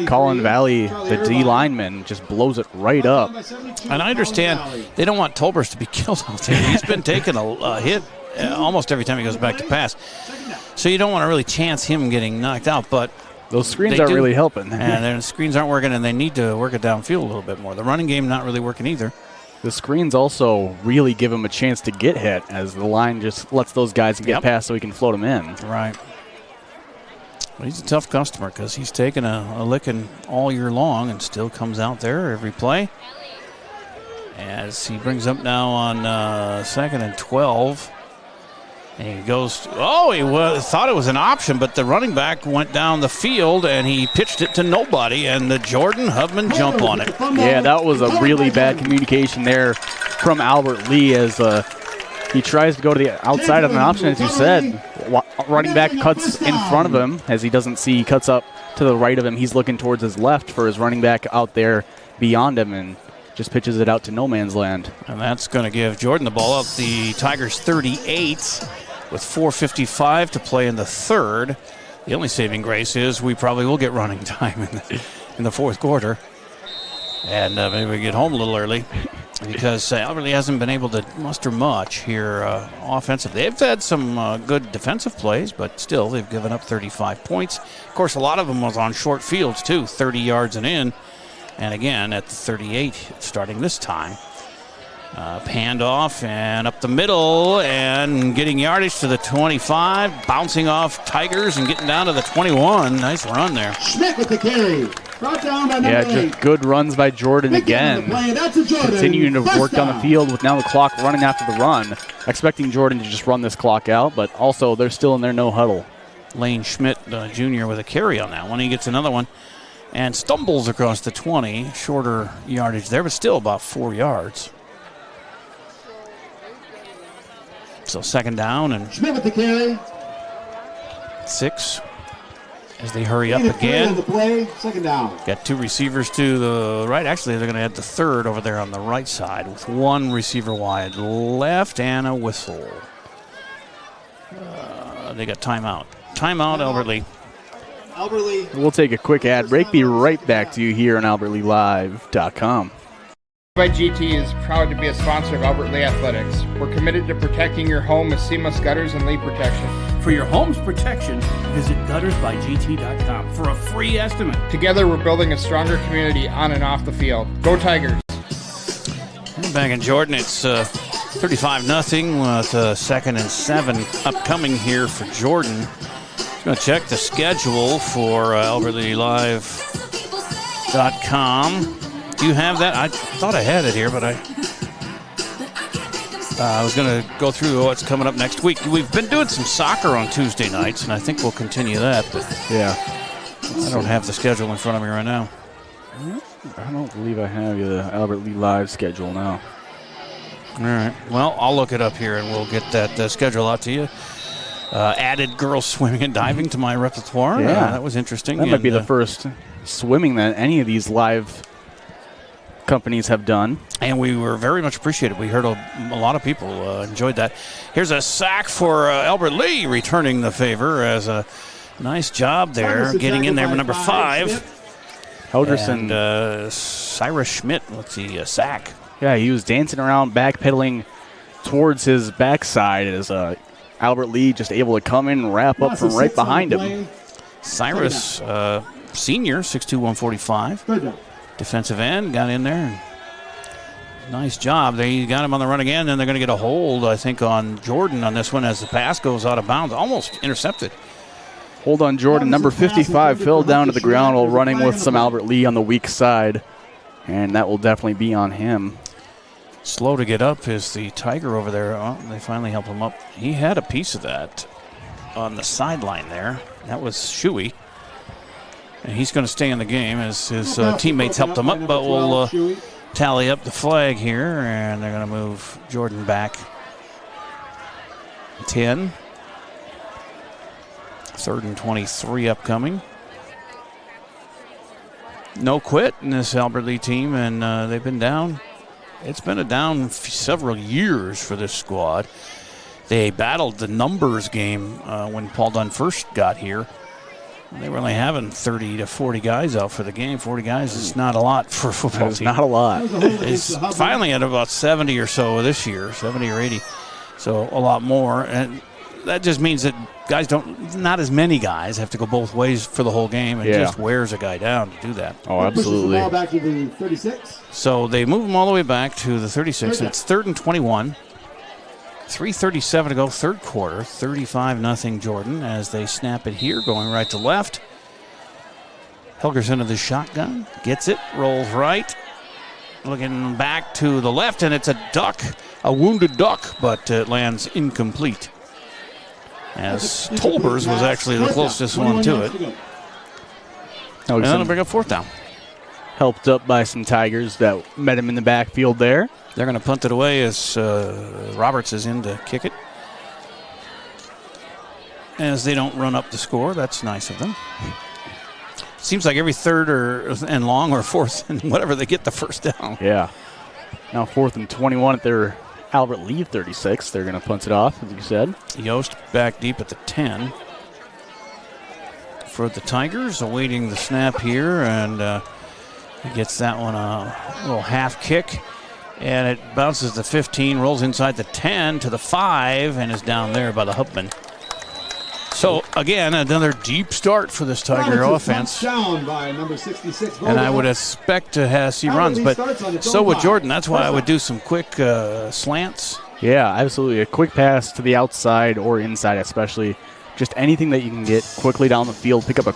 Colin Valley, the D lineman, just blows it right up. And I understand they don't want Tolbers to be killed out there. He's been taking a hit almost every time he goes back to pass. So you don't want to really chance him getting knocked out, but those screens aren't really helping. And the screens aren't working, and they need to work it downfield a little bit more. The running game not really working either. The screens also really give him a chance to get hit, as the line just lets those guys get past so he can float them in. Right. Well, he's a tough customer because he's taken a licking all year long and still comes out there every play. As he brings up now on 2nd and 12. And he goes, he thought it was an option, but the running back went down the field and he pitched it to nobody, and the Jordan Hubman jump on it. Yeah, that was a really bad communication there from Albert Lee, as he tries to go to the outside of an option, as you said. Running back cuts in front of him, as he doesn't see, he cuts up to the right of him. He's looking towards his left for his running back out there beyond him, and just pitches it out to no man's land. And that's going to give Jordan the ball up the Tigers 38 with 4:55 to play in the third. The only saving grace is we probably will get running time in the fourth quarter. And maybe we get home a little early because Albert Lee hasn't been able to muster much here offensively. They've had some good defensive plays, but still they've given up 35 points. Of course, a lot of them was on short fields too, 30 yards and in. And again, at the 38, starting this time. Panned off and up the middle and getting yardage to the 25, bouncing off Tigers and getting down to the 21. Nice run there. Schmidt with the carry. Brought down by Yeah, just good runs by Jordan again. Continuing to work down the field with now the clock running after the run. Expecting Jordan to just run this clock out, but also they're still in their no huddle. Lane Schmidt Jr. with a carry on that one. He gets another one and stumbles across the 20. Shorter yardage there, but still about 4 yards. So second down and Schmidt with the carry. 6 as they hurry up again. The play. Second down. Got 2 receivers to the right. Actually, they're going to add the third over there on the right side with 1 receiver wide left and a whistle. They got timeout. Timeout, Albert Lee. Albert Lee. We'll take a quick ad break. Be right back to you here on AlbertLeeLive.com. By GT is proud to be a sponsor of Albert Lee Athletics. We're committed to protecting your home with seamless gutters and leak protection. For your home's protection, visit guttersbygt.com for a free estimate. Together, we're building a stronger community on and off the field. Go Tigers! Back in Jordan, it's 35-0 with 2nd and 7 upcoming here for Jordan. Just going to check the schedule for AlbertLeeLive.com. Do you have that? I thought I had it here, but I was going to go through what's coming up next week. We've been doing some soccer on Tuesday nights, and I think we'll continue that. But yeah, I don't have the schedule in front of me right now. I don't believe I have the Albert Lee Live schedule now. All right. Well, I'll look it up here, and we'll get that schedule out to you. Added girls swimming and diving to my repertoire. Yeah, that was interesting. That might be the first swimming that any of these live companies have done. And we were very much appreciated. We heard a lot of people enjoyed that. Here's a sack for Albert Lee, returning the favor as a nice job there, getting in there with number 5. Helgerson. And Cyrus Schmidt with the sack. Yeah, he was dancing around, backpedaling towards his backside as Albert Lee just able to come in and wrap up from right behind him. Cyrus, senior, 6'2", 145. Defensive end, got in there. Nice job. They got him on the run again, and they're going to get a hold, I think, on Jordan on this one as the pass goes out of bounds. Almost intercepted. Hold on, Jordan. Number 55 fell down to the ground while running with some Albert Lee on the weak side, and that will definitely be on him. Slow to get up is the Tiger over there. Oh, they finally helped him up. He had a piece of that on the sideline there. That was Shuey. And he's going to stay in the game as his teammates helped him up, but we'll tally up the flag here, and they're going to move Jordan back 10. 3rd and 23 upcoming. No quit in this Albert Lee team, and they've been down It's been down several years for this squad. They battled the numbers game when Paul Dunn first got here. They were only having 30 to 40 guys out for the game. 40 guys is not a lot for a football It's team. not a lot. It's finally at about 70 or so this year, 70 or 80. So a lot more. And that just means that not as many guys have to go both ways for the whole game. It just wears a guy down to do that. Oh, absolutely. Pushes the ball back to the 36. So they move them all the way back to the 36, and it's 3rd and 21. 3:37 to go, third quarter. 35-0 Jordan as they snap it here, going right to left. Helgerson to the shotgun, gets it, rolls right. Looking back to the left, and it's a duck, a wounded duck, but it lands incomplete. As Tolbers was actually the closest one to it. And that'll bring up 4th down. Helped up by some Tigers that met him in the backfield there. They're going to punt it away as Roberts is in to kick it. As they don't run up the score, that's nice of them. Seems like every 3rd and long or 4th and whatever, they get the 1st down. Yeah. Now 4th and 21 at their Albert Lee 36. They're going to punt it off, as you said. Yost back deep at the 10. For the Tigers, awaiting the snap here, and he gets that one a little half kick. And it bounces the 15, rolls inside the 10 to the 5, and is down there by the Hubman. So, again, another deep start for this Tiger offense. Down by number 66. And I would expect to see runs, but so would Jordan. That's why I would do some quick slants. Yeah, absolutely. A quick pass to the outside or inside especially. Just anything that you can get quickly down the field, pick up a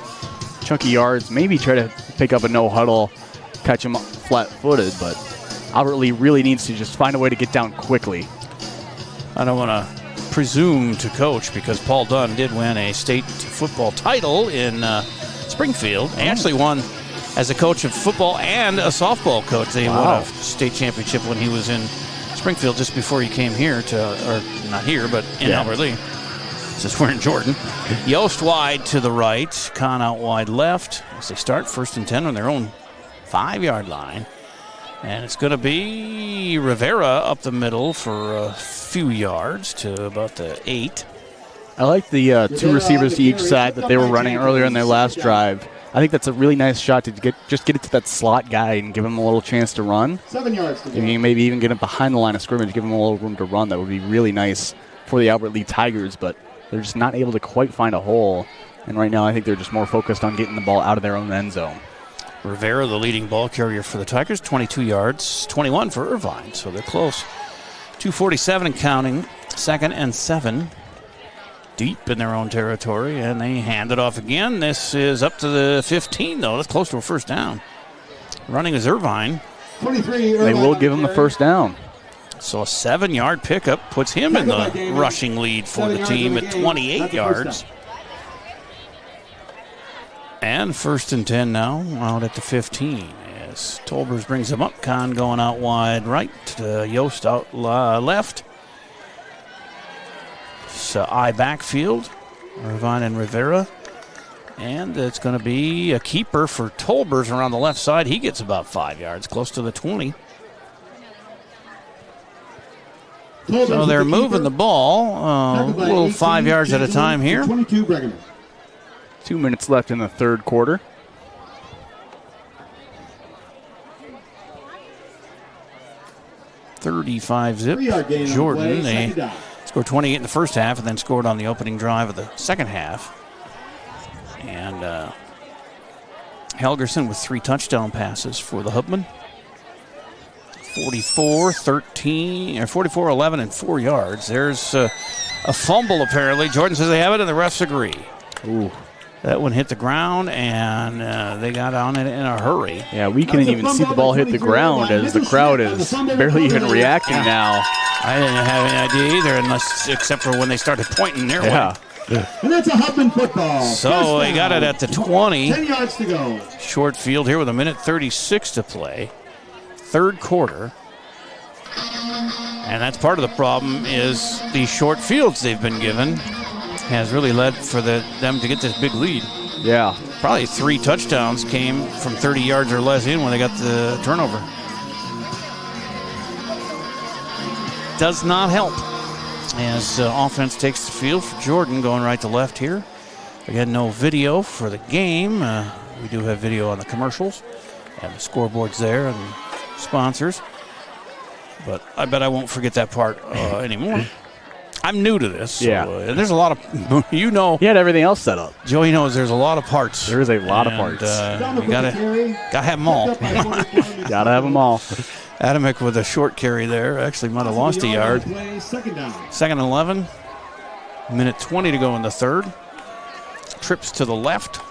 chunky yards, maybe try to pick up a no-huddle, catch him flat-footed, but Albert Lee really needs to just find a way to get down quickly. I don't want to presume to coach because Paul Dunn did win a state football title in Springfield. He actually won as a coach of football and a softball coach. They won a state championship when he was in Springfield just before he came here or not here, but in Albert Lee. Since we're in Jordan. Yost wide to the right, Kahn out wide left as they start 1st and 10 on their own 5-yard line. And it's going to be Rivera up the middle for a few yards to about the 8. I like the 2 receivers to each side that they were running earlier in their last drive. I think that's a really nice shot to get it to that slot guy and give him a little chance to run. 7 yards to go. Maybe even get him behind the line of scrimmage, give him a little room to run. That would be really nice for the Albert Lee Tigers, but they're just not able to quite find a hole. And right now I think they're just more focused on getting the ball out of their own end zone. Rivera, the leading ball carrier for the Tigers, 22 yards, 21 for Irvine, so they're close. 2:47 and counting, 2nd and 7. Deep in their own territory, and they hand it off again. This is up to the 15, though. That's close to a 1st down. Running is Irvine. 23. They will give him the 1st down. So a 7-yard pickup puts him in the rushing lead for the team at 28 yards. And 1st and 10 now, out at the 15. As Tolbers brings him up, Kahn going out wide right, Yost out left. So I backfield, Irvine and Rivera. And it's going to be a keeper for Tolbers around the left side. He gets about 5 yards, close to the 20. So they're moving the ball a little 5 yards at a time here. 22 Bregman. 2 minutes left in the third quarter. .35 Jordan. They scored 28 in the first half and then scored on the opening drive of the second half. And Helgerson with 3 touchdown passes for the Hubman. 44-11 and 4 yards. There's a fumble apparently. Jordan says they have it and the refs agree. Ooh. That one hit the ground and they got on it in a hurry. Yeah, we couldn't even see the ball hit the ground as the crowd is barely even reacting now. I didn't have any idea either, except for when they started pointing their way. And that's a Hubman football. So they got it at the 20. 10 yards to go. Short field here with 1:36 to play. Third quarter. And that's part of the problem is these short fields they've been given has really led for them to get this big lead. Yeah. Probably 3 touchdowns came from 30 yards or less in when they got the turnover. does not help as offense takes the field for Jordan, going right to left here. Again, no video for the game. We do have video on the commercials and the scoreboards there and sponsors. But I bet I won't forget that part anymore. I'm new to this. So, yeah. There's a lot of, He had everything else set up. Joey knows there's a lot of parts. There is a lot of parts. You gotta have them all. Gotta have them all. Adamick with a short carry there. Actually might have lost a yard. Second and 11. Minute 20 to go in the third. Trips to the left.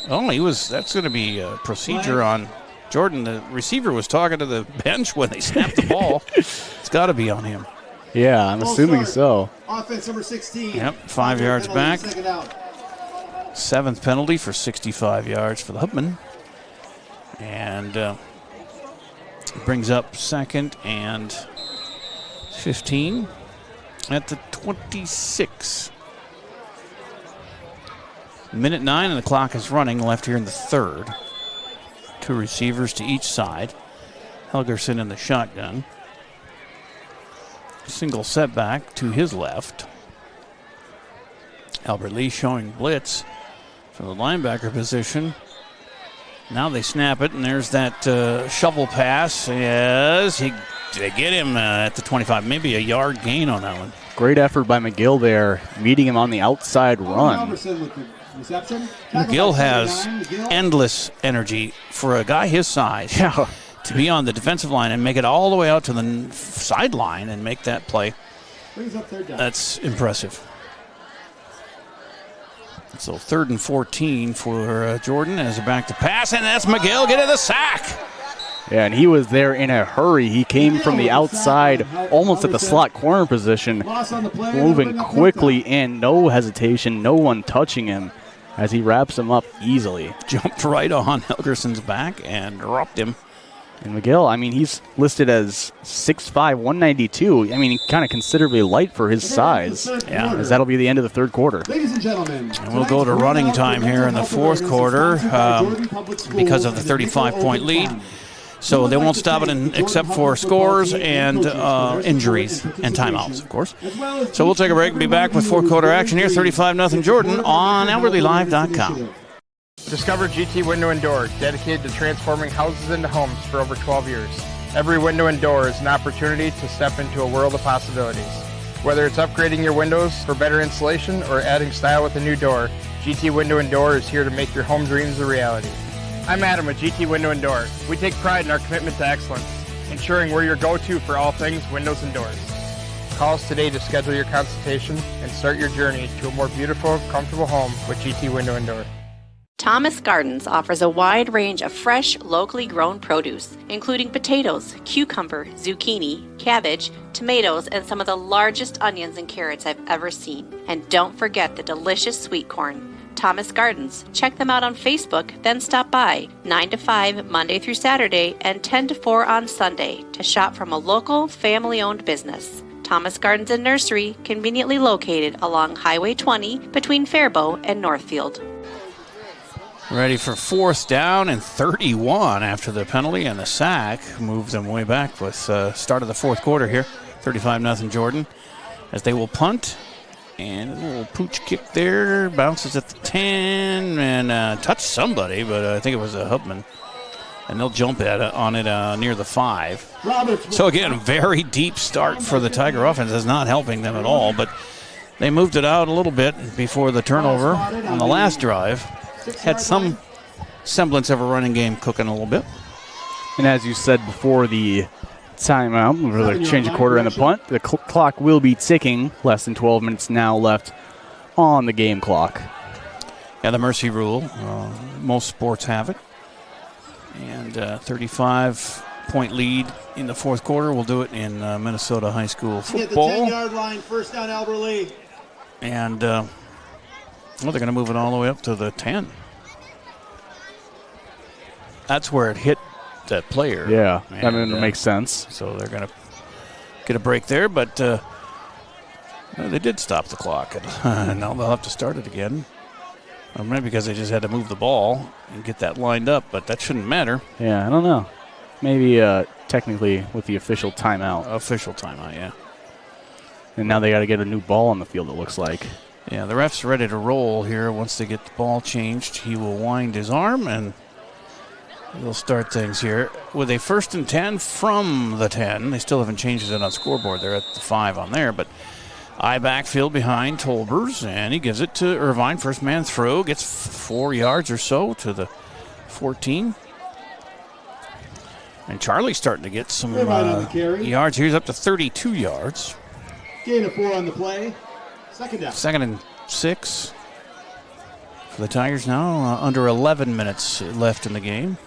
That's going to be a procedure on Jordan. The receiver was talking to the bench when they snapped the ball. It's got to be on him. Yeah, I'm assuming so. Offense number 16. Yep, 5 yards back. Seventh penalty for 65 yards for the Hubman. And brings up 2nd and 15 at the 26. Minute 9 and the clock is running left here in the third. 2 receivers to each side. Helgerson in the shotgun. Single setback to his left. Albert Lee showing blitz from the linebacker position. Now they snap it, and there's that shovel pass. Yes, they get him at the 25. Maybe a yard gain on that one. Great effort by McGill there, meeting him on the outside run. McGill has endless energy for a guy his size. Yeah. To be on the defensive line and make it all the way out to the sideline and make that play. That's impressive. So 3rd and 14 for Jordan as a back to pass, and that's McGill getting the sack. Yeah, and he was there in a hurry. He came from the outside, almost at the slot corner position, moving quickly in, no hesitation, no one touching him as he wraps him up easily. Jumped right on Helgerson's back and dropped him. And McGill, I mean, he's listed as 6'5", 192. I mean, kind of considerably light for his size. Yeah. As that'll be the end of the third quarter. Ladies and gentlemen. And we'll go to running time here in the fourth quarter because of the 35-point lead. So they won't stop it except for scores and injuries and timeouts, of course. So we'll take a break and be back with fourth quarter action here. 35-0 Jordan on ElderlyLive.com. Discover GT Window and Door, dedicated to transforming houses into homes for over 12 years. Every window and door is an opportunity to step into a world of possibilities. Whether it's upgrading your windows for better insulation or adding style with a new door, GT Window and Door is here to make your home dreams a reality. I'm Adam with GT Window and Door. We take pride in our commitment to excellence, ensuring we're your go-to for all things windows and doors. Call us today to schedule your consultation and start your journey to a more beautiful, comfortable home with GT Window and Door. Thomas Gardens offers a wide range of fresh, locally grown produce, including potatoes, cucumber, zucchini, cabbage, tomatoes, and some of the largest onions and carrots I've ever seen. And don't forget the delicious sweet corn. Thomas Gardens. Check them out on Facebook, then stop by 9 to 5 Monday through Saturday and 10 to 4 on Sunday to shop from a local, family-owned business. Thomas Gardens and Nursery, conveniently located along Highway 20 between Faribault and Northfield. Ready for 4th down and 31 after the penalty and the sack. Moves them way back with start of the fourth quarter here. 35-0 Jordan as they will punt. And a little pooch kick there. Bounces at the 10 and touched somebody, but I think it was a Hubman. And they'll jump on it near the 5. So again, very deep start for the Tiger offense. Is not helping them at all, but they moved it out a little bit before the turnover on the last drive. Had some semblance of a running game cooking a little bit. And as you said before the timeout, we're going to change the quarter and the punt. The clock will be ticking. Less than 12 minutes now left on the game clock. Yeah, the mercy rule. Most sports have it. And 35-point lead in the fourth quarter. We'll do it in Minnesota high school football. Get the 10-yard line, first down, Albert Lee. And they're going to move it all the way up to the 10. That's where it hit that player. Yeah, I mean, it makes sense. So they're going to get a break there, but they did stop the clock. And now they'll have to start it again. Maybe because they just had to move the ball and get that lined up, but that shouldn't matter. Yeah, I don't know. Maybe technically with the official timeout. Official timeout, yeah. And now they got to get a new ball on the field, it looks like. Yeah, the ref's ready to roll here. Once they get the ball changed, he will wind his arm, and we'll start things here with a 1st and 10 from the 10. They still haven't changed it on scoreboard. They're at the 5 on there, but I backfield behind Tolbers, and he gives it to Irvine. First man through, gets 4 yards or so to the 14. And Charlie's starting to get some yards. He's up to 32 yards. Gain of 4 on the play. Second down. 2nd and 6 for the Tigers now. Under 11 minutes left in the game.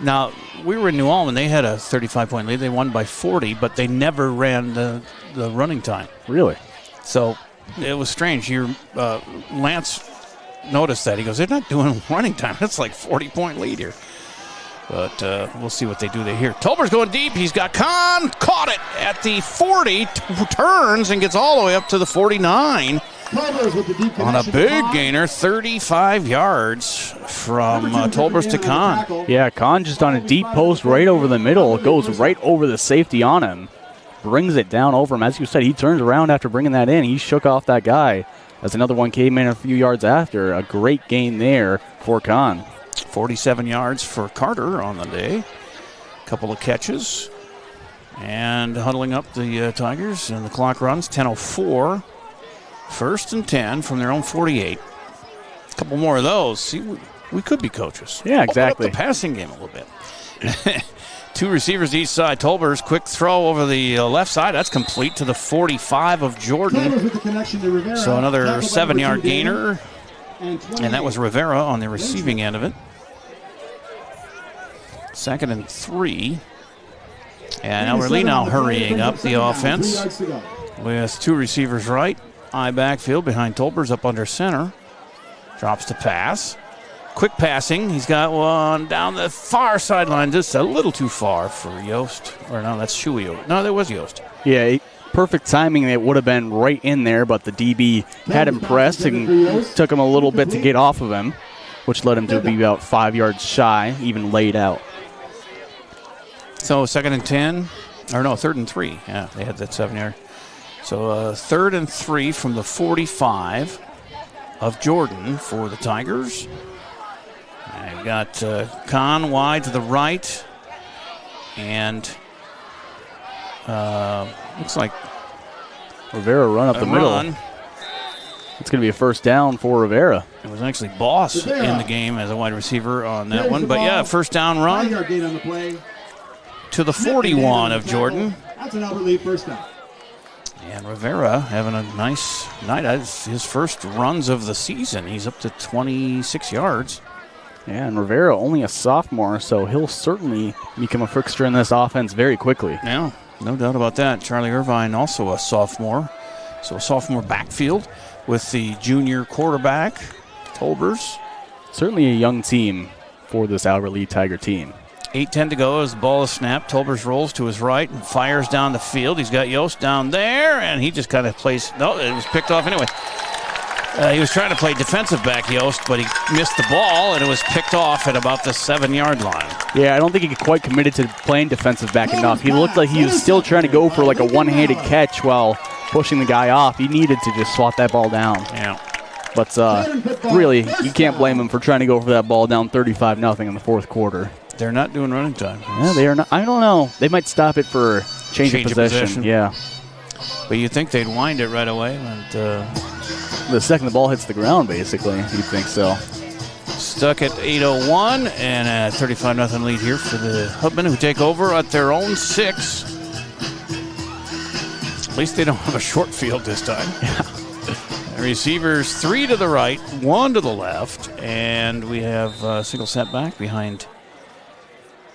Now, we were in New Ulm, and they had a 35-point lead. They won by 40, but they never ran the running time. Really? So it was strange. Lance noticed that. He goes, they're not doing running time. It's like 40-point lead here. But we'll see what they do here. Tolber's going deep. He's got Kahn. Caught it at the 40. Turns and gets all the way up to the 49. On a big gainer, 35 yards from Tolbers to Kahn. Yeah, Kahn just on a deep post right over the middle. It goes right over the safety on him. Brings it down over him. As you said, he turns around after bringing that in. He shook off that guy as another one came in a few yards after. A great gain there for Kahn. 47 yards for Carter on the day. Couple of catches. And huddling up the Tigers, and the clock runs. 10:04. 1st and 10 from their own 48. A couple more of those. See, we could be coaches. Yeah, exactly. Open up the passing game a little bit. 2 receivers each side. Tolbers, quick throw over the left side. That's complete to the 45 of Jordan. So another 7-yard gainer. And that was Rivera on the receiving end of it. 2nd and 3. And now LEA now hurrying up the offense with 2 receivers right. I backfield behind Tolbers up under center. Drops to pass. Quick passing. He's got one down the far sideline, just a little too far for Yost. Or no, that's Shuey. No, that was Yost. Yeah, perfect timing. It would have been right in there, but the DB had him pressed and took him a little bit to get off of him, which led him to be about 5 yards shy, even laid out. So 2nd and 10. Or no, 3rd and 3. Yeah, they had that 7-yard. So 3rd and 3 from the 45 of Jordan for the Tigers. I've got Kahn wide to the right. And looks like Rivera run up the middle. It's going to be a 1st down for Rivera. It was actually Boss in the game as a wide receiver on that one. But yeah, 1st down run to the 41 of Jordan. That's an Albert Lee 1st down. And Rivera having a nice night. That's his first runs of the season. He's up to 26 yards. Yeah, and Rivera only a sophomore, so he'll certainly become a fixture in this offense very quickly. Yeah, no doubt about that. Charlie Irvine also a sophomore. So a sophomore backfield with the junior quarterback, Tolbers. Certainly a young team for this Albert Lee Tiger team. 8:10 to go as the ball is snapped. Tolbers rolls to his right and fires down the field. He's got Yost down there, and he just kind of plays. No, it was picked off anyway. He was trying to play defensive back, Yost, but he missed the ball, and it was picked off at about the 7-yard line. Yeah, I don't think he quite committed to playing defensive back enough. He looked like he was still trying to go for like a one-handed catch while pushing the guy off. He needed to just swat that ball down. Yeah. But really, you can't blame him for trying to go for that ball down 35-0 in the 4th quarter. They're not doing running time. Yeah, they are not. I don't know. They might stop it for change of possession. Yeah. But you'd think they'd wind it right away. And, the second the ball hits the ground, basically, you'd think so. Stuck at 8:01 and a 35-0 lead here for the Hubmen, who take over at their own 6. At least they don't have a short field this time. Yeah. Receivers 3 to the right, 1 to the left, and we have a single setback behind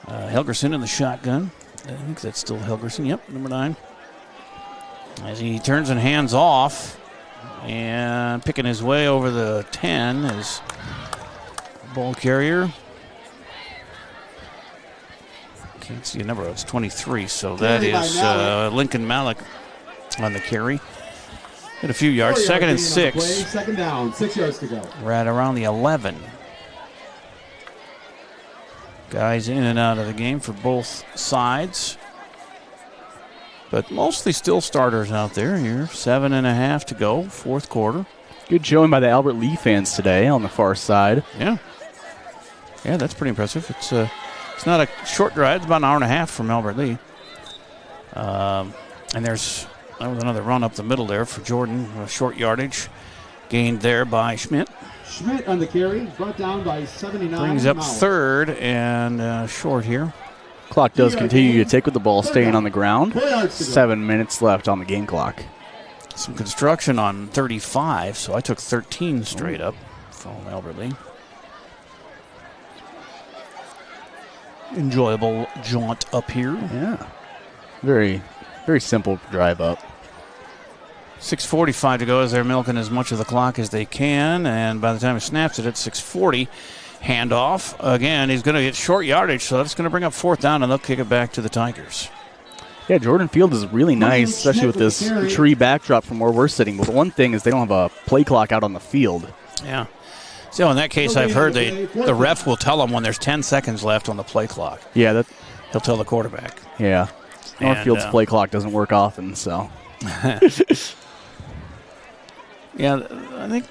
Helgerson in the shotgun. I think that's still Helgerson. Yep, number 9. As he turns and hands off, and picking his way over the 10 is ball carrier. Can't see a number. It's 23, so that is Lincoln Malik on the carry. Hit a few yards. 2nd and 6. 2nd down, 6 yards to go. We're at around the 11. Guys in and out of the game for both sides. but mostly still starters out there here. 7.5 to go, fourth quarter. Good showing by the Albert Lee fans today on the far side. Yeah. Yeah, that's pretty impressive. It's not a short drive. It's about an hour and a half from Albert Lee. And that was another run up the middle there for Jordan. A short yardage gained there by Schmidt. Schmidt on the carry, brought down by 79. Brings up third and short here. Clock does continue to tick with the ball staying on the ground. 7 minutes left on the game clock. Some construction on 35, so I took 13 straight up from Albert Lee. Enjoyable jaunt up here. Yeah. Very, very simple drive up. 6:45 to go as they're milking as much of the clock as they can, and by the time he snaps it at 6:40, handoff. Again, he's going to get short yardage, so that's going to bring up fourth down, and they'll kick it back to the Tigers. Yeah, Jordan Field is really nice, especially with this tree backdrop from where we're sitting. But one thing is they don't have a play clock out on the field. Yeah. So in that case, I've heard the ref will tell them when there's 10 seconds left on the play clock. Yeah, he'll tell the quarterback. Yeah. Northfield's play clock doesn't work often, so. Yeah, I think,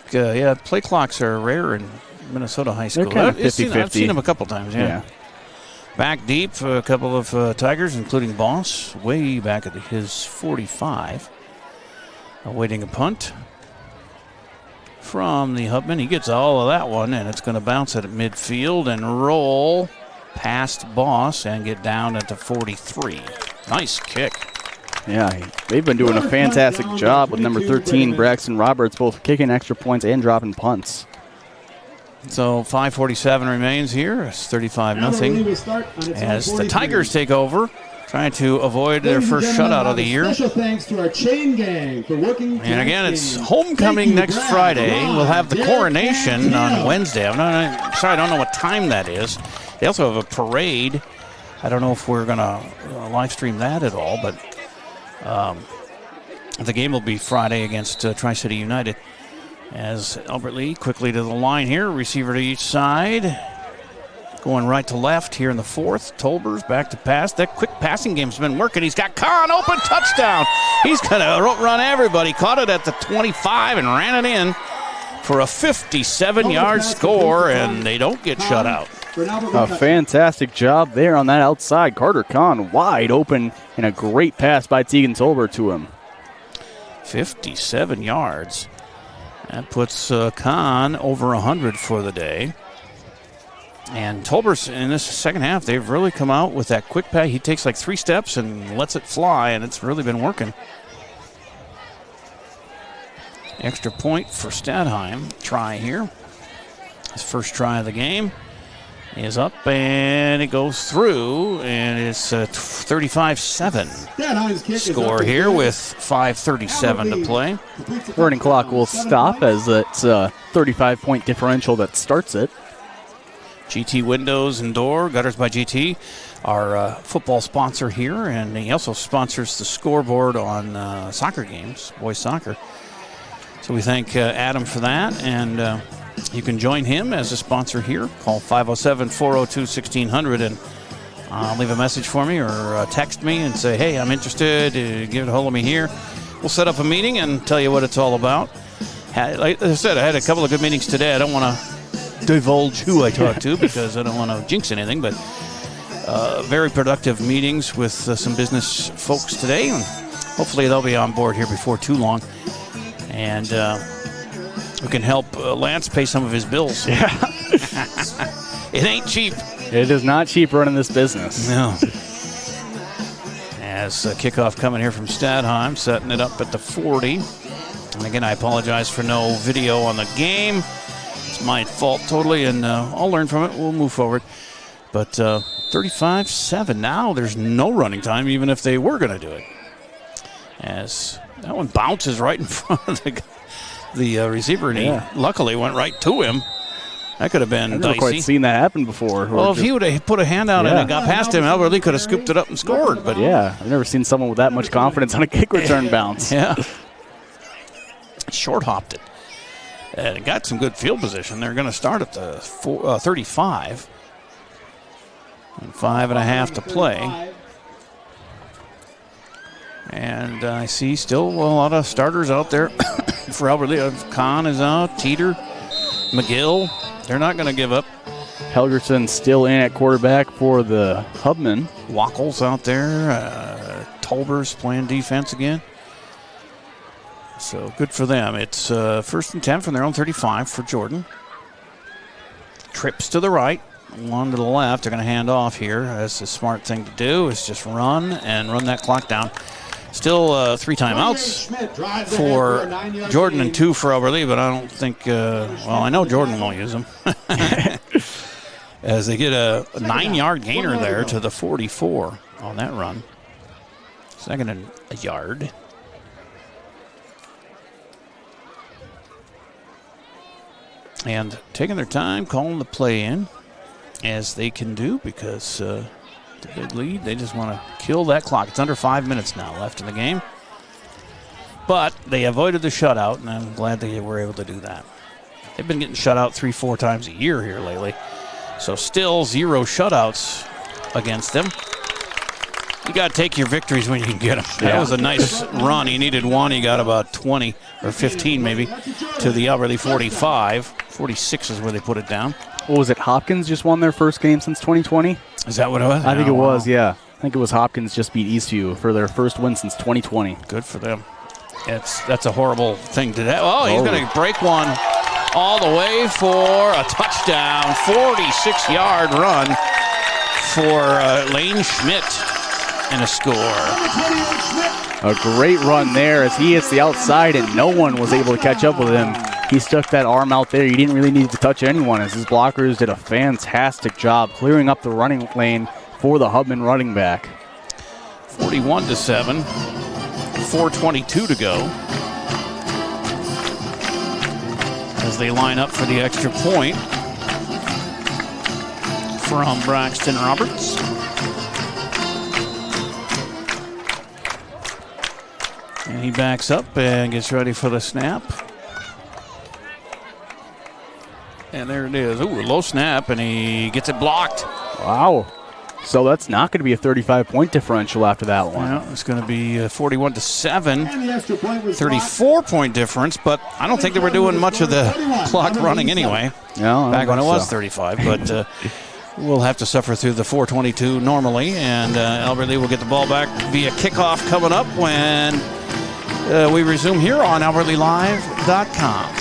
play clocks are rare in Minnesota high school. They're kind of 50-50. I've seen them a couple times, yeah. Back deep for a couple of Tigers, including Boss, way back at his 45. Awaiting a punt from the Hubman. He gets all of that one, and it's going to bounce at midfield and roll past Boss and get down at the 43. Nice kick. Yeah, they've been doing a fantastic job with number 13, Braxton Roberts, both kicking extra points and dropping punts. So 5:47 remains here. It's 35-0 as the Tigers take over, trying to avoid their first shutout of the year. Special thanks to our chain gang for working. And again, it's homecoming next Friday. We'll have the coronation on Wednesday. I'm sorry, I don't know what time that is. They also have a parade. I don't know if we're going to live stream that at all, but the game will be Friday against Tri-City United. As Albert Lee quickly to the line here, receiver to each side. Going right to left here in the fourth. Tolbers back to pass. That quick passing game's been working. He's got Kahn open, touchdown. He's going to run everybody. Caught it at the 25 and ran it in for a 57-yard score, and they don't get shut out. A fantastic job there on that outside. Carter Kahn wide open, and a great pass by Tegan Tolber to him. 57 yards. That puts Kahn over 100 for the day. And Tolbers in this second half, they've really come out with that quick pass. He takes like 3 steps and lets it fly, and it's really been working. Extra point for Stadheim. Try here. His first try of the game is up, and it goes through, and it's a 35-7 score here with 5:37 to play. Running clock will stop as it's a 35-point differential that starts it. GT Windows and Door, Gutters by GT, our football sponsor here, and he also sponsors the scoreboard on soccer games, boys soccer. So we thank Adam for that, and you can join him as a sponsor here. Call 507-402-1600 and leave a message for me or text me and say, hey, I'm interested. Get a hold of me here. We'll set up a meeting and tell you what it's all about. Like I said, I had a couple of good meetings today. I don't want to divulge who I talked to because I don't want to jinx anything, but very productive meetings with some business folks today. And hopefully they'll be on board here before too long. And we can help Lance pay some of his bills. Yeah. It ain't cheap. It is not cheap running this business. No. As kickoff coming here from Stadheim, setting it up at the 40. And again, I apologize for no video on the game. It's my fault totally, and I'll learn from it. We'll move forward. But 35-7 now. There's no running time, even if they were going to do it. As that one bounces right in front of the receiver, and he luckily went right to him. That could have been I've dicey. never quite seen that happen before. Well, if he would have put a hand out and it got past him, Albert Lee could have scooped it up and scored. But yeah, I've never seen someone with that much confidence on a kick return bounce. Yeah. Short hopped it. And it got some good field position. They're going to start at the 35. And 5.5 to play. And I see still a lot of starters out there for Albert Lea. Kahn is out, Teeter, McGill. They're not going to give up. Helgerson still in at quarterback for the Hubman. Wackles out there. Tolber's playing defense again. So good for them. It's 1st and 10 from their own 35 for Jordan. Trips to the right, one to the left. They're going to hand off here. That's the smart thing to do, is just run that clock down. Still 3 timeouts for Jordan and 2 for Albert Lea, but I don't think, I know Jordan won't use them. As they get a 9-yard gainer there to the 44 on that run. 2nd and a yard. And taking their time, calling the play in, as they can do, because the big lead, they just want to kill that clock. It's under 5 minutes now left in the game. But they avoided the shutout, and I'm glad they were able to do that. They've been getting shut out 3-4 times a year here lately. So still 0 shutouts against them. You got to take your victories when you can get them. That was a nice run. He needed 1. He got about 20 or 15 maybe to the Albert Lea 45. 46 is where they put it down. What was it? Hopkins just won their first game since 2020? Is that what it was? I think it was, yeah. I think it was Hopkins just beat Eastview for their first win since 2020. Good for them. That's a horrible thing to do. Oh, he's going to break one all the way for a touchdown. 46-yard run for Lane Schmidt. And a score. A great run there as he hits the outside and no one was able to catch up with him. He stuck that arm out there. He didn't really need to touch anyone as his blockers did a fantastic job clearing up the running lane for the Hubman running back. 41-7. 4:22 to go. As they line up for the extra point from Braxton Roberts. And he backs up and gets ready for the snap. And there it is. Ooh, a low snap, and he gets it blocked. Wow. So that's not going to be a 35-point differential after that one. Yeah, it's going to be 41-7, 34-point difference, but I don't think they were doing much of the clock running anyway. No, back when it was 35, but we'll have to suffer through the 4:22 normally, and Albert Lea will get the ball back via kickoff coming up when we resume here on AlbertLeaLive.com.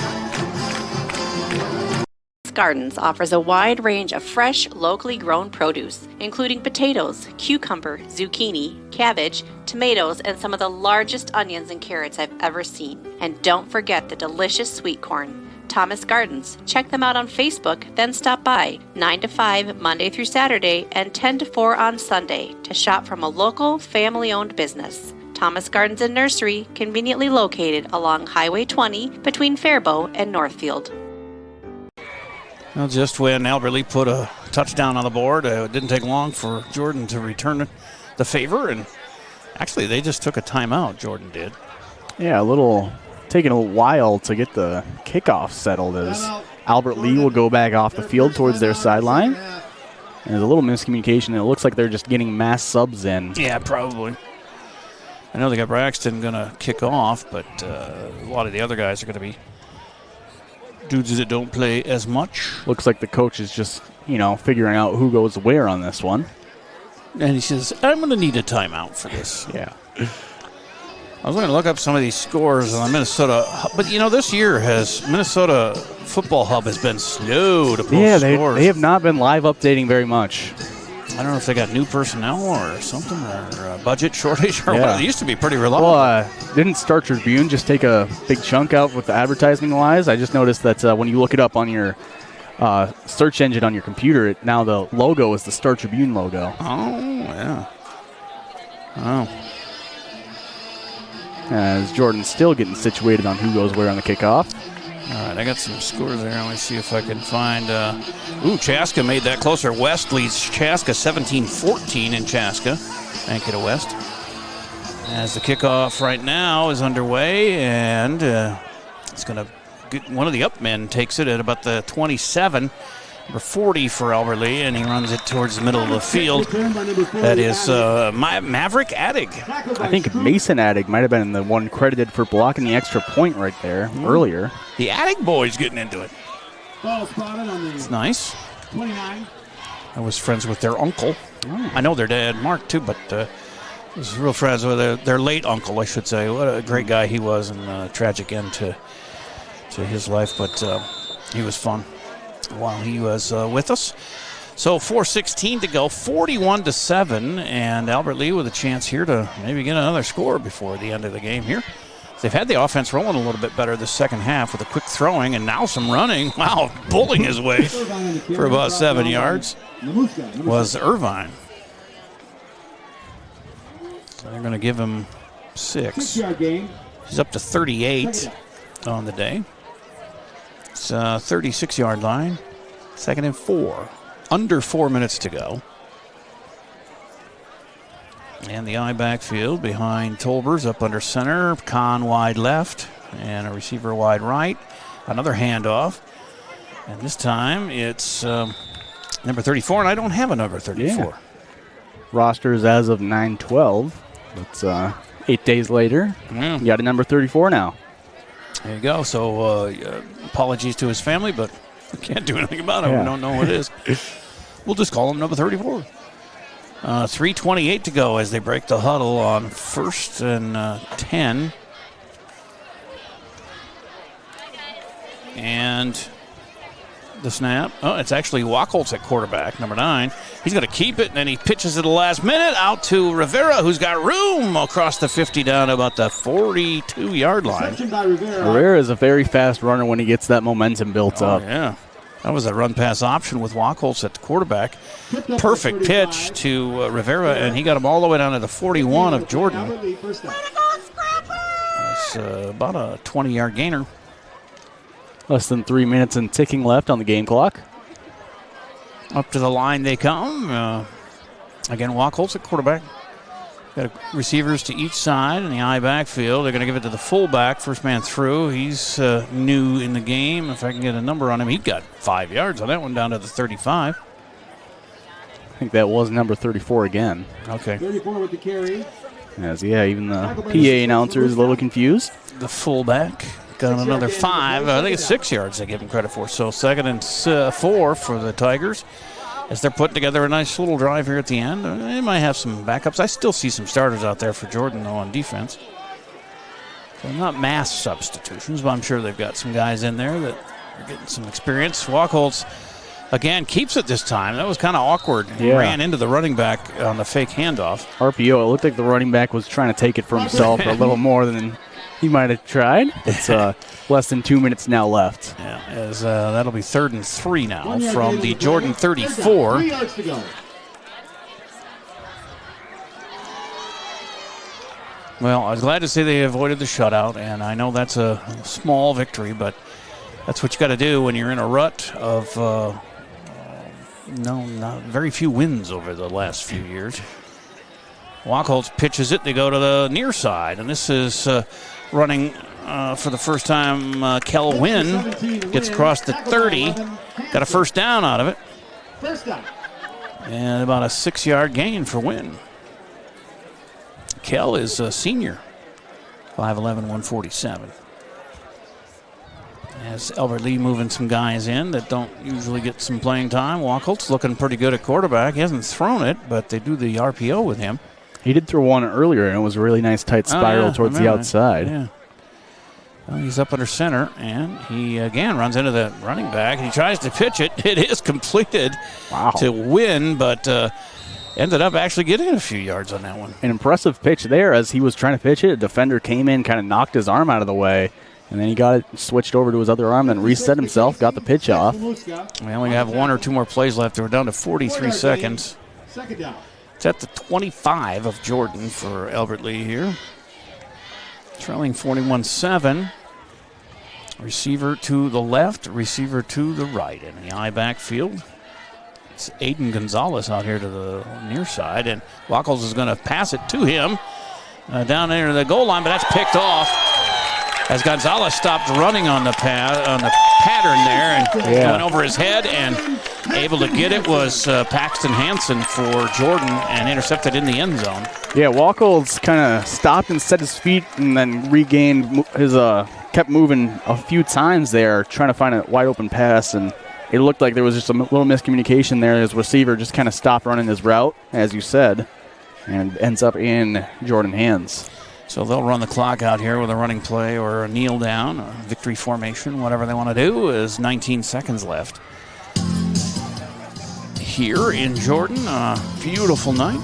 Gardens offers a wide range of fresh, locally grown produce, including potatoes, cucumber, zucchini, cabbage, tomatoes, and some of the largest onions and carrots I've ever seen. And don't forget the delicious sweet corn. Thomas Gardens. Check them out on Facebook, then stop by 9 to 5 Monday through Saturday and 10 to 4 on Sunday to shop from a local, family-owned business. Thomas Gardens and Nursery, conveniently located along Highway 20 between Faribault and Northfield. Well, just when Albert Lea put a touchdown on the board, it didn't take long for Jordan to return the favor, and actually they just took a timeout, Jordan did. Yeah, taking a while to get the kickoff settled as Albert Lea will go back off the field towards their sideline. And there's a little miscommunication. It looks like they're just getting mass subs in. Yeah, probably. I know they got Braxton going to kick off, but a lot of the other guys are going to be dudes that don't play as much. Looks like the coach is just, figuring out who goes where on this one. And he says, I'm going to need a timeout for this. Yeah. I was going to look up some of these scores on Minnesota. But, this year Minnesota Football Hub has been slow to post scores. They have not been live updating very much. I don't know if they got new personnel or something, or budget shortage or what. They used to be pretty reliable. Well, didn't Star Tribune just take a big chunk out with the advertising-wise? I just noticed that when you look it up on your search engine on your computer, now the logo is the Star Tribune logo. Oh, yeah. Oh. As Jordan's still getting situated on who goes where on the kickoff. All right, I got some scores there. Let me see if I can find. Chaska made that closer. West leads Chaska 17-14 in Chaska. Thank you to West. As the kickoff right now is underway, and it's going to get one of the up men takes it at about the 27. Number 40 for Albert Lee, and he runs it towards the middle of the field. That is Maverick Addig. I think Mason Addig might have been the one credited for blocking the extra point right there earlier. The Addig boys getting into it. Ball spotted on the It's nice. 29. I was friends with their uncle. I know their dad, Mark, too, but was real friends with their late uncle, I should say. What a great guy he was, and a tragic end to his life, but he was fun while he was with us. So 4:16 to go, 41-7, and Albert Lee with a chance here to maybe get another score before the end of the game here. They've had the offense rolling a little bit better this second half with a quick throwing and now some running. Wow, bullying his way for about 7 yards was Irvine. So they're going to give him 6. He's up to 38 on the day. It's a 36-yard line. 2nd and 4. Under 4 minutes to go. And the I backfield behind Tolbers up under center. Kahn wide left and a receiver wide right. Another handoff. And this time it's number 34, and I don't have a number 34. Yeah. Rosters as of 9/12. It's 8 days later. Yeah. You got a number 34 now. There you go. So apologies to his family, but we can't do anything about it. Yeah. We don't know what it is. We'll just call him number 34. 3:28 to go as they break the huddle on 1st and 10. And the snap. Oh, it's actually Wachholz at quarterback, number 9. He's going to keep it, and then he pitches at the last minute out to Rivera, who's got room across the 50 down to about the 42-yard line. Rivera is a very fast runner when he gets that momentum built up. Yeah. That was a run-pass option with Wachholz at the quarterback. Perfect pitch to Rivera, and he got him all the way down to the 41 of Jordan. That's about a 20-yard gainer. Less than 3 minutes and ticking left on the game clock. Up to the line they come. Again, Wachholz at quarterback. Got receivers to each side in the I backfield. They're going to give it to the fullback, first man through. He's new in the game. If I can get a number on him, he got 5 yards on that one down to the 35. I think that was number 34 again. Okay. 34 with the carry. Even the PA announcer is a little confused. The fullback got another 5. I think it's 6 yards they give him credit for. So 2nd and 4 for the Tigers. As they're putting together a nice little drive here at the end. They might have some backups. I still see some starters out there for Jordan, though, on defense. So not mass substitutions, but I'm sure they've got some guys in there that are getting some experience. Wachholz, again, keeps it this time. That was kind of awkward. He ran into the running back on the fake handoff. RPO, it looked like the running back was trying to take it for himself a little more than he might have tried. It's less than 2 minutes now left. Yeah, as that'll be 3rd and 3 now from the Jordan 34. 3 yards to go. Well, I was glad to see they avoided the shutout, and I know that's a small victory, but that's what you got to do when you're in a rut of not very few wins over the last few years. Wachholz pitches it. They go to the near side, and this is running for the first time. Kel Wynn gets across the 30. Got a first down out of it. First down. And about a 6-yard gain for Wynn. Kel is a senior. 5'11", 147. As Albert Lee moving some guys in that don't usually get some playing time. Wachholz looking pretty good at quarterback. He hasn't thrown it, but they do the RPO with him. He did throw one earlier, and it was a really nice tight spiral towards the outside. Yeah. Well, he's up under center, and he again runs into the running back. He tries to pitch it. It is completed to Win, but ended up actually getting a few yards on that one. An impressive pitch there as he was trying to pitch it. A defender came in, kind of knocked his arm out of the way, and then he got it switched over to his other arm, then reset himself, got the pitch off. We only have 1 or 2 more plays left. We're down to 43 seconds. Second down. It's at the 25 of Jordan for Albert Lee here. Trailing 41-7. Receiver to the left, receiver to the right in the I backfield. It's Aiden Gonzalez out here to the near side, and Wachholz is going to pass it to him down there to the goal line, but that's picked off. as Gonzalez stopped running on the pattern there and went over his head, and able to get it was Paxton Hansen for Jordan and intercepted in the end zone. Yeah, Wacholz kind of stopped and set his feet and then regained his, kept moving a few times there, trying to find a wide open pass, and it looked like there was just a little miscommunication there. His receiver just kind of stopped running his route, as you said, and ends up in Jordan hands. So they'll run the clock out here with a running play or a kneel down, or victory formation, whatever they want to do. Is 19 seconds left. Here in Jordan, a beautiful night.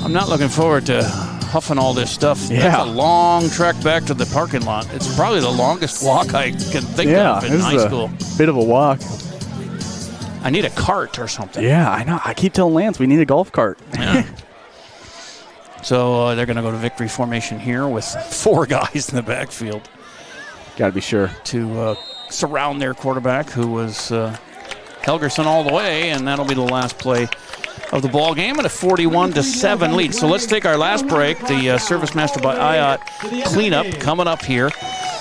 I'm not looking forward to huffing all this stuff. Yeah. That's a long trek back to the parking lot. It's probably the longest walk I can think of in high school. Bit of a walk. I need a cart or something. Yeah, I know. I keep telling Lance we need a golf cart. Yeah. So they're going to go to victory formation here with 4 guys in the backfield. Got to be sure to surround their quarterback, who was Helgerson all the way, and that'll be the last play of the ball game, and a 41-7 lead. So let's take our last break. The Service Master by IOT cleanup coming up here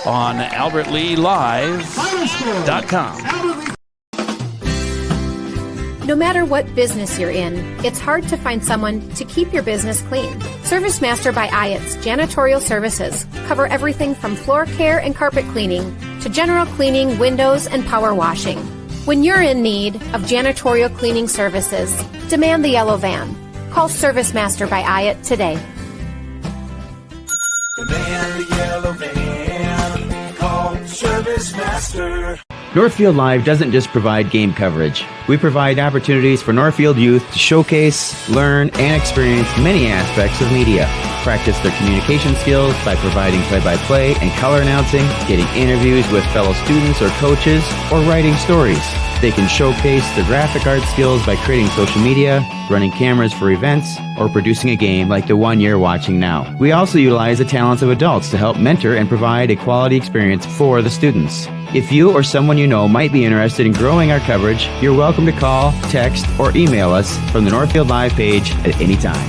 on AlbertLeeLive.com. No matter what business you're in, it's hard to find someone to keep your business clean. Service Master by IOT's janitorial services cover everything from floor care and carpet cleaning to general cleaning, windows, and power washing. When you're in need of janitorial cleaning services, demand the yellow van. Call Service Master by IOT today. Demand the yellow van. Call Service Master. Northfield Live doesn't just provide game coverage. We provide opportunities for Northfield youth to showcase, learn, and experience many aspects of media. Practice their communication skills by providing play-by-play and color announcing, getting interviews with fellow students or coaches, or writing stories. They can showcase their graphic art skills by creating social media, running cameras for events, or producing a game like the one you're watching now. We also utilize the talents of adults to help mentor and provide a quality experience for the students. If you or someone you know might be interested in growing our coverage, you're welcome to call, text, or email us from the Northfield Live page at any time.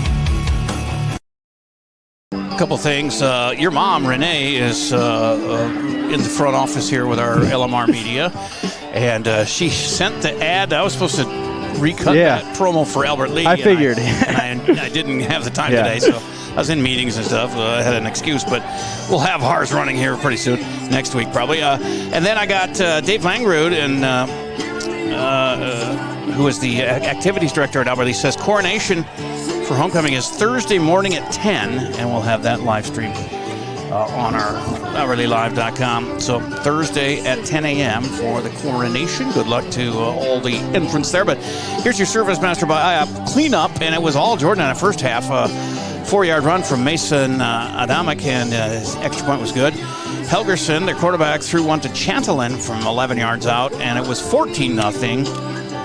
A couple things. Your mom, Renee, is in the front office here with our LMR media, and she sent the ad. I was supposed to recut that promo for Albert Lee. I figured. I didn't have the time today, so I was in meetings and stuff. I had an excuse, but we'll have ours running here pretty soon, next week probably. And then I got Dave Langrud, who is the activities director at Albert Lee, says coronation for homecoming is Thursday morning at 10, and we'll have that live stream on our AlbertLeeLive.com. So Thursday at 10 a.m. for the coronation. Good luck to all the entrants there. But here's your Service Master by IOT cleanup, and it was all Jordan in the first half. 4-yard run from Mason Adamic, and his extra point was good. Helgerson, their quarterback, threw one to Chantalin from 11 yards out, and it was 14-0.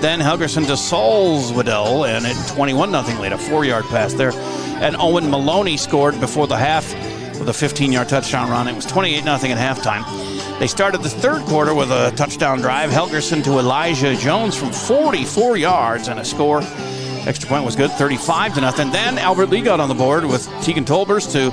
Then Helgerson to Salzwedel, and at 21-0 late, a 4-yard pass there. And Owen Maloney scored before the half with a 15-yard touchdown run. It was 28-0 at halftime. They started the third quarter with a touchdown drive. Helgerson to Elijah Jones from 44 yards and a score. Extra point was good, 35-0. Then Albert Lee got on the board with Tegan Tolbers to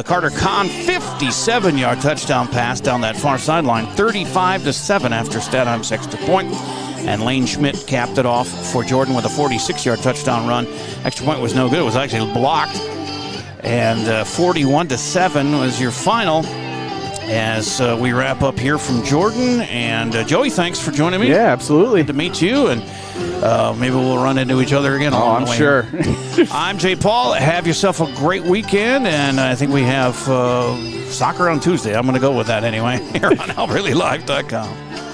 Carter Kahn, 57-yard touchdown pass down that far sideline, 35-7 after Stadheim's extra point. And Lane Schmidt capped it off for Jordan with a 46-yard touchdown run. Extra point was no good. It was actually blocked. And 41-7 was your final as we wrap up here from Jordan. And Joey, thanks for joining me. Yeah, absolutely. Good to meet you. And maybe we'll run into each other again. Oh, I'm sure. I'm Jay Paul. Have yourself a great weekend. And I think we have soccer on Tuesday. I'm going to go with that anyway here on AlbertLeeLive.com.